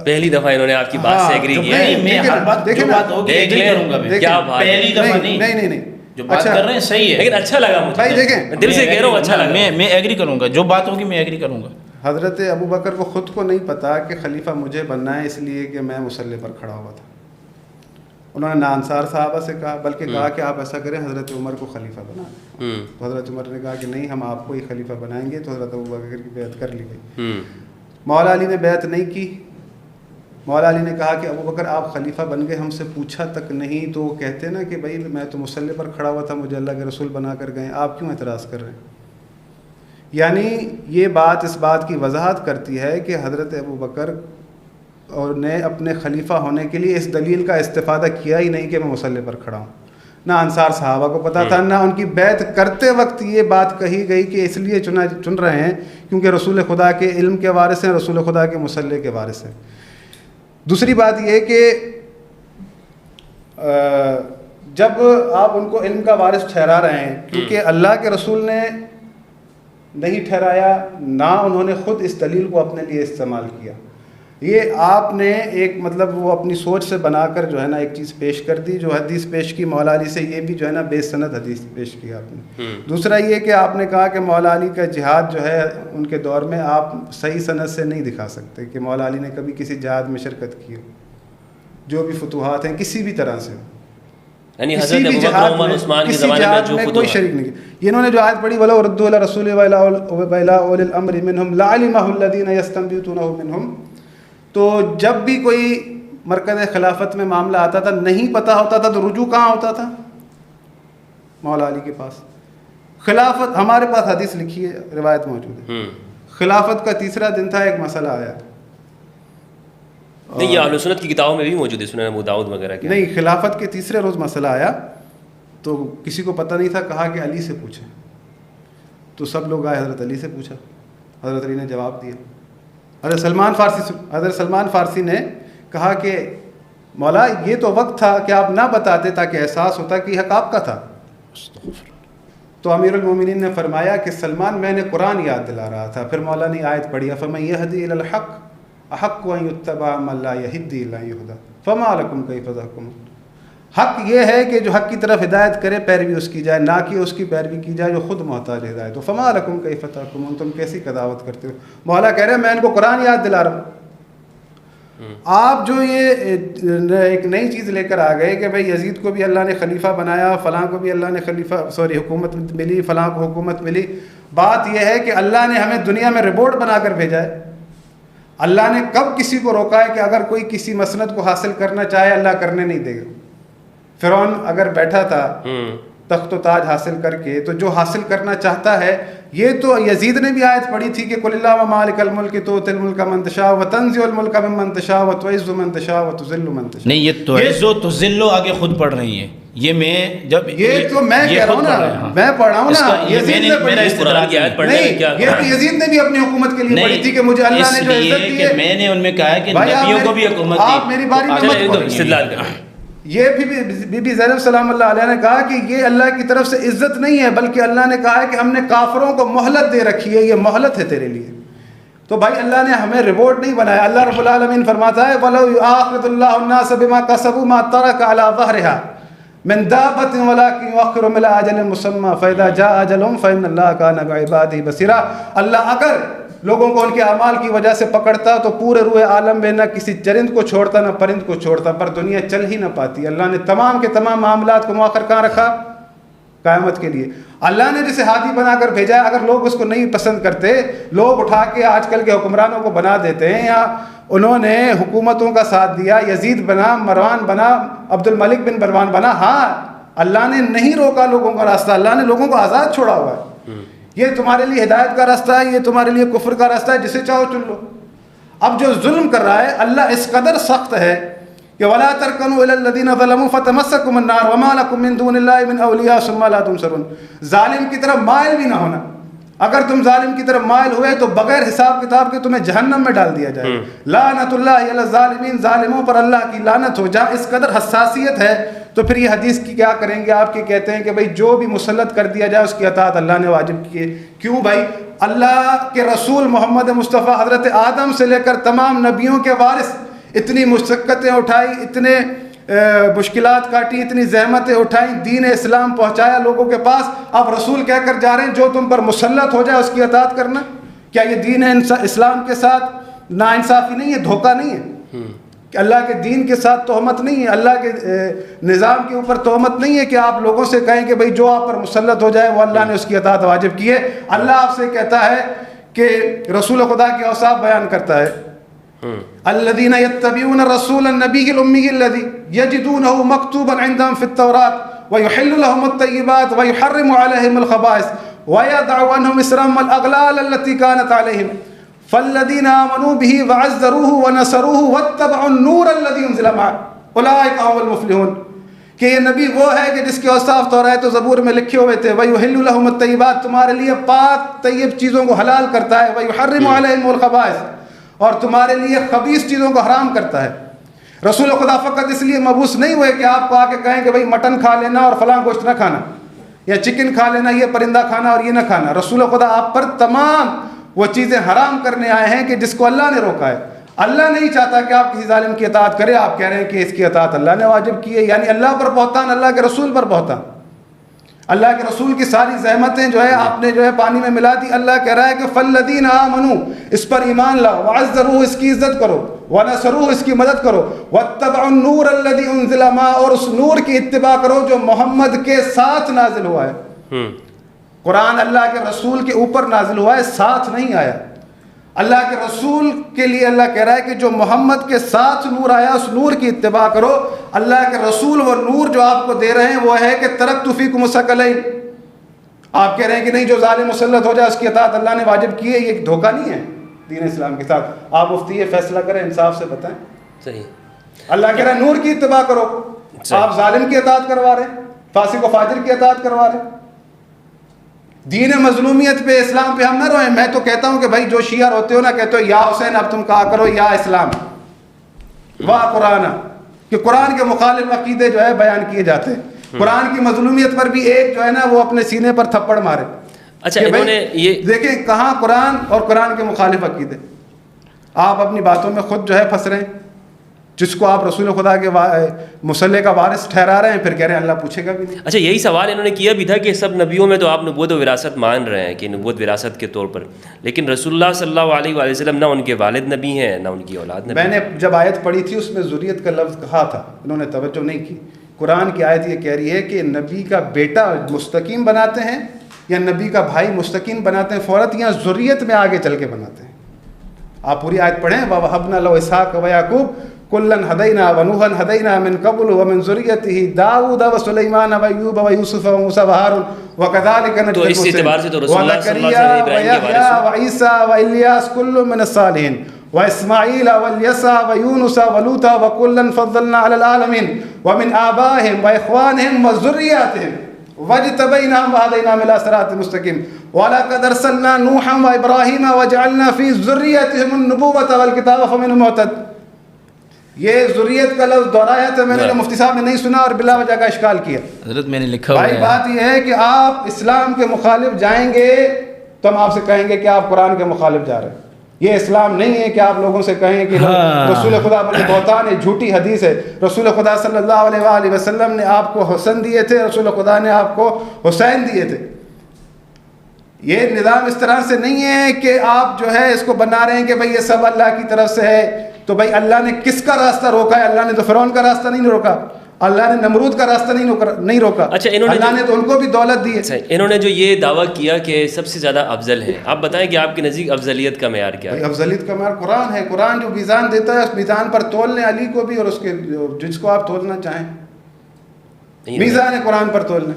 پہلی دفعہ انہوں نے آپ کی بات سے ایگری کیا ہے. میں ہر بات دیکھیں جو نا، بات ہوگی دیکھ ایگری لیں. کروں گا میں. کیا بات ہے. پہلی دفعہ نہیں نہیں جو بات کر رہے ہیں صحیح ہے، لیکن اچھا لگا مجھے بھائی دیکھیں، دل سے کہہ رہا ہوں اچھا لگا. میں ایگری کروں گا، جو بات ہوگی میں ایگری کروں گا. حضرت ابو بکر کو خود کو نہیں پتا کہ خلیفہ مجھے بننا ہے اس لیے کہ میں مصلی پر کھڑا ہوا تھا. انہوں نے نہ انصار صحابہ سے کہا بلکہ کہا کہ آپ ایسا کریں حضرت عمر کو خلیفہ بنا دیں. تو حضرت عمر نے کہا کہ نہیں، ہم آپ کو ہی خلیفہ بنائیں گے. تو حضرت ابو بکر کی بیعت کر لی گئی. مولا علی نے بیعت نہیں کی. مولا علی نے کہا کہ ابو بکر آپ خلیفہ بن گئے، ہم سے پوچھا تک نہیں. تو وہ کہتے نا کہ بھائی میں تو مصلی پر کھڑا ہوا تھا، مجھے اللہ کے رسول بنا کر گئے، آپ کیوں اعتراض کر رہے ہیں؟ یعنی یہ بات اس بات کی وضاحت کرتی ہے کہ حضرت ابو بکر اور نے اپنے خلیفہ ہونے کے لیے اس دلیل کا استفادہ کیا ہی نہیں کہ میں مصلی پر کھڑا ہوں. نہ انصار صحابہ کو پتہ تھا، نہ ان کی بیعت کرتے وقت یہ بات کہی گئی کہ اس لیے چن رہے ہیں کیونکہ رسول خدا کے علم کے وارث ہیں، رسول خدا کے مصلی کے وارث ہیں. دوسری بات یہ کہ جب آپ ان کو علم کا وارث ٹھہرا رہے ہیں، کیونکہ اللہ کے رسول نے نہیں ٹھہرایا، نہ انہوں نے خود اس دلیل کو اپنے لیے استعمال کیا. یہ آپ نے ایک مطلب وہ اپنی سوچ سے بنا کر جو ہے نا ایک چیز پیش کر دی. جو حدیث پیش کی مولا علی سے، یہ بھی جو ہے نا بے سند حدیث پیش کی آپ نے. دوسرا یہ کہ آپ نے کہا کہ مولا علی کا جہاد جو ہے ان کے دور میں آپ صحیح سند سے نہیں دکھا سکتے کہ مولا علی نے کبھی کسی جہاد میں شرکت کی ہو. جو بھی فتوحات ہیں کسی بھی طرح سے، یعنی حضرت ابوبکر عمر عثمان کے زمانے میں جو کوئی شریک نہیں کیا. انہوں نے جو آیت پڑھی وَلَوْ رَدُّوا إِلَى الرَّسُولِ وَإِلَى أُولِي الْأَمْرِ مِنْهُمْ لَعَلِمَهُ الَّذِينَ يَسْتَنبِطُونَهُ مِنْهُمْ. تو جب بھی کوئی مرکز خلافت میں معاملہ آتا تھا، نہیں پتہ ہوتا تھا، تو رجوع کہاں ہوتا تھا؟ مولا علی کے پاس. خلافت ہمارے پاس حدیث لکھی ہے، روایت موجود ہے. خلافت کا تیسرا دن تھا، ایک مسئلہ آیا. نہیں، یہ اہل سنت کی کتابوں میں بھی موجود ہے، سنن ابو داؤد وغیرہ کے. نہیں، خلافت کے تیسرے روز مسئلہ آیا تو کسی کو پتہ نہیں تھا، کہا کہ علی سے پوچھیں. تو سب لوگ آئے، حضرت علی سے پوچھا. حضرت علی نے جواب دیا. حضرت سلمان فارسی نے کہا کہ مولا یہ تو وقت تھا کہ آپ نہ بتاتے تاکہ احساس ہوتا کہ یہ حق آپ کا تھا. تو امیر المومنین نے فرمایا کہ سلمان میں نے قرآن یاد دلا رہا تھا. پھر مولا نے آیت پڑھی فَمَن يَهْدِ إِلَى الْحَقِّ احق ان یتبع من لا یہدی الا یہدی فما لکم کیف تحکمون. حق یہ ہے کہ جو حق کی طرف ہدایت کرے پیروی اس کی جائے، نہ کہ اس کی پیروی کی جائے جو خود محتاج ہدایت ہو. فما لکم کیف تحکمون، تم کیسی قضاوت کرتے ہو؟ مولا کہہ رہے ہیں میں ان کو قرآن یاد دلا رہا ہوں. آپ جو یہ ایک نئی چیز لے کر آ گئے کہ بھئی یزید کو بھی اللہ نے خلیفہ بنایا، فلاں کو بھی اللہ نے حکومت ملی، فلاں کو حکومت ملی. بات یہ ہے کہ اللہ نے ہمیں دنیا میں رپورٹ بنا کر بھیجا ہے. اللہ نے کب کسی کو روکا ہے کہ اگر کوئی کسی مسند کو حاصل کرنا چاہے اللہ کرنے نہیں دے گا؟ فرعون اگر بیٹھا تھا تخت و تاج حاصل کر کے، تو جو حاصل کرنا چاہتا ہے، یہ تو یزید نے بھی آیت پڑھی تھی کہ قل اللہم مالک الملک تؤتی الملک من تشاء وتنزع الملک ممن تشاء وتعز من تشاء وتذل من تشاء. نہیں، یہ تعز و تذل آگے خود پڑھ رہی ہیں. یہ میں جب یہ تو میں کہہ رہا ہوں نا، میں پڑھ رہا ہوں نا، یزید نے پڑھی. قرآن کی آیت پڑھنے میں کیا؟ یہ تو یزید نے بھی اپنی حکومت کے لیے پڑھی تھی کہ مجھے اللہ نے جو عزت دی ہے. میں نے ان میں کہا ہے کہ نبیوں کو بھی حکومت دی. آپ میری باری میں مت پڑھیں. استدلال کریں. یہ بی بی زینب سلام اللہ علیہ نے کہا کہ یہ اللہ کی طرف سے عزت نہیں ہے، بلکہ اللہ نے کہا ہے کہ ہم نے کافروں کو مہلت دے رکھی ہے، یہ مہلت ہے تیرے لیے. تو بھائی اللہ نے ہمیں ریوارڈ نہیں بنایا. اللہ رب العالمین فرماتا ہے وَلَوْ يُؤَاخِذُ اللَّهُ النَّاسَ بِمَا كَسَبُوا مَا تَرَكَ عَلَى ظَهْرِهَا مِن دَابَّةٍ وَلَكِنْ يُؤَخِّرُهُمْ إِلَىٰ أَجَلٍ مُّسَمًّى فَإِذَا جَاءَ أَجَلُهُمْ فَإِنَّ اللَّهَ كَانَ بِعِبَادِهِ بَصِيرًا. اللہ اگر لوگوں کو ان کے اعمال کی وجہ سے پکڑتا تو پورے روئے عالم میں نہ کسی چرند کو چھوڑتا نہ پرند کو چھوڑتا، پر دنیا چل ہی نہ پاتی. اللہ نے تمام کے تمام معاملات کو مؤخر کہاں رکھا؟ قیامت کے لیے. اللہ نے جسے ہادی بنا کر بھیجا ہے، اگر لوگ اس کو نہیں پسند کرتے، لوگ اٹھا کے آج کل کے حکمرانوں کو بنا دیتے ہیں، یا انہوں نے حکومتوں کا ساتھ دیا، یزید بنا، مروان بنا، عبد الملک بن مروان بنا. ہاں اللہ نے نہیں روکا لوگوں کا راستہ، اللہ نے لوگوں کو آزاد چھوڑا ہوا ہے. یہ تمہارے لیے ہدایت کا راستہ ہے، یہ تمہارے لیے کفر کا راستہ ہے، جسے چاہو چن لو. اب جو ظلم کر رہا ہے اللہ اس قدر سخت ہے کہ وَلَا تَرْكَنُوا إِلَى الَّذِينَ ظَلَمُوا فَتَمَسَّكُمُ النَّارُ وَمَا لَكُم مِّن دُونِ اللَّهِ مِنْ أَوْلِيَاءَ ثُمَّ لَا تُنصَرُونَ. ظالم کی طرف مائل بھی نہ ہونا. اگر تم ظالم کی طرف مائل ہوئے تو بغیر حساب کتاب کے تمہیں جہنم میں ڈال دیا جائے. لعنت اللہ علی الظالمین، ظالموں پر اللہ کی لعنت ہو. جہاں اس قدر حساسیت ہے تو پھر یہ حدیث کی کیا کریں گے آپ؟ کے کہتے ہیں کہ بھائی جو بھی مسلط کر دیا جائے اس کی اطاعت اللہ نے واجب کی ہے. کیوں بھائی؟ اللہ کے رسول محمد مصطفیٰ حضرت آدم سے لے کر تمام نبیوں کے وارث اتنی مشقتیں اٹھائی، اتنے مشکلات کاٹی، اتنی زحمتیں اٹھائیں، دین اسلام پہنچایا لوگوں کے پاس. اب رسول کہہ کر جا رہے ہیں جو تم پر مسلط ہو جائے اس کی اطاعت کرنا. کیا یہ دین اسلام کے ساتھ ناانصافی نہیں ہے، دھوکہ نہیں ہے؟ کہ اللہ کے دین کے ساتھ تہمت نہیں ہے، اللہ کے نظام کے اوپر تہمت نہیں ہے کہ آپ لوگوں سے کہیں کہ بھئی جو آپ پر مسلط ہو جائے وہ اللہ نے اس کی اطاعت واجب کی ہے. اللہ آپ سے کہتا ہے کہ رسول خدا کے اوصاف بیان کرتا ہے، الذین یتبعون الرسول النبی الامی الذی یجدونہ مکتوبا عندهم فی التوراۃ ویحل لهم الطیبات ویحرم علیہم الخبائث ویدع عنہم اصرهم والاغلال التي كانت علیہم فالذین آمنوا به وعزروه ونصروه واتبعوا النور الذی انزل معه اولئک هم المفلحون. کہ یہ نبی وہ ہے کہ جس کے اوصاف تورات و زبور میں لکھے ہوئے تھے. وَيُحِلُّ لَهُمُ الطَّيِّبَاتِ، تمہارے لیے پاک طیب چیزوں کو حلال کرتا ہے. وَيُحَرِّمُ عَلَيْهِمُ الْخَبَائِثَ، اور تمہارے لیے خبیث چیزوں کو حرام کرتا ہے. رسول خدا فقط اس لیے مبعوث نہیں ہوئے کہ آپ کو آ کے کہیں کہ بھئی مٹن کھا لینا اور فلاں گوشت نہ کھانا، یا چکن کھا لینا، یہ پرندہ کھانا اور یہ نہ کھانا. رسول خدا آپ پر تمام وہ چیزیں حرام کرنے آئے ہیں کہ جس کو اللہ نے روکا ہے. اللہ نہیں چاہتا کہ آپ کسی ظالم کی اطاعت کریں. آپ کہہ رہے ہیں کہ اس کی اطاعت اللہ نے واجب کی ہے. یعنی اللہ پر بہتان، اللہ کے رسول پر بہتان. اللہ کے رسول کی ساری زحمتیں جو ہے آپ نے جو ہے پانی میں ملا دی. اللہ کہہ رہا ہے کہ فالذین آمنوا، اس پر ایمان لاؤ، وعزروه، اس کی عزت کرو، ونصروه، اس کی مدد کرو، واتبعوا النور الذی انزل معه، اور اس نور کی اتباع کرو جو محمد کے ساتھ نازل ہوا ہے. قرآن اللہ کے رسول کے اوپر نازل ہوا ہے، ساتھ نہیں آیا. اللہ کے رسول کے لیے اللہ کہہ رہا ہے کہ جو محمد کے ساتھ نور آیا اس نور کی اتباع کرو. اللہ کے رسول وہ نور جو آپ کو دے رہے ہیں وہ ہے کہ ترکت فیکم الثقلین. آپ کہہ رہے ہیں کہ نہیں جو ظالم مسلط ہو جائے اس کی اطاعت اللہ نے واجب کی ہے. یہ ایک دھوکہ نہیں ہے دین اسلام کے ساتھ. آپ مفتی یہ فیصلہ کریں، انصاف سے بتائیں. صحیح. اللہ کہہ رہا ہے نور کی اتباع کرو. آپ ظالم کی اطاعت کروا رہے ہیں، فاسق و فاجر کی اطاعت کروا رہے ہیں. دین مظلومیت پہ، اسلام پہ ہم نہ روئیں. میں تو کہتا ہوں کہ بھائی جو شیعہ روتے ہو نا، کہتے ہو یا حسین، اب تم کہا کرو یا اسلام، واہ قرآن، کہ قرآن کے مخالف عقیدے جو ہے بیان کیے جاتے ہیں. قرآن کی مظلومیت پر بھی ایک جو ہے نا وہ اپنے سینے پر تھپڑ مارے. اچھا انہوں نے یہ دیکھیں کہاں قرآن اور قرآن کے مخالف عقیدے. آپ اپنی باتوں میں خود جو ہے پھنس رہے ہیں. جس کو آپ رسول خدا کے مصلح کا وارث ٹھہرا رہے ہیں، پھر کہہ رہے ہیں اللہ پوچھے گا بھی نہیں. اچھا یہی سوال انہوں نے کیا بھی تھا کہ سب نبیوں میں تو آپ نبوت و وراثت مان رہے ہیں کہ نبوت وراثت کے طور پر، لیکن رسول اللہ صلی اللہ علیہ وآلہ وسلم نہ ان کے والد نبی ہیں نہ ان کی اولاد نبی. میں نے جب آیت پڑھی تھی اس میں ذریت کا لفظ کہا تھا، انہوں نے توجہ نہیں کی. قرآن کی آیت یہ کہہ رہی ہے کہ نبی کا بیٹا مستقیم بناتے ہیں یا نبی کا بھائی مستقیم بناتے ہیں فوراً، یا ذریت میں آگے چل کے بناتے ہیں. آپ پوری آیت پڑھیں. وَوَهَبْنَا لَهُ إِسْحَاقَ وَيَعْقُوبَ كُلًّا هَدَيْنَا وَنُوحًا هَدَيْنَا مِن قَبْلُ وَمِن ذُرِّيَّتِهِ دَاوُودَ وَسُلَيْمَانَ وَأَيُّوبَ وَيُوسُفَ وَمُوسَىٰ وَهَارُونَ وَكَذَلِكَ نَجْزِي الْمُحْسِنِينَ. تو اس اعتبار سے تو رسول اللہ صلی اللہ علیہ وَزَكَرِيَّا وسلم ابراہیم کے وَيَحْيَىٰ وارث وَعِيسَىٰ وَإِلْيَاسَ كُلٌّ مِّنَ الصَّالِحِينَ وَإِسْمَاعِيلَ وَالْيَسَعَ وَيُونُسَ وَلُوطًا وَكُلًّا فَضَّلْنَا عَلَى الْعَالَمِينَ وَمِنْ آبَائِهِمْ وَإِخْوَانِهِمْ وَذُرِّيَّاتِهِمْ وَاجْتَبَيْنَاهُمْ وَهَدَيْنَاهُمْ إِلَىٰ صِرَاطٍ مُّسْتَقِيمٍ وَلَقَدْ أَرْسَلْنَا نُوحًا وَإِبْرَاهِيمَ وَجَعَلْنَا فِي ذُرِّيَّتِهِمُ النُّبُوَّةَ وَالْكِتَابَ فَمِنْهُم مُّهْتَدٍ. یہ ذریت کا لفظ دہرایا تھا میں نے، مفتی صاحب نے نہیں سنا اور بلا وجہ کا اشکال کیا. حضرت میں نے لکھا ہوا بھائی بات یہ ہے کہ آپ اسلام کے مخالف جائیں گے تو ہم آپ سے کہیں گے کہ آپ قرآن کے مخالف جا رہے ہیں. یہ اسلام نہیں ہے کہ آپ لوگوں سے کہیں کہ رسول خدا بڑی بہتان ہے، جھوٹی حدیث ہے. رسول خدا صلی اللہ علیہ وآلہ وسلم نے آپ کو حسن دیے تھے، رسول خدا نے آپ کو حسین دیے تھے. یہ نظام اس طرح سے نہیں ہے کہ آپ جو ہے اس کو بنا رہے ہیں کہ بھئی یہ سب اللہ کی طرف سے ہے. تو بھئی اللہ نے کس کا راستہ روکا ہے؟ اللہ نے تو فرعون کا راستہ نہیں روکا، اللہ نے نمرود کا راستہ نہیں روکا. اچھا اللہ نے تو ان کو بھی دولت دی ہے. انہوں نے جو یہ دعویٰ کیا کہ سب سے زیادہ افضل ہے، آپ بتائیں کہ آپ کے نزدیک افضلیت کا معیار کیا ہے؟ افضلیت کا معیار قرآن ہے. قرآن جو میزان دیتا ہے اس میزان پر تول لیں علی کو بھی اور اس کے جس کو آپ تولنا چاہیں. میزان ہے قرآن پر تولنا.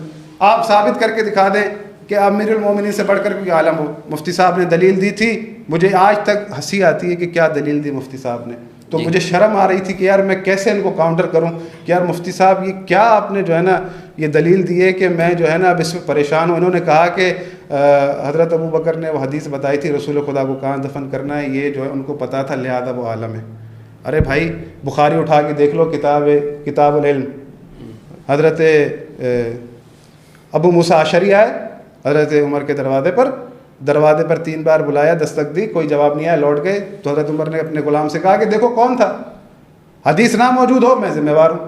آپ ثابت کر کے دکھا دیں کہ امیر المومنین سے بڑھ کر کوئی عالم ہو. مفتی صاحب نے دلیل دی تھی، مجھے آج تک ہنسی آتی ہے کہ کیا دلیل دی مفتی صاحب نے. تو مجھے شرم آ رہی تھی کہ یار میں کیسے ان کو کاؤنٹر کروں کہ یار مفتی صاحب یہ کیا آپ نے جو ہے نا یہ دلیل دی ہے کہ میں جو ہے نا اب اس میں پریشان ہوں. انہوں نے کہا کہ حضرت ابو بکر نے وہ حدیث بتائی تھی رسول خدا کو کہاں دفن کرنا ہے, یہ جو ہے ان کو پتہ تھا لہذا وہ عالم ہے. ارے بھائی بخاری اٹھا کے دیکھ لو, کتاب العلم, حضرت ابو موسیٰ اشعری آئے حضرت عمر کے دروازے پر 3 بار بلایا, دستک دی, کوئی جواب نہیں آیا, لوٹ گئے. تو حضرت عمر نے اپنے غلام سے کہا کہ دیکھو کون تھا, حدیث نہ موجود ہو میں ذمہ وار ہوں.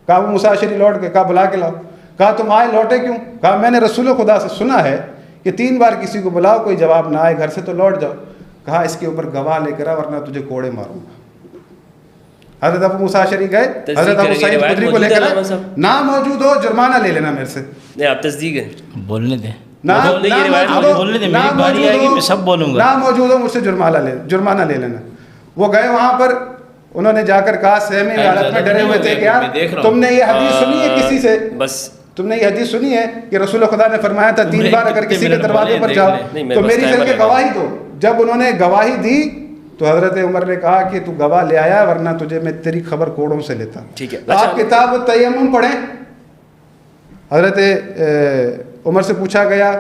کہا ابو موسیٰ اشعری لوٹ گئے, کہا بلا کے لاؤ. کہا تم آئے لوٹے کیوں؟ کہا میں نے رسول خدا سے سنا ہے کہ 3 بار کسی کو بلاؤ کوئی جواب نہ آئے گھر سے تو لوٹ جاؤ. کہا اس کے اوپر گواہ لے کر آ ورنہ تجھے کوڑے ماروں گا. حضرت ابو موسیٰ اشعری گئے, حضرت ابو سعید خدری کو لے کر آئے, نہ موجود ہو جرمانہ لے لینا میرے سے. نہیں آپ تصدیق ہے, بولنے دیں, نہ موجود ہو مجھ سے جرمانہ لے لینا. وہ گئے وہاں پر, انہوں نے جا کر کہا سہمی حالت میں ڈرے ہوئے تھے کہ یار تم نے یہ حدیث سنی ہے کسی سے, بس تم نے یہ حدیث سنی ہے کہ رسول خدا نے فرمایا تھا 3 بار اگر کسی کے دروازے پر جاؤ تو میری چل کے گواہی دو. جب انہوں نے گواہی دی تو حضرت عمر نے کہا کہ تو گواہ لے آیا ورنہ تجھے میں تیری خبر کوڑوں سے لیتا. ٹھیک ہے, آپ کتاب التیمم پڑھیں. حضرت عمر سے پوچھا گیا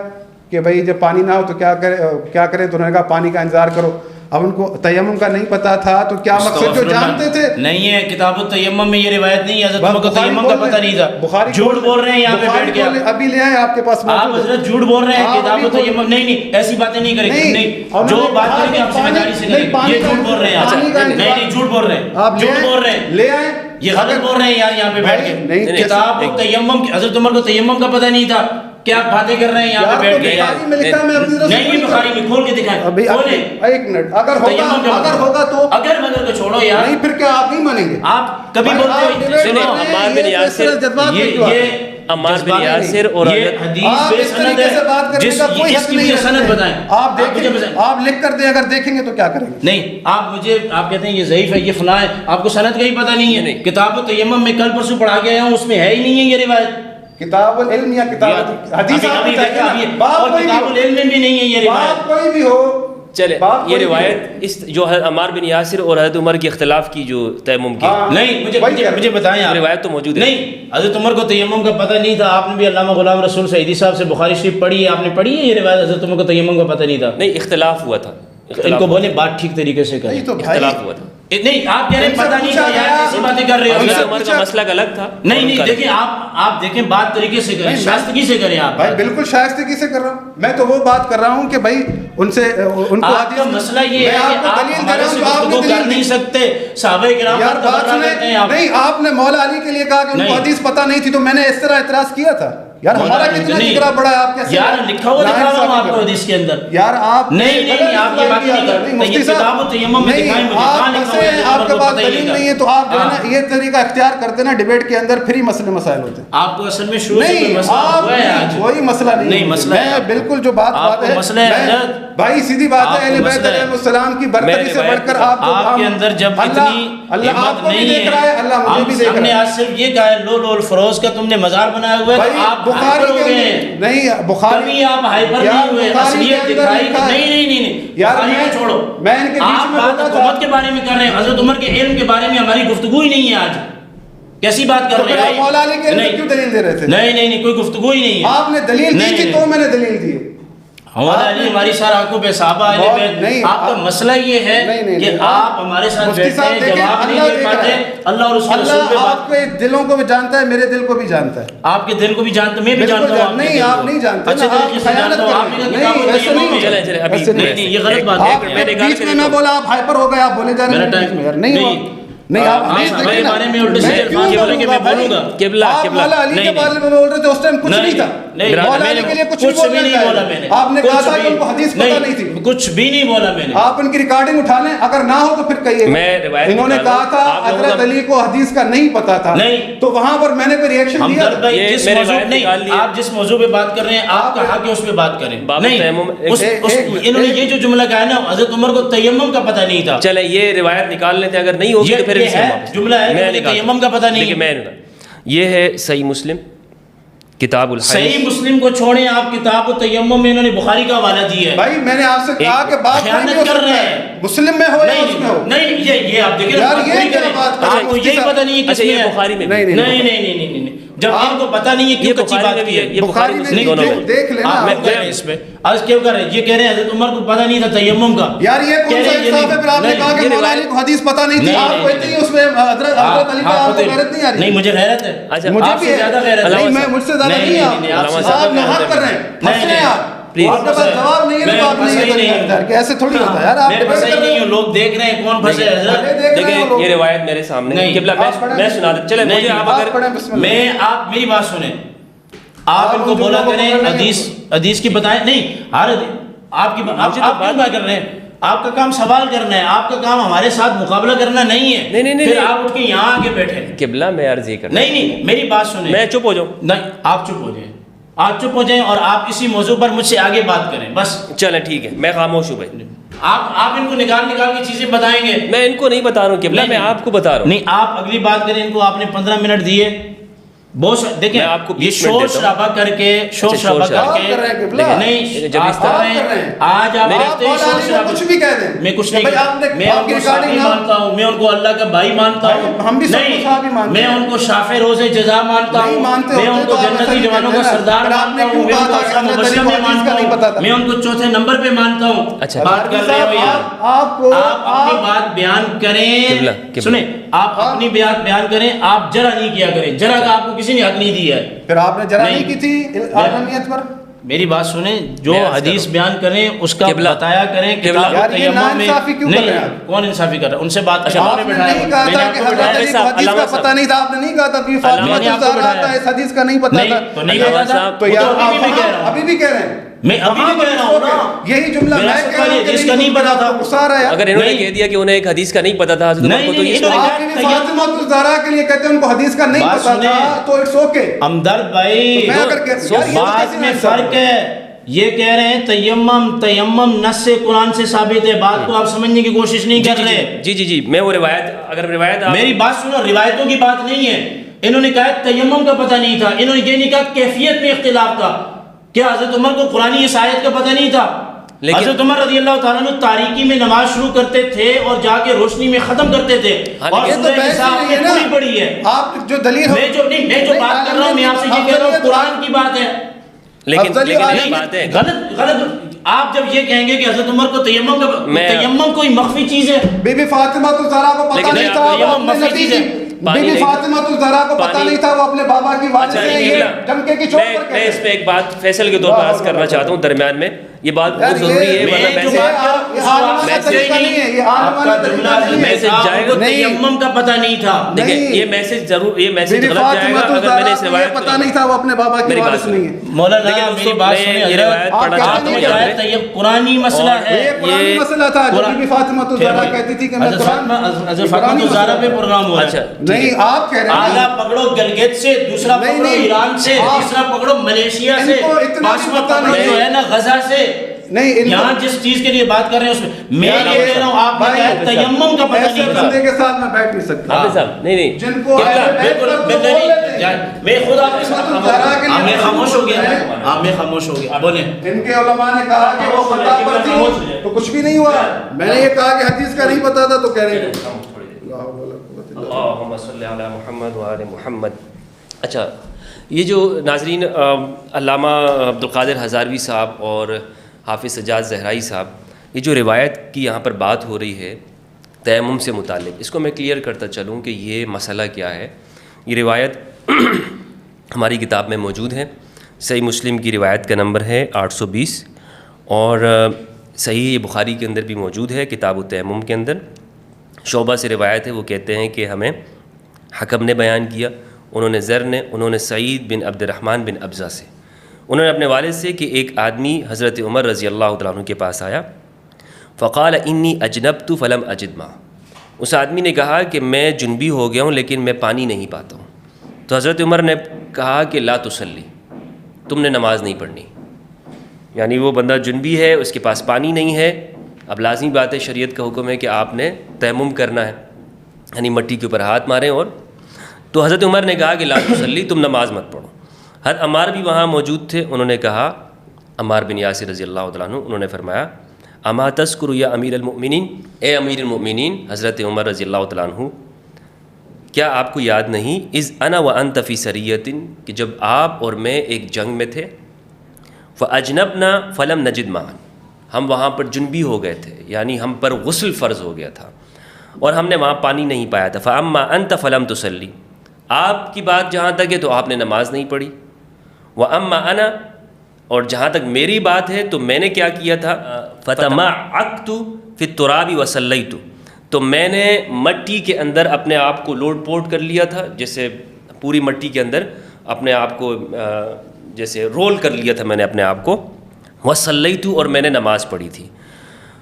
کہ بھائی جب پانی نہ ہو تو کیا کریں, تو انہوں نے کہا پانی کا انتظار کرو. اب ان کو تیمم کا نہیں پتا تھا تو کیا مقصد جو جانتے تھے نہیں ہے. کتاب التیمم میں یہ روایت نہیں ہے, حضرت عمر کو تیمم کا پتہ نہیں تھا. جھوٹ بول رہے ہیں یہاں پہ بیٹھ کے, ابھی لے آئے آپ کے پاس, آپ حضرت جھوٹ بول رہے ہیں. کتاب التیمم نہیں, ایسی باتیں نہیں کریں گے, نہیں جو بات کریں گے آپ ذمہ داری سے کریں. یہ جھوٹ بول رہے ہیں, نہیں جھوٹ بول رہے ہیں, آپ جھوٹ بول رہے ہیں, لے آئے, یہ غلط بول رہے ہیں یار یہاں پہ بیٹھ کے. کتاب التیمم, حضرت عمر کو تیمم کا پتہ نہیں تھا, کیا باتیں کر رہے ہیں یہاں پہ بیٹھ کے. نہیں بخاری میں کھول کے دکھائیں, ایک منٹ, اگر ہوگا تو اگر مگر کو چھوڑو یار, نہیں پھر کیا آپ نہیں مانیں گے؟ آپ کبھی بولتے سنیں, عمار بن یاسر اور یہ حدیث بے سند ہے, جس کی مجھے سند بتائیں. آپ لکھ کر دیں, اگر دیکھیں گے تو کیا کریں گے؟ نہیں آپ مجھے, آپ کہتے ہیں یہ ضعیف ہے, یہ فلاں ہے, آپ کو سند کا ہی پتہ نہیں ہے. کتاب التیمم میں کل پرسوں پڑھا کے آیا ہوں, اس میں ہے ہی نہیں ہے یہ روایت. کتاب العلم یا کتاب حدیث اور کتاب العلم میں بھی نہیں ہے یہ روایت. کوئی بھی ہو, چلے یہ روایت اس جو عمار بن یاسر اور حضرت عمر کے اختلاف کی جو تیمم کی, نہیں مجھے بتائیں, روایت تو موجود ہے. نہیں حضرت عمر کو تیمم کا پتہ نہیں تھا. آپ نے بھی علامہ غلام رسول سعیدی صاحب سے بخاری شریف پڑھی ہے, آپ نے پڑھی ہے یہ روایت, حضرت عمر کو تیمم کا پتہ نہیں تھا. نہیں اختلاف ہوا تھا, ان کو بولے بات ٹھیک طریقے سے کریں. اختلاف ہوا تھا. نہیں آپ کہہ رہے ہیں پتہ نہیں تھا یار, ایسی باتیں کر رہے ہو. عمر کا مسئلہ الگ تھا. نہیں دیکھیں آپ دیکھیں بات طریقے سے کریں, شائستگی سے کریں. آپ بھائی بالکل شائستگی سے کر رہا ہوں, میں تو وہ بات کر رہا ہوں کہ بھائی ان سے ان کو آپ کا مسئلہ یہ ہے کہ آپ ہمارے سے گفتگو کر نہیں سکتے. صحابہ کرام پر تبرہ کرتے ہیں آپ. نہیں آپ نے مولا علی کے لیے کہا کہ ان کو حدیث پتہ نہیں تھی تو میں نے اس طرح اعتراض کیا تھا. یار ہمارا کتنا ذکر بڑا ہے, آپ کیسے یار لکھا ہوا دکھا رہا ہوں آپ کو حدیث کے اندر. یار آپ نہیں آپ یہ بات نہیں کرتے. مفتی صاحب کتاب التیمم میں دکھائیں مجھے کہاں لکھا ہوا ہے, آپ کے پاس دلیل نہیں ہے تو آپ جو ہے نا یہ طریقہ اختیار کرتے نا ڈیبیٹ کے اندر, پھر ہی مسئلے مسائل ہوتے ہیں. آپ کو اصل میں شروع سے کوئی مسئلہ ہوا ہے آج؟ کوئی مسئلہ نہیں مسئلہ ہے. بالکل جو بات ہے مسئلہ ہے بھائی, سیدھی بات ہے, اہل بیت علیہ السلام کی برتری سے بڑھ کر آپ کے اندر جب اتنی ہمت نہیں ہے, اللہ مجھے بھی دیکھ رہا ہے. ہم نے آج صرف یہ کہا ہے لو الفروز کا تم نے مزار بنایا ہوا ہے, آپ بخاری ہو گئے نہیں, بخاری آپ ہائپر نہیں ہوئے, اصلیت دکھائی نہیں یار, چھوڑو. میں ان کے بیچ میں آپ حکومت کے بارے میں کر رہے ہیں, حضرت عمر کے علم کے بارے میں ہماری گفتگو ہی نہیں ہے آج. کیسی بات کر رہے ہیں؟ مولا علی کے علم کیوں دلیل دے رہے تھے؟ نہیں کوئی گفتگو ہی نہیں ہے. آپ نے دلیل دی تھی تو میں نے دلیل دی. مولا علی ہماری سار آنکھوں پہ صحابہ اہل بیت. آپ کا مسئلہ یہ ہے کہ آپ ہمارے ساتھ بیٹھتے ہیں, جواب نہیں دے پاتے. اللہ اور اس کے رسول پہ بات. آپ کے دلوں کو بھی جانتا ہے, میرے دل کو بھی جانتا ہے. آپ کے دل کو بھی جانتا, میں بھی جانتا ہوں. نہیں آپ نہیں جانتے, اچھے طریقے سے جانتا ہوں. آپ نے کتاب التیمم میں نہیں, یہ غلط بات ہے. بیچ میں میں بولا آپ ہائپر ہو گئے, آپ بولے جا رہے ہیں. نہیں آپ میرے بارے میں الٹے سیدھے الفاظ بولیں گے, میں بولوں گا. آپ مولا علی کے بارے میں بول رہے تھے, اس ٹائم کچھ نہیں تھا. مولا علی کے لیے کچھ بھی نہیں بولا میں نے. آپ نے کہا تھا کہ ان کو حدیث پتہ نہیں تھی. کچھ بھی نہیں بولا میں نے. آپ ان کی ریکارڈنگ اٹھا لیں, اگر نہ ہو تو پھر کہیے. انہوں نے کہا تھا حضرت علی کو حدیث کا نہیں پتا تھا, تو وہاں پر میں نے کوئی ریئیکشن دیا. آپ جس موضوع پہ بات کر رہے ہیں, آپ کا حق ہے اس پہ بات کریں. انہوں نے یہ جو جملہ کہا ہے نا, حضرت عمر کو تیمم کا پتہ نہیں تھا. چلے یہ روایت نکال لیتے, اگر نہیں ہوگی تو پھر جملہ ہے تیمم کا پتہ نہیں. یہ ہے صحیح مسلم کتاب الحیض. صحیح مسلم کو چھوڑیں, آپ کتاب التیمم میں انہوں نے بخاری کا حوالہ دیا ہے. بھائی میں نے آپ سے کہا کہ بات خیانت کر رہے ہیں, مسلم میں ہو یا اس میں ہو. نہیں یہ یہ آپ دیکھیں یار یہ کیا بات، آپ کو یہی پتہ نہیں ہے کس اچھا میں یہ ہے. بخاری میں بھی نہیں نہیں جب ان کو پتہ نہیں ہے یہ کیوں کچی بخاری بات میں بھی کی ہے، ہے. یہ بخاری میں نہیں دونوں میں. دیکھ لینا آپ آپ. کہہ رہے ہیں اس پہ عرض کیوں کر رہے ہیں؟ یہ کہہ رہے ہیں حضرت عمر کو پتہ نہیں تھا تیمم کا. یار یہ کون سا انصاف ہے؟ پھر آپ نے کہا کہ مولا علی کو حدیث پتہ نہیں تھی، آپ کو اتنی اس میں حضرت علی پہ آپ کو غیرت نہیں آ رہی؟ نہیں مجھے غیرت ہے. اچھا مجھے آپ بھی سے ہے. زیادہ غیرت ہے. نہیں میں مجھ سے زیادہ نہیں نہیں، آپ سے آپ نہار کر رہے ہیں، پھنس رہے ہیں آپ. آپ کے پاس جواب نہیں ہے تو آپ نہیں ہے کہ ایسے تھوڑی ہوتا ہے یار. آپ میں پھنسا ہی نہیں ہوں، لوگ دیکھ رہے ہیں کون پھنسے حضرت. دیکھیں یہ روایت میرے سامنے ہے. قبلہ میں سنا دیں. چلے مجھے آپ اگر میں آپ میری بات سنیں، آپ ان کو بولا کریں حدیث کی بتائیں. نہیں ہر آپ کی آپ کیوں کر رہے ہیں؟ آپ کا کام سوال کرنا ہے، آپ کا کام ہمارے ساتھ مقابلہ کرنا نہیں ہے. نہیں پھر آپ اٹھ کے یہاں آ کے بیٹھے. قبلہ میں عرض یہ کرنا. نہیں میری بات سنیں. میں چپ ہو جاؤں؟ نہیں آپ چپ ہو جائیں، آپ چپ ہو جائیں اور آپ اسی موضوع پر مجھ سے آگے بات کریں بس. چلیں ٹھیک ہے، میں خاموش ہوں بھائی. آپ ان کو نکال کے چیزیں بتائیں گے. میں ان کو نہیں بتا رہا ہوں قبلہ، میں آپ کو بتا رہا ہوں. نہیں آپ اگلی بات کریں. ان کو آپ نے 15 منٹ دیے. بہت دیکھیں میں آپ کو یہ 20 منٹ شور دیتا ہوں. شرابہ کر کے نہیں جب آج آپ دیکھتے ہیں شور شرابہ. کچھ بھی کہہ دیں، میں کچھ نہیں میں ان کو صحابی مانتا ہوں، میں ان کو اللہ کا بھائی مانتا ہوں. ہم بھی سب کو صحابی مانتے ہیں. میں ان کو شافع روز جزا مانتا ہوں. میں ان کو جنتی جوانوں کا سردار مانتا ہوں. میں ان کو عشرہ مبشرہ میں مانتا ہوں. میں ان کو چوتھے نمبر پہ مانتا ہوں. اچھا بات کر رہے ہو یار. آپ اپنی بات بیان کریں. سنیں آپ اپنی بات بیان کریں. آپ جرا نہیں کیا کریں. جرا کا آپ کو کسی نے حق نہیں دیا ہے. پھر آپ نے جرا نہیں کی تھی عالمیت پر. میری بات سنیں، جو حدیث بیان کریں اس کا بتایا کریں. یار یہ ناانصافی کیوں کر رہے ہیں آپ؟ کون انصافی کر رہا ہے؟ ان سے بات آپ نے نہیں کہا تھا کہ حضرت علی کو حدیث کا پتہ نہیں تھا. آپ نے نہیں کہا تھا کہ فاطمہ الزہرا کا اس حدیث کا نہیں پتہ تھا. تو نہیں کہا تھا. تو یار ابھی بھی کہہ رہے ہیں. میں ابھی بھی کہہ رہا ہوں نا، یہی جملہ میں کہہ رہا ہوں جس کا نہیں پتا تھا. اگر انہوں نے کہہ دیا کہ انہیں ایک حدیث کا نہیں پتا تھا حضرت عمر کو، تو یہ آپ بھی فاطمہ الزہرا کے لیے کہتے ہیں ان کو حدیث کا نہیں پتا تھا تو اٹس اوکے. ہمدرد بھائی بات میں فرق ہے. یہ کہہ رہے ہیں تیمم نص سے قرآن سے ثابت ہے. بات کو آپ سمجھنے کی کوشش نہیں کر رہے. جی میں وہ روایت، اگر روایت میری بات سنو، روایتوں کی بات نہیں ہے. انہوں نے کہا تیمم کا پتہ نہیں تھا. انہوں نے یہ نہیں کہا کیفیت میں اختلاف تھا. کیا حضرت عمر کو قرآن اس آیت کا پتہ نہیں تھا؟ حضرت عمر رضی اللہ تعالیٰ عنہ تاریکی میں نماز شروع کرتے تھے اور جا کے روشنی میں ختم کرتے تھے. اور سورہ نساء آپ نے پوری پڑھی ہے. آپ جو دلیل میں جو بات کر رہا ہوں، میں آپ سے یہ کہہ رہا ہوں قرآن کی بات ہے. لیکن یہ بات ہے غلط. آپ جب یہ کہیں گے کہ حضرت عمر کو تیمم کوئی مخفی چیز ہے. بی بی فاطمہ الزہرا کو پتہ نہیں تھا وہ اپنے نبی کی. بی بی فاطمہ الزہرا کو پتہ نہیں تھا وہ اپنے بابا کی والد سے. یہ ڈنکے کی چوٹ پر میں اس پہ ایک بات فیصل کے طور پر عرض کرنا چاہتا ہوں درمیان میں. یہ بات بہت ضروری ہے، تیمم کا پتہ نہیں تھا. دیکھیں یہ میسج ضرور، یہ میسج غلط جائے گا اگر میں نے اس روایت پتہ نہیں تھا وہ اپنے بابا کی والد سے نہیں ہے. مولانا میری بات سنیں، یہ روایت پڑھنا چاہتا ہوں یہاں پہ. یہ قرآنی مسئلہ ہے. یہ قرآنی مسئلہ تھا. جو بی بی فاطمہ الزہرا کہتی تھی کہ میں قرآن حضرت فاطمہ الزہرا پہ پروگرام ہوا ہے. نہیں آپ کہہ رہے ہیں آدھا پکڑو گلگت سے، دوسرا پکڑو ایران سے، تیسرا پکڑو ملیشیا سے، پانچواں پکڑو جو ہے نا غزہ سے. نہیں یہاں جس چیز کے لیے بات کر رہے ہیں اس میں میں یہ کہہ رہا ہوں آپ نے کہا تیمم کا پتہ نہیں تھا. بندے کے ساتھ میں بیٹھ نہیں سکتا. حافظ صاحب نہیں جن کو بالکل میں خود آپ کے ساتھ میں خاموش ہو گیا. میں خاموش ہو گیا. بولیں. ان کے علماء نے کہا کہ وہ خطا پر تھی تو کچھ بھی نہیں ہوا. میں نے یہ کہا کہ حدیث کا نہیں پتا تھا تو کہہ رہے ہیں اللہم صلی علی محمد و آل محمد. اچھا یہ جو ناظرین علامہ عبدالقادر ہزاروی صاحب اور حافظ سجاد زہرائی صاحب، یہ جو روایت کی یہاں پر بات ہو رہی ہے تیمم سے متعلق، اس کو میں کلیئر کرتا چلوں کہ یہ مسئلہ کیا ہے. یہ روایت ہماری کتاب میں موجود ہے. صحیح مسلم کی روایت کا نمبر ہے 820 اور صحیح بخاری کے اندر بھی موجود ہے کتاب التیمم کے اندر. شعبہ سے روایت ہے، وہ کہتے ہیں کہ ہمیں حکم نے بیان کیا، انہوں نے سعید بن عبد الرحمن بن ابزہ سے، انہوں نے اپنے والد سے کہ ایک آدمی حضرت عمر رضی اللہ تعالیٰ عنہ کے پاس آیا. فقال انی اجنبت فلم اجد ماء. اس آدمی نے کہا کہ میں جنبی ہو گیا ہوں لیکن میں پانی نہیں پاتا ہوں. تو حضرت عمر نے کہا کہ لا تصلی، تم نے نماز نہیں پڑھنی. یعنی وہ بندہ جنبی ہے، اس کے پاس پانی نہیں ہے. اب لازمی بات ہے، شریعت کا حکم ہے کہ آپ نے تیمم کرنا ہے، یعنی مٹی کے اوپر ہاتھ ماریں. اور تو حضرت عمر نے کہا کہ لا تصلی، تم نماز مت پڑھو. عمار بھی وہاں موجود تھے. انہوں نے کہا، عمار بن یاسر رضی اللہ تعالیٰ عنہ، انہوں نے فرمایا اما تذکر یا امیر المؤمنین، اے امیر المؤمنین حضرت عمر رضی اللہ تعالیٰ عنہ، کیا آپ کو یاد نہیں اذ انا وانت فی سریۃ، کہ جب آپ اور میں ایک جنگ میں تھے، فاجنبنا فلم نجد ماء، ہم وہاں پر جنبی ہو گئے تھے، یعنی ہم پر غسل فرض ہو گیا تھا اور ہم نے وہاں پانی نہیں پایا تھا، فاما انت فلم تصلی، آپ کی بات جہاں تک ہے تو آپ نے نماز نہیں پڑھی، واما انا، اور جہاں تک میری بات ہے تو میں نے کیا کیا تھا، فتمعقت فی التراب وصلیت، تو میں نے مٹی کے اندر اپنے آپ کو لوٹ پوٹ کر لیا تھا، جیسے پوری مٹی کے اندر اپنے آپ کو جیسے رول کر لیا تھا میں نے اپنے آپ کو، وصلیت، اور میں نے نماز پڑھی تھی۔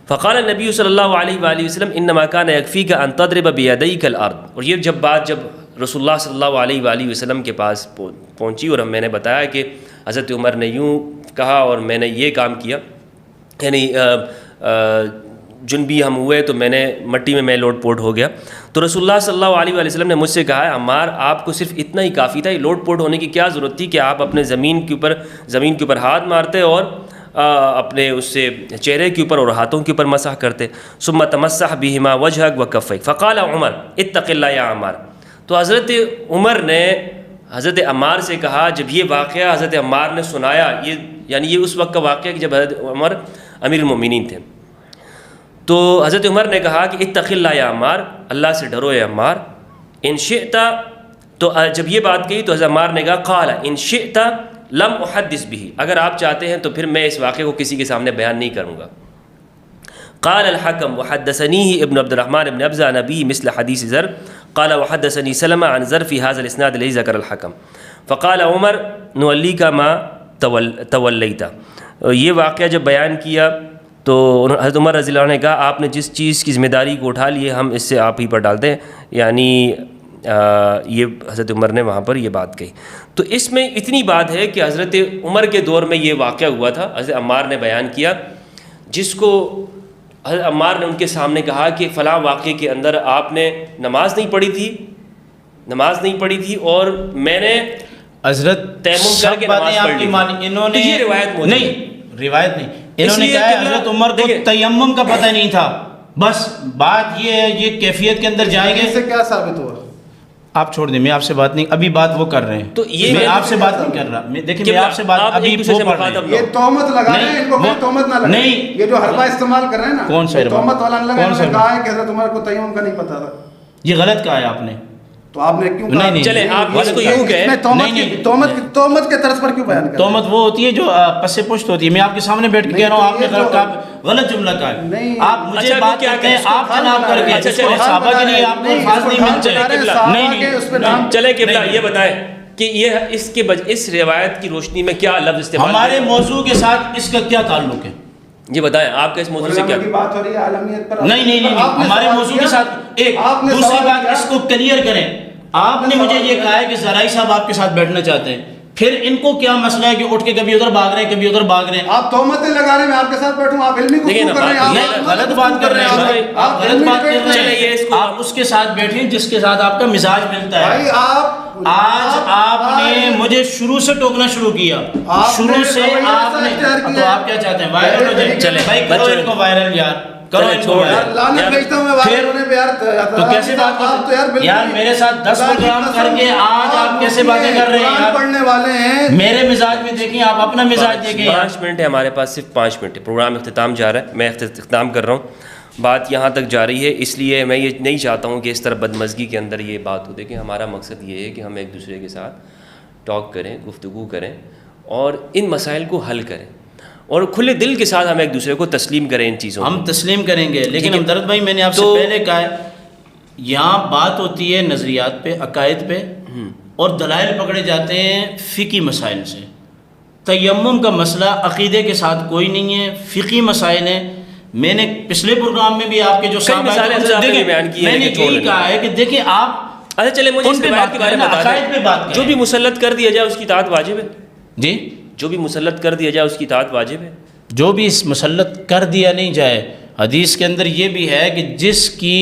فقال النبی صلی اللہ علیہ وآلہ وسلم انما کان یکفیک ان تضرب بیدیک الارض، اور یہ جب بات جب رسول اللہ صلی اللہ علیہ وآلہ وسلم کے پاس پہنچی اور میں نے بتایا کہ حضرت عمر نے یوں کہا اور میں نے یہ کام کیا، یعنی جنبی ہم ہوئے تو میں نے مٹی میں لوٹ پوٹ ہو گیا، تو رسول اللہ صلی اللہ علیہ وآلہ وسلم نے مجھ سے کہا عمار آپ کو صرف اتنا ہی کافی تھا، یہ لوٹ پوٹ ہونے کی کیا ضرورت تھی کہ آپ اپنے زمین کے اوپر ہاتھ مارتے اور اپنے اس سے چہرے کے اوپر اور ہاتھوں کے اوپر مسح کرتے، ثم تمسح بہما وجہک وکفیک، فقال عمر اتق اللہ یا عمار، تو حضرت عمر نے حضرت عمار سے کہا، جب یہ واقعہ حضرت عمار نے سنایا، یعنی یہ اس وقت کا واقعہ کہ جب حضرت عمر امیر المؤمنین تھے، تو حضرت عمر نے کہا کہ اتق اللہ یا عمار، اللہ سے ڈرو اے عمار، ان شئت، تو جب یہ بات کہی تو حضرت عمار نے کہا قال ان شئت لم احدث به، اگر آپ چاہتے ہیں تو پھر میں اس واقعے کو کسی کے سامنے بیان نہیں کروں گا۔ قال الحكم وحدثنيه ابن عبد الرحمن بن ابزة عن أبيه مثل حديث زر، قال وحدثني سلمة عن زر في هذا الاسناد الذي ذكر الحكم، فقال عمر نوليك ما توليت، یہ واقعہ جب بیان کیا تو حضرت عمر رضی اللہ عنہ نے کہا آپ نے جس چیز کی ذمہ داری کو اٹھا لی ہے ہم اس سے آپ ہی پر ڈالتے ہیں، یعنی یہ حضرت عمر نے وہاں پر یہ بات کہی۔ تو اس میں اتنی بات ہے کہ حضرت عمر کے دور میں یہ واقعہ ہوا تھا، حضرت عمار نے بیان کیا، جس کو حضرت عمار نے ان کے سامنے کہا کہ فلاں واقعے کے اندر آپ نے نماز نہیں پڑھی تھی اور میں نے حضرت تیمم کر کے نماز پڑھ لی، انہوں نے یہ روایت موجود نہیں، روایت نہیں، انہوں نے کہا حضرت عمر کو تیمم کا پتہ نہیں تھا، بس بات یہ ہے، یہ کیفیت کے اندر جائیں گے، اس سے کیا ثابت ہوا؟ آپ چھوڑ دیں، میں آپ سے بات نہیں، ابھی بات وہ کر رہے ہیں، تو یہ میں آپ سے بات نہیں کر رہا، دیکھیں میں آپ سے بات ابھی وہ پڑھ رہے ہیں، یہ تہمت لگا رہے ہیں، ان کو کوئی تہمت نہ لگے، یہ جو حربہ استعمال کر رہے ہیں نا، کون سا حربہ؟ تہمت والا لگا، انہوں نے کہا ہے کہ حضرت عمر کو تیمم کا نہیں پتا تھا، یہ غلط کہا ہے آپ نے، تو آپ نے کیوں کہا؟ چلے آپ اس کو یوں کہیں، تہمت کے طرز پر کیوں بیان کرتے ہیں؟ تہمت وہ ہوتی ہے جو پس پشت ہوتی ہے، میں آپ کے سامنے بیٹھ کے کہہ رہا ہوں آپ نے غلط جملہ کہا ہے، آپ مجھے بات کرتے ہیں آپ جناب کر کے، صحابہ کے لیے آپ کو الفاظ نہیں ملتے، چلے قبلہ یہ بتائیں کہ یہ اس روایت کی روشنی میں کیا لفظ استعمال ہمارے موضوع کے ساتھ اس کا کیا تعلق ہے؟ یہ بتائیں آپ کا اس موضوع سے کیا بات ہو رہی ہے عالمیت پر؟ نہیں، ہمارے موضوع کے ساتھ ایک دوسری بات اس کو کلیئر کریں، آپ نے مجھے یہ کہا ہے کہ زرائی صاحب آپ کے ساتھ بیٹھنا چاہتے ہیں، پھر ان کو کیا مسئلہ ہے کہ اٹھ کے کبھی ادھر بھاگ رہے ہیں کبھی ادھر بھاگ رہے ہیں؟ آپ تہمتیں لگا رہے ہیں، میں آپ کے ساتھ بیٹھوں، آپ علمی گفتگو کر رہے ہیں، غلط بات کر رہے ہیں، آپ غلط بات کر رہے ہیں، آپ اس کے ساتھ بیٹھیں جس کے ساتھ آپ کا مزاج ملتا ہے۔ بھائی آج آپ نے مجھے شروع سے ٹوکنا شروع کیا، شروع سے آپ نے، تو آپ کیا چاہتے ہیں وائرل ہو جائے؟ چلے بھائی کرو ان کو وائرل، یار کرو ان کو وائرل، لعنت بھیجتا ہوں میں وائرل ہونے پہ یار، تو کیسے بات کرتے ہیں یار؟ میرے ساتھ 10 پروگرام کر کے آج آپ کیسے باتیں کر رہے ہیں؟ پڑھنے والے ہیں، میرے مزاج میں دیکھیں، آپ اپنا مزاج دیکھیں۔ 5 منٹ ہے ہمارے پاس، صرف 5 منٹ ہے، پروگرام اختتام جا رہا ہے، میں اختتام کر رہا ہوں، بات یہاں تک جا رہی ہے، اس لیے میں یہ نہیں چاہتا ہوں کہ اس طرح بدمزگی کے اندر یہ بات ہو۔ دیکھیں ہمارا مقصد یہ ہے کہ ہم ایک دوسرے کے ساتھ ٹاک کریں، گفتگو کریں اور ان مسائل کو حل کریں اور کھلے دل کے ساتھ ہم ایک دوسرے کو تسلیم کریں ان چیزوں کو۔ ہم تسلیم کریں گے، لیکن ہمدرد بھائی میں نے آپ سے پہلے کہا ہے، یہاں بات ہوتی ہے نظریات پہ، عقائد پہ، اور دلائل پکڑے جاتے ہیں فقہی مسائل سے۔ تیمم کا مسئلہ عقیدے کے ساتھ کوئی نہیں ہے، فقہی مسائل ہیں۔ میں نے پچھلے پروگرام میں بھی آپ کے جو بیان کیے، میں نے یہی کہا ہے کہ دیکھیں آپ، اچھا چلے مجھے اس روایت کے بارے میں بتا دیں، جو بھی مسلط کر دیا جائے اس کی اطاعت واجب ہے؟ جی، جو بھی مسلط کر دیا جائے اس کی اطاعت واجب ہے؟ جو بھی اس مسلط کر دیا نہیں جائے، حدیث کے اندر یہ بھی ہے کہ جس کی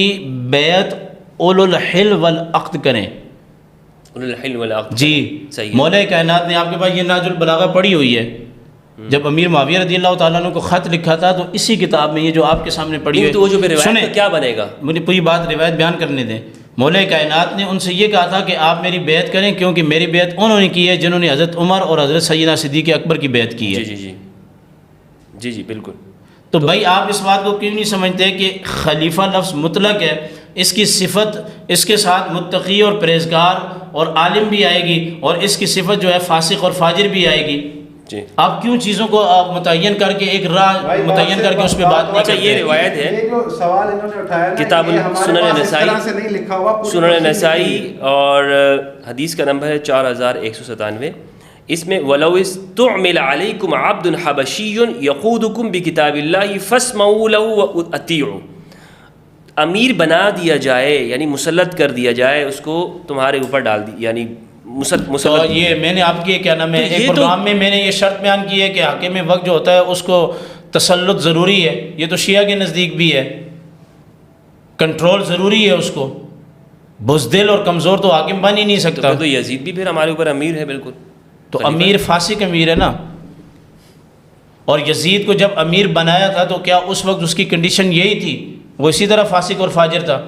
بیعت اولو الحل والعقد کریں۔ اولو الحل والعقد، جی، مولا کائنات نے آپ کے پاس یہ نہج البلاغہ پڑھی ہوئی ہے، جب امیر معاویہ رضی اللہ تعالیٰ عنہ کو خط لکھا تھا تو اسی کتاب میں یہ جو آپ کے سامنے پڑھی ہے، تو وہ جو روایت کا کیا بنے گا؟ مجھے پوری بات روایت بیان کرنے دیں۔ مولا کائنات نے ان سے یہ کہا تھا کہ آپ میری بیعت کریں، کیونکہ میری بیعت انہوں نے کی ہے جنہوں نے حضرت عمر اور حضرت سیدنا صدیق اکبر کی بیعت کی ہے۔ جی بالکل۔ تو بھائی آپ اس بات کو کیوں نہیں سمجھتے کہ خلیفہ لفظ مطلق ہے، اس کی صفت اس کے ساتھ متقی اور پرہیزگار اور عالم بھی آئے گی، اور اس کی صفت جو ہے فاسق اور فاجر بھی آئے گی؟ آپ کیوں چیزوں کو متعین کر کے ایک راہ متعین کر کے اس پہ بات نہیں کرتے؟ یہ روایت ہے، یہ جو سوال انہوں نے اٹھایا نا، کتاب سنن نسائی اور حدیث کا نمبر ہے 4197۔ اس میں وَلَوْ اسْتُعْمِلَ عَلَيْكُمْ عَبْدٌ حَبَشِيٌّ يَقُودُكُمْ بِكِتَابِ اللَّهِ فَاسْمَعُوا لَهُ وَأَطِيعُوا، امیر بنا دیا جائے یعنی مسلط کر دیا جائے، اس کو تمہارے اوپر ڈال دی یعنی مسلط۔ یہ میں نے آپ کے کیا نام ہے ایک پروگرام میں نے یہ شرط بیان کی ہے کہ حاکم وقت جو ہوتا ہے اس کو تسلط ضروری ہے، یہ تو شیعہ کے نزدیک بھی ہے، کنٹرول ضروری ہے اس کو، بزدل اور کمزور تو حاکم بن ہی نہیں سکتا۔ تو یزید بھی پھر ہمارے اوپر امیر ہے، بالکل تو امیر فاسق امیر ہے نا، اور یزید کو جب امیر بنایا تھا تو کیا اس وقت اس کی کنڈیشن یہی تھی؟ وہ اسی طرح فاسق اور فاجر تھا۔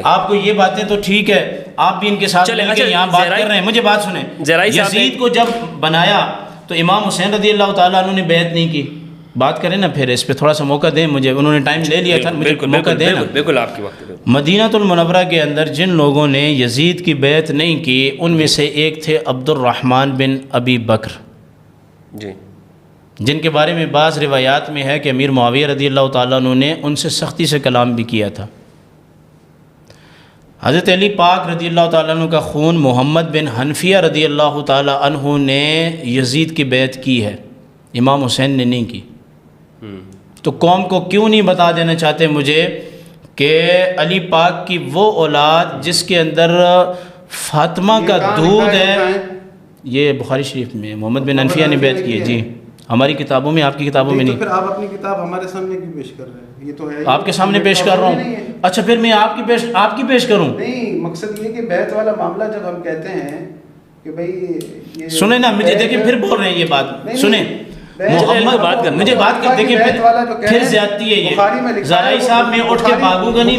آپ کو یہ باتیں تو ٹھیک ہے، آپ بھی ان کے ساتھ مل کے یہاں بات کر رہے ہیں، مجھے بات سنیں۔ یزید کو جب بنایا تو امام حسین رضی اللہ تعالیٰ عنہ نے بیعت نہیں کی، بات کریں نا پھر اس پہ تھوڑا سا موقع دیں مجھے، انہوں نے ٹائم لے لیا تھا، مجھے موقع دیں نا۔ بالکل آپ کی وقت۔ مدینہ المنورہ کے اندر جن لوگوں نے یزید کی بیعت نہیں کی ان میں سے ایک تھے عبد الرحمن بن ابی بکر، جن کے بارے میں بعض روایات میں ہے کہ امیر معاویہ رضی اللہ تعالیٰ عنہ نے ان سے سختی سے کلام بھی کیا تھا۔ حضرت علی پاک رضی اللہ تعالیٰ عنہ کا خون محمد بن حنفیہ رضی اللہ تعالیٰ عنہ نے یزید کی بیعت کی ہے، امام حسین نے نہیں کی۔ تو قوم کو کیوں نہیں بتا دینا چاہتے مجھے کہ علی پاک کی وہ اولاد جس کے اندر فاطمہ کا دودھ ہے، یہ بخاری شریف میں محمد بن حنفیہ نے بیعت کی ہے۔ جی ہماری کتابوں میں، آپ کی کتابوں میں نہیں۔ پھر آپ اپنی کتاب ہمارے سامنے کیوں پیش کر رہے ہیں؟ یہ تو ہے آپ کے سامنے پیش کر رہا ہوں۔ اچھا پھر میں آپ کی پیش کروں؟ نہیں، مقصد یہ کہ بیعت والا معاملہ جب ہم کہتے ہیں کہ بھائی سنیں نا، مجھے دیکھیں پھر بول رہے ہیں یہ بات، سنیں محمد، مجھے بات کر دیکھیں پھر زیادتی ہے یہ۔ زارعی صاحب میں اٹھ کے بھاگوں گا نہیں،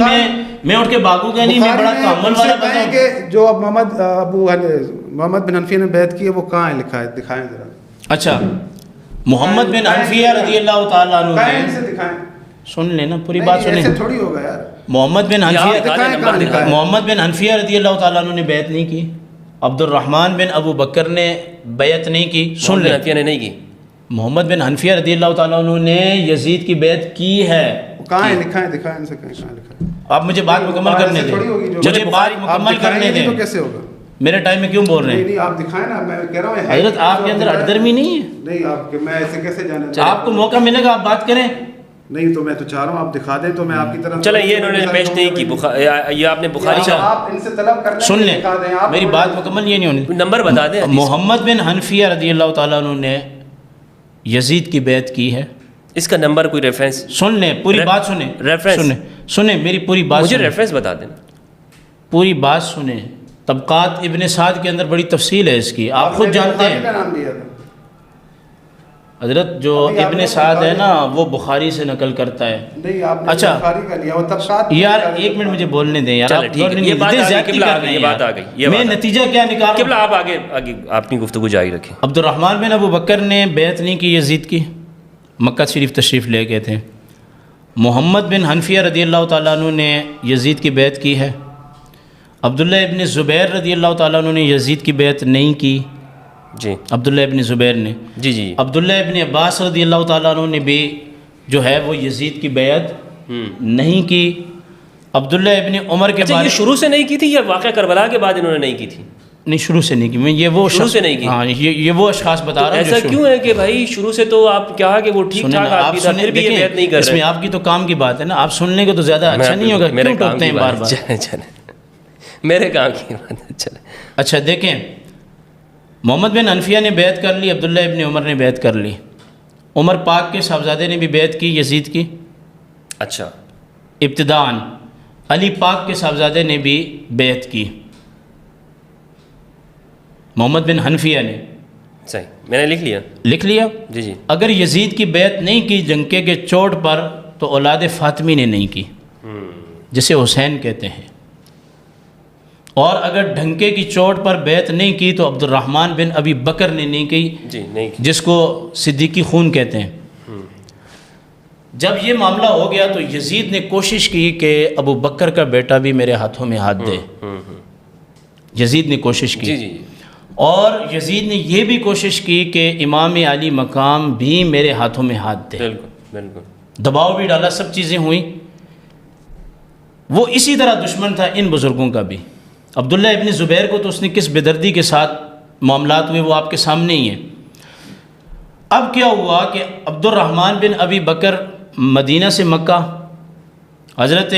میں اٹھ کے بھاگوں گا نہیں، میں بڑا تحمل والا بندہ ہوں۔ کہ جو محمد بن حنفیہ نے بیعت کی ہے وہ کہاں ہے لکھا ہے؟ دکھائیں ذرا۔ اچھا محمد بن حنفیہ رضی اللہ تعالیٰ عنہ سے دکھائیں، سن لینا پوری بات سنیں۔ ایسے تھوڑی ہوگا یار۔ محمد بن حنفیہ رضی اللہ تعالیٰ عنہ نے بیعت نہیں کی، عبد الرحمن بن ابو بکر نے بیعت نہیں کی، سن لیں، حنفیہ نے نہیں کی۔ محمد بن حنفیہ رضی اللہ تعالیٰ عنہ نے یزید کی بیعت کی ہے۔ کہاں ہے؟ دکھائیں ان سے کہاں لکھا ہے؟ آپ مجھے بات مکمل کرنے دیں، مجھے بات مکمل کرنے دیں۔ تو کیسے ہوگا؟ میرے ٹائم میں کیوں بول رہے ہیں؟ نہیں آپ دکھائیں نا، میں کہہ رہا ہوں حضرت آپ کے اندر اٹدرمی نہیں ہے؟ نہیں آپ میں ایسے کیسے جانا؟ آپ کو موقع ملے گا آپ بات کریں۔ نہیں تو میں تو چاہ رہا ہوں آپ دکھا دیں تو میں آپ کی طرف۔ چلیں یہ انہوں نے پیش نہیں کی، یہ آپ نے بخاری کا آپ ان سے طلب کر لیں، سن لیں میری بات مکمل، یہ نہیں ہونی۔ نمبر بتا دیں۔ محمد بن حنفیہ رضی اللہ تعالیٰ عنہ نے یزید کی بیعت کی ہے، اس کا نمبر کوئی ریفرنس؟ سن لیں پوری بات سنیں، سنیں میری پوری بات، مجھے ریفرنس بتا دیں، پوری بات سنیں۔ طبقات ابن سعد کے اندر بڑی تفصیل ہے اس کی، آپ خود جانتے ہیں۔ حضرت جو ابن سعد ہے نا وہ بخاری سے نقل کرتا ہے۔ اچھا یار ایک منٹ مجھے بولنے دیں یار، میں نتیجہ کیا نکال رہا ہوں؟ آپ آگے اپنی گفتگو جاری رکھیں۔ عبد الرحمن بن ابو بکر نے بیعت نہیں کی یزید کی، مکہ شریف تشریف لے گئے تھے۔ محمد بن حنفیہ رضی اللہ تعالیٰ عنہ نے یزید کی بیعت کی ہے۔ عبداللہ ابن زبیر رضی اللہ تعالیٰ عنہ نے یزید کی بیعت نہیں کی۔ جی عبداللہ ابن زبیر نے، جی عبداللہ ابن عباس رضی اللہ تعالیٰ عنہ نے بھی جو ہے وہ یزید کی بیعت نہیں کی۔ عبداللہ ابن عمر کے بارے شروع سے نہیں کی تھی یا واقعہ کربلا کے بعد انہوں نے نہیں کی تھی؟ نہیں شروع سے نہیں کی، میں یہ وہ شروع سے نہیں کی۔ ہاں یہ وہ اشخاص بتا رہا ہوں۔ ایسا کیوں ہے کہ بھائی شروع سے تو آپ کہا کہ وہ ٹھیک ٹھاک آدمی تھا پھر بھی یہ بیعت نہیں کر رہے؟ اس میں آپ کی تو کام کی بات ہے نا، آپ سن لیں گے تو زیادہ اچھا نہیں ہوگا، کیوں ٹوکتے ہیں بار بار؟ چلیں میرے کام کی بات ہے، چلیں۔ اچھا دیکھیں، محمد بن حنفیہ نے بیعت کر لی، عبداللہ ابن عمر نے بیعت کر لی، عمر پاک کے صاحبزادے نے بھی بیعت کی یزید کی۔ اچھا ابتداءً علی پاک کے صاحبزادے نے بھی بیعت کی، محمد بن حنفیہ نے۔ صحیح، میں نے لکھ لیا. لکھ لیا. جی جی. اگر یزید کی بیعت نہیں کی ڈنکے کے چوٹ پر تو اولاد فاطمی نے نہیں کی، جسے حسین کہتے ہیں. اور اگر ڈھنکے کی چوٹ پر بیعت نہیں کی تو عبد الرحمن بن ابی بکر نے نہیں کی، جی نہیں کی. جس کو صدیقی خون کہتے ہیں. جب یہ معاملہ ہو گیا تو یزید نے کوشش کی کہ ابو بکر کا بیٹا بھی میرے ہاتھوں میں ہاتھ دے. یزید نے کوشش کی. جی جی. اور یزید نے یہ بھی کوشش کی کہ امام علی مقام بھی میرے ہاتھوں میں ہاتھ دے. بالکل بالکل. دباؤ بھی ڈالا، سب چیزیں ہوئیں. وہ اسی طرح دشمن تھا ان بزرگوں کا بھی. عبداللہ ابن زبیر کو تو اس نے کس بے دردی کے ساتھ معاملات ہوئے وہ آپ کے سامنے ہی ہیں. اب کیا ہوا کہ عبد الرحمن بن ابی بکر مدینہ سے مکہ، حضرت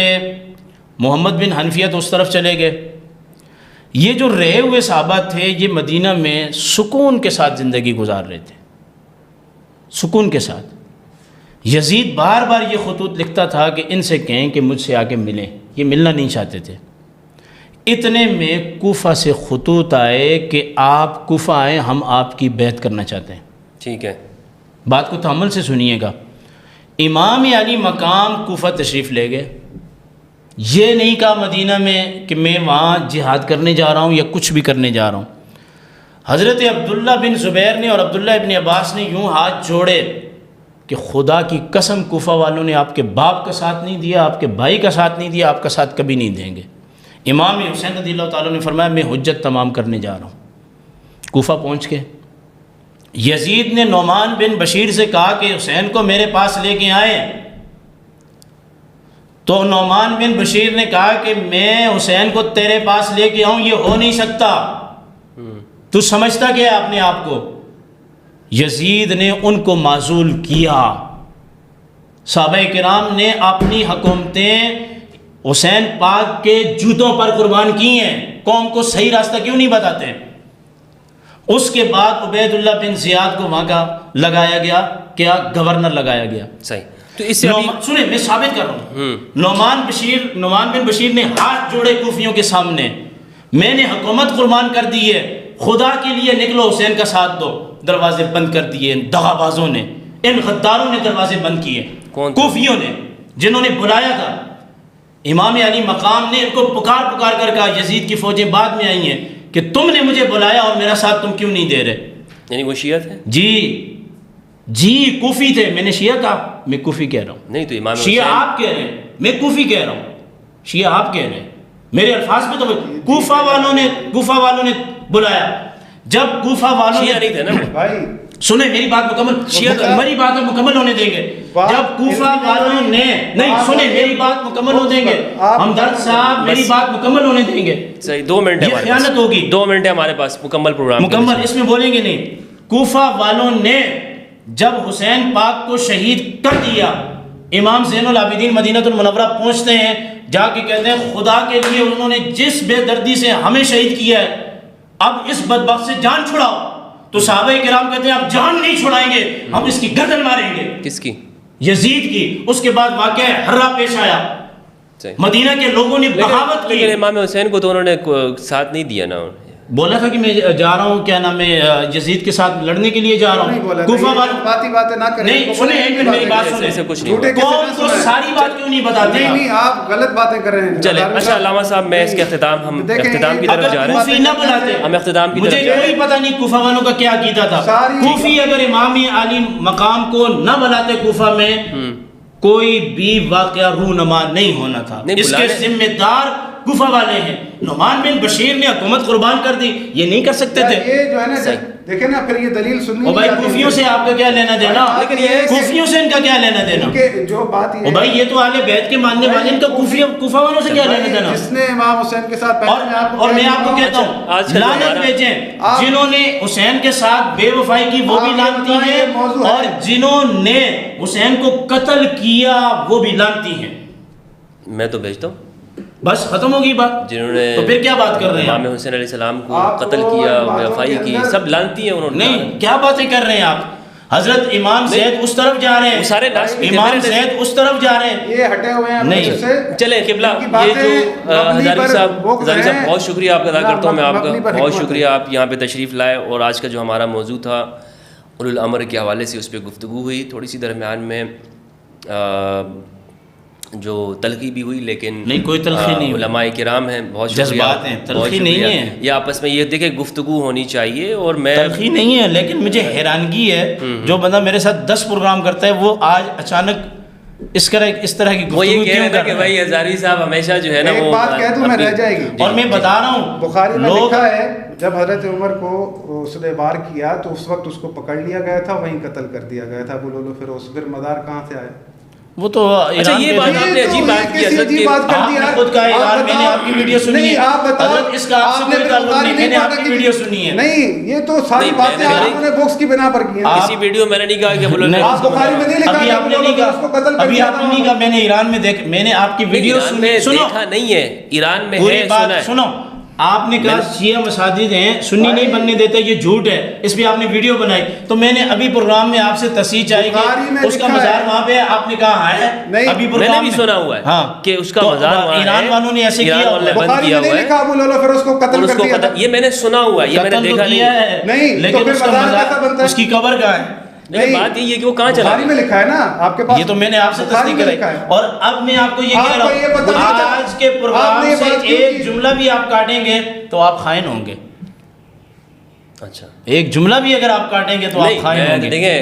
محمد بن حنفیہ تو اس طرف چلے گئے. یہ جو رہے ہوئے صحابہ تھے یہ مدینہ میں سکون کے ساتھ زندگی گزار رہے تھے، سکون کے ساتھ. یزید بار بار یہ خطوط لکھتا تھا کہ ان سے کہیں کہ مجھ سے آ کے ملیں. یہ ملنا نہیں چاہتے تھے. اتنے میں کوفہ سے خطوط آئے کہ آپ کوفہ آئیں، ہم آپ کی بیعت کرنا چاہتے ہیں. ٹھیک ہے. بات کو تحمل سے سنیے گا. امام علی مقام کوفہ تشریف لے گئے. یہ نہیں کہا مدینہ میں کہ میں وہاں جہاد کرنے جا رہا ہوں یا کچھ بھی کرنے جا رہا ہوں. حضرت عبداللہ بن زبیر نے اور عبداللہ ابن عباس نے یوں ہاتھ جوڑے کہ خدا کی قسم کوفہ والوں نے آپ کے باپ کا ساتھ نہیں دیا، آپ کے بھائی کا ساتھ نہیں دیا، آپ کا ساتھ کبھی نہیں دیں گے. امام حسین رضی اللہ تعالیٰ نے فرمایا میں حجت تمام کرنے جا رہا ہوں. کوفہ پہنچ کے یزید نے نعمان بن بشیر سے کہا کہ حسین کو میرے پاس لے کے آئیں. تو نعمان بن بشیر نے کہا کہ میں حسین کو تیرے پاس لے کے آؤں یہ ہو نہیں سکتا، تو سمجھتا کیا ہے اپنے آپ کو. یزید نے ان کو معزول کیا. صحابہ کرام نے اپنی حکومتیں حسین پاک کے جوتوں پر قربان کی ہیں. قوم کو صحیح راستہ کیوں نہیں بتاتے؟ اس کے بعد عبید اللہ بن زیاد کو وہاں کا لگایا گیا، کیا گورنر لگایا گیا. صحیح. تو اس سے سنیں میں ثابت کر رہا ہوں. نعمان بن بشیر نے ہاتھ جوڑے کوفیوں کے سامنے، میں نے حکومت قربان کر دی ہے، خدا کے لیے نکلو حسین کا ساتھ دو. دروازے بند کر دیے ان دغا بازوں نے، ان غداروں نے دروازے بند کیے. کوفیوں نے جنہوں نے بلایا تھا. امام علی مقام نے ان کو پکار پکار کر کہا یزید کی فوجیں بعد میں آئی ہیں کہ تم نے مجھے بلایا اور میرا ساتھ تم کیوں نہیں دے رہے. یعنی وہ شیعہ تھے؟ جی کوفی تھے. میں نے شیعہ کہا؟ میں کوفی کہہ رہا ہوں. نہیں تو امام شیعہ آپ کہہ رہے ہیں، میں کوفی کہہ رہا ہوں. شیعہ آپ کہہ رہے ہیں، میرے الفاظ پہ تو کوفہ والوں نے بلایا. جب کوفہ والوں شیعہ نہیں تھے نا بھائی، سنیں میری بات مکمل، میری بات مکمل ہونے دیں گے. جب کوفہ والوں نے نہیں سنیں میری بات مکمل ہو دیں گے ہمدرد صاحب، میری بات مکمل ہونے دیں گے. صحیح. 2 منٹ ہے یہ خیانت ہوگی. 2 منٹ ہے ہمارے پاس مکمل پروگرام مکمل اس میں بولیں گے نہیں. کوفہ والوں نے جب حسین پاک کو شہید کر دیا، امام زین العابدین مدینہ المنورہ پہنچتے ہیں، جا کے کہتے ہیں خدا کے لیے انہوں نے جس بے دردی سے ہمیں شہید کیا ہے اب اس بدبخت سے جان چھڑاؤ. تو صحابہ کرام کہتے ہیں اب جان نہیں چھڑائیں گے، ہم اس کی گردن ماریں گے. کس کی؟ یزید کی. اس کے بعد واقعہ ہررا پیش آیا. مدینہ کے لوگوں نے بغاوت کی. لیکن امام حسین کو تو انہوں نے ساتھ نہیں دیا نا. بولا تھا کہ میں جا رہا ہوں، کیا نام ہے، یزید کے ساتھ لڑنے کے لیے جا رہا ہوں. کوفہ والے باتیں نہ کریں. نہیں سنیں ایک منٹ میری بات سنیں. سے کچھ نہیں. قوم کو ساری بات کیوں نہیں بتاتے؟ نہیں آپ غلط باتیں کر رہے ہیں. چلے اچھا علامہ صاحب، میں اس کے اختتام کی طرف جا رہے کوفی نہ بلاتے، ہم اختتام کی طرف مجھے جا رہے کوئی پتہ نہیں کوفہ والوں کا کیا عقیدہ تھا. کوفی اگر امام علی مقام کو نہ بلاتے کوفہ میں کوئی بھی واقعہ رونما نہیں ہونا تھا. اس کے ذمہ دار کوفہ والے ہیں. نعمان بن بشیر نے حکومت قربان کر دی، یہ نہیں کر سکتے تھے. یہ جو ہے نا دیکھیں نا، پھر یہ دلیل سننی او بھائی کوفیوں سے آپ کا کیا لینا دینا؟ کوفیوں سے ان کا کیا لینا دینا؟ جو بات او بھائی یہ تو اہل بیت کے ماننے والے، ان کا کوفہ والوں سے کیا لینا دینا؟ جس نے امام حسین کے ساتھ اور میں آپ کو کہتا ہوں لعنت بھیجیں جنہوں نے حسین کے ساتھ بے وفائی کی وہ بھی لعنتی ہیں، اور جنہوں نے حسین کو قتل کیا وہ بھی لعنتی ہیں. میں تو بھیجتا ہوں. بس ختم ہوگی بات. جنہوں نے تو پھر کیا بات کر رہے ہیں امام حسین علیہ السلام کو قتل کیا، وفائی کی، سب لعنتی ہیں انہوں نے. نہیں کیا باتیں کر رہے ہیں آپ؟ حضرت امام زید اس طرف جا رہے ہیں, سارے ناس بھی تھے, امام زید اس طرف جا رہے ہیں, یہ ہٹے ہوئے ہیں نہیں. سے. چلیں قبلہ, یہ جو ہزاری صاحب بہت شکریہ آپ کا ادا کرتا ہوں میں, آپ کا بہت شکریہ, آپ یہاں پہ تشریف لائے, اور آج کا جو ہمارا موضوع تھا اولو الامر کے حوالے سے اس پہ گفتگو ہوئی, تھوڑی سی درمیان میں جو تلخی بھی ہوئی, لیکن نہیں کوئی تلخی نہیں, علماء کرام ہیں, بہت شکریہ, جذبات ہیں, تلخی نہیں ہے, یہ آپس میں یہ دیکھیں گفتگو ہونی چاہیے, اور میں تلخی نہیں ہے. لیکن مجھے حیرانگی ہے جو بندہ میرے ساتھ 10 پروگرام کرتا ہے وہ آج اچانک اس طرح کی وہ یہ گفتگو کہہ کیوں رہے تھے کر کہ رہا بھائی ہے. ہزاری صاحب ہمیشہ جو ہے نا ایک وہ بات کہہ دوں میں رہ جائے گی, اور میں بتا رہا ہوں بخاری میں لوگ لکھا ہے جب حضرت عمر کو اس نے وار کیا تو اس وقت اس کو پکڑ لیا گیا تھا, وہیں قتل کر دیا گیا تھا ابو لولو فیروز. پھر مدار کہاں سے آئے؟ وہ تو اچھا یہ بات آپ نے عجیب بات کی حضرت کی, آپ نے خود کہا ایران, میں نے آپ کی ویڈیو سنی ہے, حضرت اس کا آپ سے کوئی تعلق نہیں, میں نے آپ کی ویڈیو سنی ہے. نہیں, یہ تو ساری باتیں آپ نے بکس کی بنا پر کی ہیں. کسی ویڈیو میں نے نہیں کہا کہ بولو آپ بخاری میں نہیں لکھا, ابھی آپ نے نہیں کہا, ابھی آپ نے نہیں کہا, میں نے ایران میں دیکھ, میں نے آپ کی ویڈیو سنی, سنو دیکھا نہیں ہے, ایران میں پوری ہے, بات سنو. آپ نے کہا شیعہ مساجد ہیں, سنی نہیں بننے دیتے, یہ جھوٹ ہے, اس پہ آپ نے ویڈیو بنائی. تو میں نے ابھی پروگرام میں آپ سے تصحیح چاہی کہ اس کا مزار وہاں پہ ہے, آپ نے کہا ہے, ابھی میں نے بھی سنا ہوا ہے کہ اس کا مزار وہاں ہے, ایران والوں نے ایسے کیا, بخاری میں نہیں لکھا ابو لولو فیروز کو قتل کر دیا, یہ میں نے سنا ہوا ہے, یہ میں نے دیکھا نہیں, لیکن اس کا مزار, اس کی قبر کہاں ہے؟ نہیں, بات یہ ہے کہ وہ کہاں چلا بخاری میں لکھا ہے نا آپ کے پاس, یہ تو میں نے آپ سے تصدیق کرائی. اور اب میں آپ کو یہ کہہ رہا ہوں, آج کے پروگرام سے ایک جملہ بھی آپ کاٹیں گے تو آپ خائن ہوں گے. اچھا, ایک جملہ بھی اگر آپ کاٹیں گے تو آپ خائن ہوں گے. دیکھیں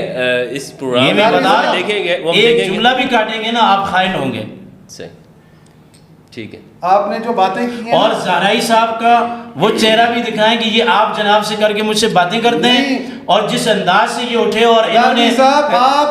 اس پروگرام یہ میں بتا رہا دیکھیں گے, ہوں, ایک جملہ بھی کاٹیں گے نا آپ خائن ہوں گے. صحیح, ٹھیک ہے. آپ نے جو باتیں کی ہیں, اور زہرائی صاحب کا وہ چہرہ بھی دکھائیں کہ یہ آپ جناب سے کر کے مجھ سے باتیں کرتے ہیں, اور جس انداز سے یہ اٹھے, اور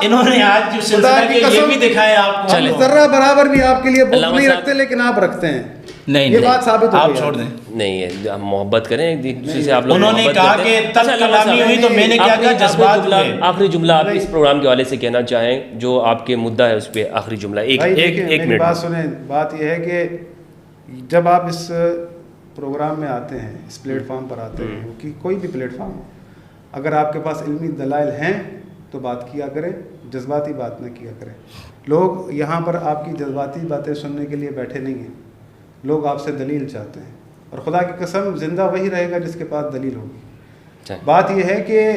انہوں نے آج جو سلسلہ کیا یہ بھی دکھائے آپ کو. ذرہ برابر بھی آپ کے لیے بغض نہیں رکھتے, لیکن آپ رکھتے ہیں. نہیں, یہ بات ثابت ہو آپ گئی, چھوڑ دیں. نہیں, ہم محبت کریں ایک دوسرے سے, آپ لوگ انہوں نے کہا کہ تب کلامی ہوئی تو میں نے کیا کہا, جذبات ہوئے. آخری جملہ آپ اس پروگرام کے حوالے سے کہنا چاہیں, جو آپ کے مدعا ہے اس پہ آخری جملہ, ایک منٹ. بات سنیں, بات یہ ہے کہ جب آپ اس پروگرام میں آتے ہیں, اس پلیٹ فارم پر آتے ہیں, کہ کوئی بھی پلیٹ فارم ہو, اگر آپ کے پاس علمی دلائل ہیں تو بات کیا کریں, جذباتی بات نہ کیا کریں. لوگ یہاں پر آپ کی جذباتی باتیں سننے کے لیے بیٹھے نہیں ہیں, لوگ آپ سے دلیل چاہتے ہیں, اور خدا کی قسم زندہ وہی رہے گا جس کے پاس دلیل ہوگی. بات یہ ہے کہ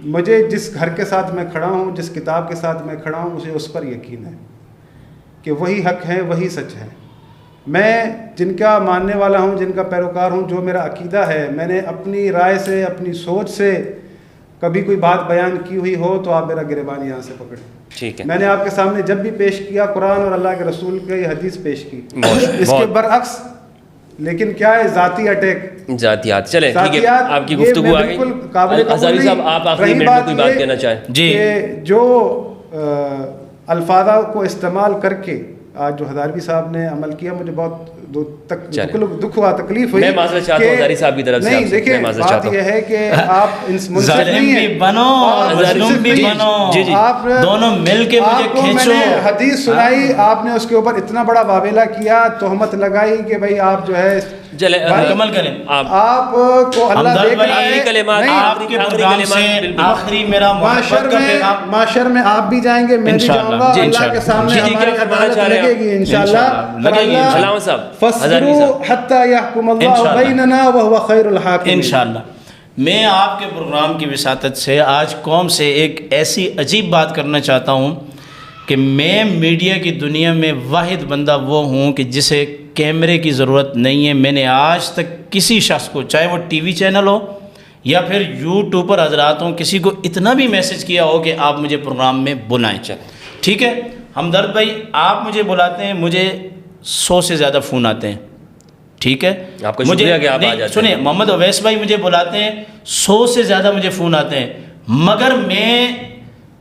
مجھے جس گھر کے ساتھ میں کھڑا ہوں, جس کتاب کے ساتھ میں کھڑا ہوں, مجھے اس پر یقین ہے کہ وہی حق ہے, وہی سچ ہے. میں جن کا ماننے والا ہوں, جن کا پیروکار ہوں, جو میرا عقیدہ ہے, میں نے اپنی رائے سے, اپنی سوچ سے کبھی کوئی بات بیان کی ہوئی ہو تو آپ میرا گریبان یہاں سے پکڑیں. ٹھیک ہے, میں نے آپ کے سامنے جب بھی پیش کیا قرآن اور اللہ کے رسول کی حدیث پیش کی, اس کے برعکس لیکن کیا ہے, ذاتی اٹیک, ذاتیات. چلیں ٹھیک ہے, آپ کی گفتگو آ گئی. ہزاری صاحب آپ آخری منٹ میں کوئی بات کہنا چاہیں. جی, جو الفاظ کو استعمال کر کے آج جو ہزاروی صاحب نے عمل کیا, مجھے بہت دکھ ہوا, تکلیف ہوئی. میں معذرت چاہتا ہوں ہزاری صاحب کی طرف سے. نہیں دیکھیں, بات یہ ہے کہ آپ ظالم بھی بنو اور مظلوم بھی بنو, آپ دونوں مل کے مجھے کھینچو. میں نے حدیث سنائی, آپ نے اس کے اوپر اتنا بڑا واویلا کیا, تہمت لگائی کہ بھائی آپ جو ہے مکمل کریں. آپ کو اللہ دیکھ رہا ہے. آپ کے پروگرام سے آخری میرا محبت کا پیغام, معاشر میں آپ بھی جائیں گے, میں بھی جاؤں گا, اللہ کے سامنے ہماری عدالت لگے گی انشاءاللہ. فَاصْبِرُوا حَتَّى يَحْكُمَ اللَّهُ بَيْنَنَا وَهُوَ خَيْرُ الْحَاكِمِينَ. انشاءاللہ. میں آپ کے پروگرام کی وساطت سے آج قوم سے ایک ایسی عجیب بات کرنا چاہتا ہوں کہ میں میڈیا کی دنیا میں واحد بندہ وہ ہوں کہ جسے کیمرے کی ضرورت نہیں ہے. میں نے آج تک کسی شخص کو, چاہے وہ ٹی وی چینل ہو یا پھر یوٹیوب پر حضرات ہوں, کسی کو اتنا بھی میسج کیا ہو کہ آپ مجھے پروگرام میں بلائیں. ٹھیک ہے ہمدرد بھائی, آپ مجھے بلاتے ہیں, مجھے 100 سے زیادہ فون آتے ہیں. ٹھیک ہے, آپ کا شکریہ کہ آپ آ جاتے ہیں. سنیں, محمد اویس بھائی مجھے بلاتے ہیں, 100 سے زیادہ مجھے فون آتے ہیں, مگر میں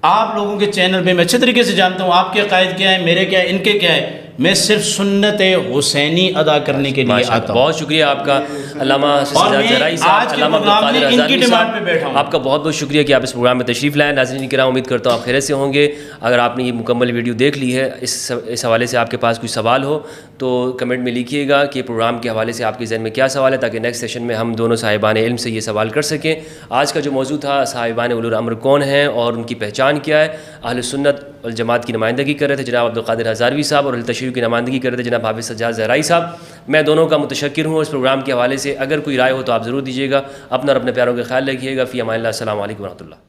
آپ لوگوں کے چینل پہ میں اچھے طریقے سے جانتا ہوں آپ کے عقائد کیا ہیں, میرے کیا ہیں, ان کے کیا ہے. میں صرف سنت حسینی ادا کرنے کے لیے آتا ہوں. بہت شکریہ آپ کا علامہ سجاد زرعی صاحب, علامہ عبدالقادر ہزاروی صاحب, آپ کا بہت بہت شکریہ کہ آپ اس پروگرام میں تشریف لائیں. ناظرین کرام, امید کرتا ہوں آپ خیریت سے ہوں گے. اگر آپ نے یہ مکمل ویڈیو دیکھ لی ہے, اس حوالے سے آپ کے پاس کوئی سوال ہو تو کمنٹ میں لکھیے گا کہ پروگرام کے حوالے سے آپ کے ذہن میں کیا سوال ہے, تاکہ نیکسٹ سیشن میں ہم دونوں صاحبان علم سے یہ سوال کر سکیں. آج کا جو موضوع تھا, صاحبان اولو الامر کون ہیں اور ان کی پہچان کیا ہے. اہل سنت والجماعت کی نمائندگی کر رہے تھے جناب عبدالقادر ہزاروی صاحب, اور اہل تشیع کی نمائندگی کر رہے تھے جناب حافظ سجاد زرعی صاحب. میں دونوں کا متشکر ہوں اس پروگرام کے حوالے سے. اگر کوئی رائے ہو تو آپ ضرور دیجیے گا. اپنا اور اپنے پیاروں کا خیال رکھیے گا. فی امان اللہ. السلام علیکم ورحمۃ اللہ.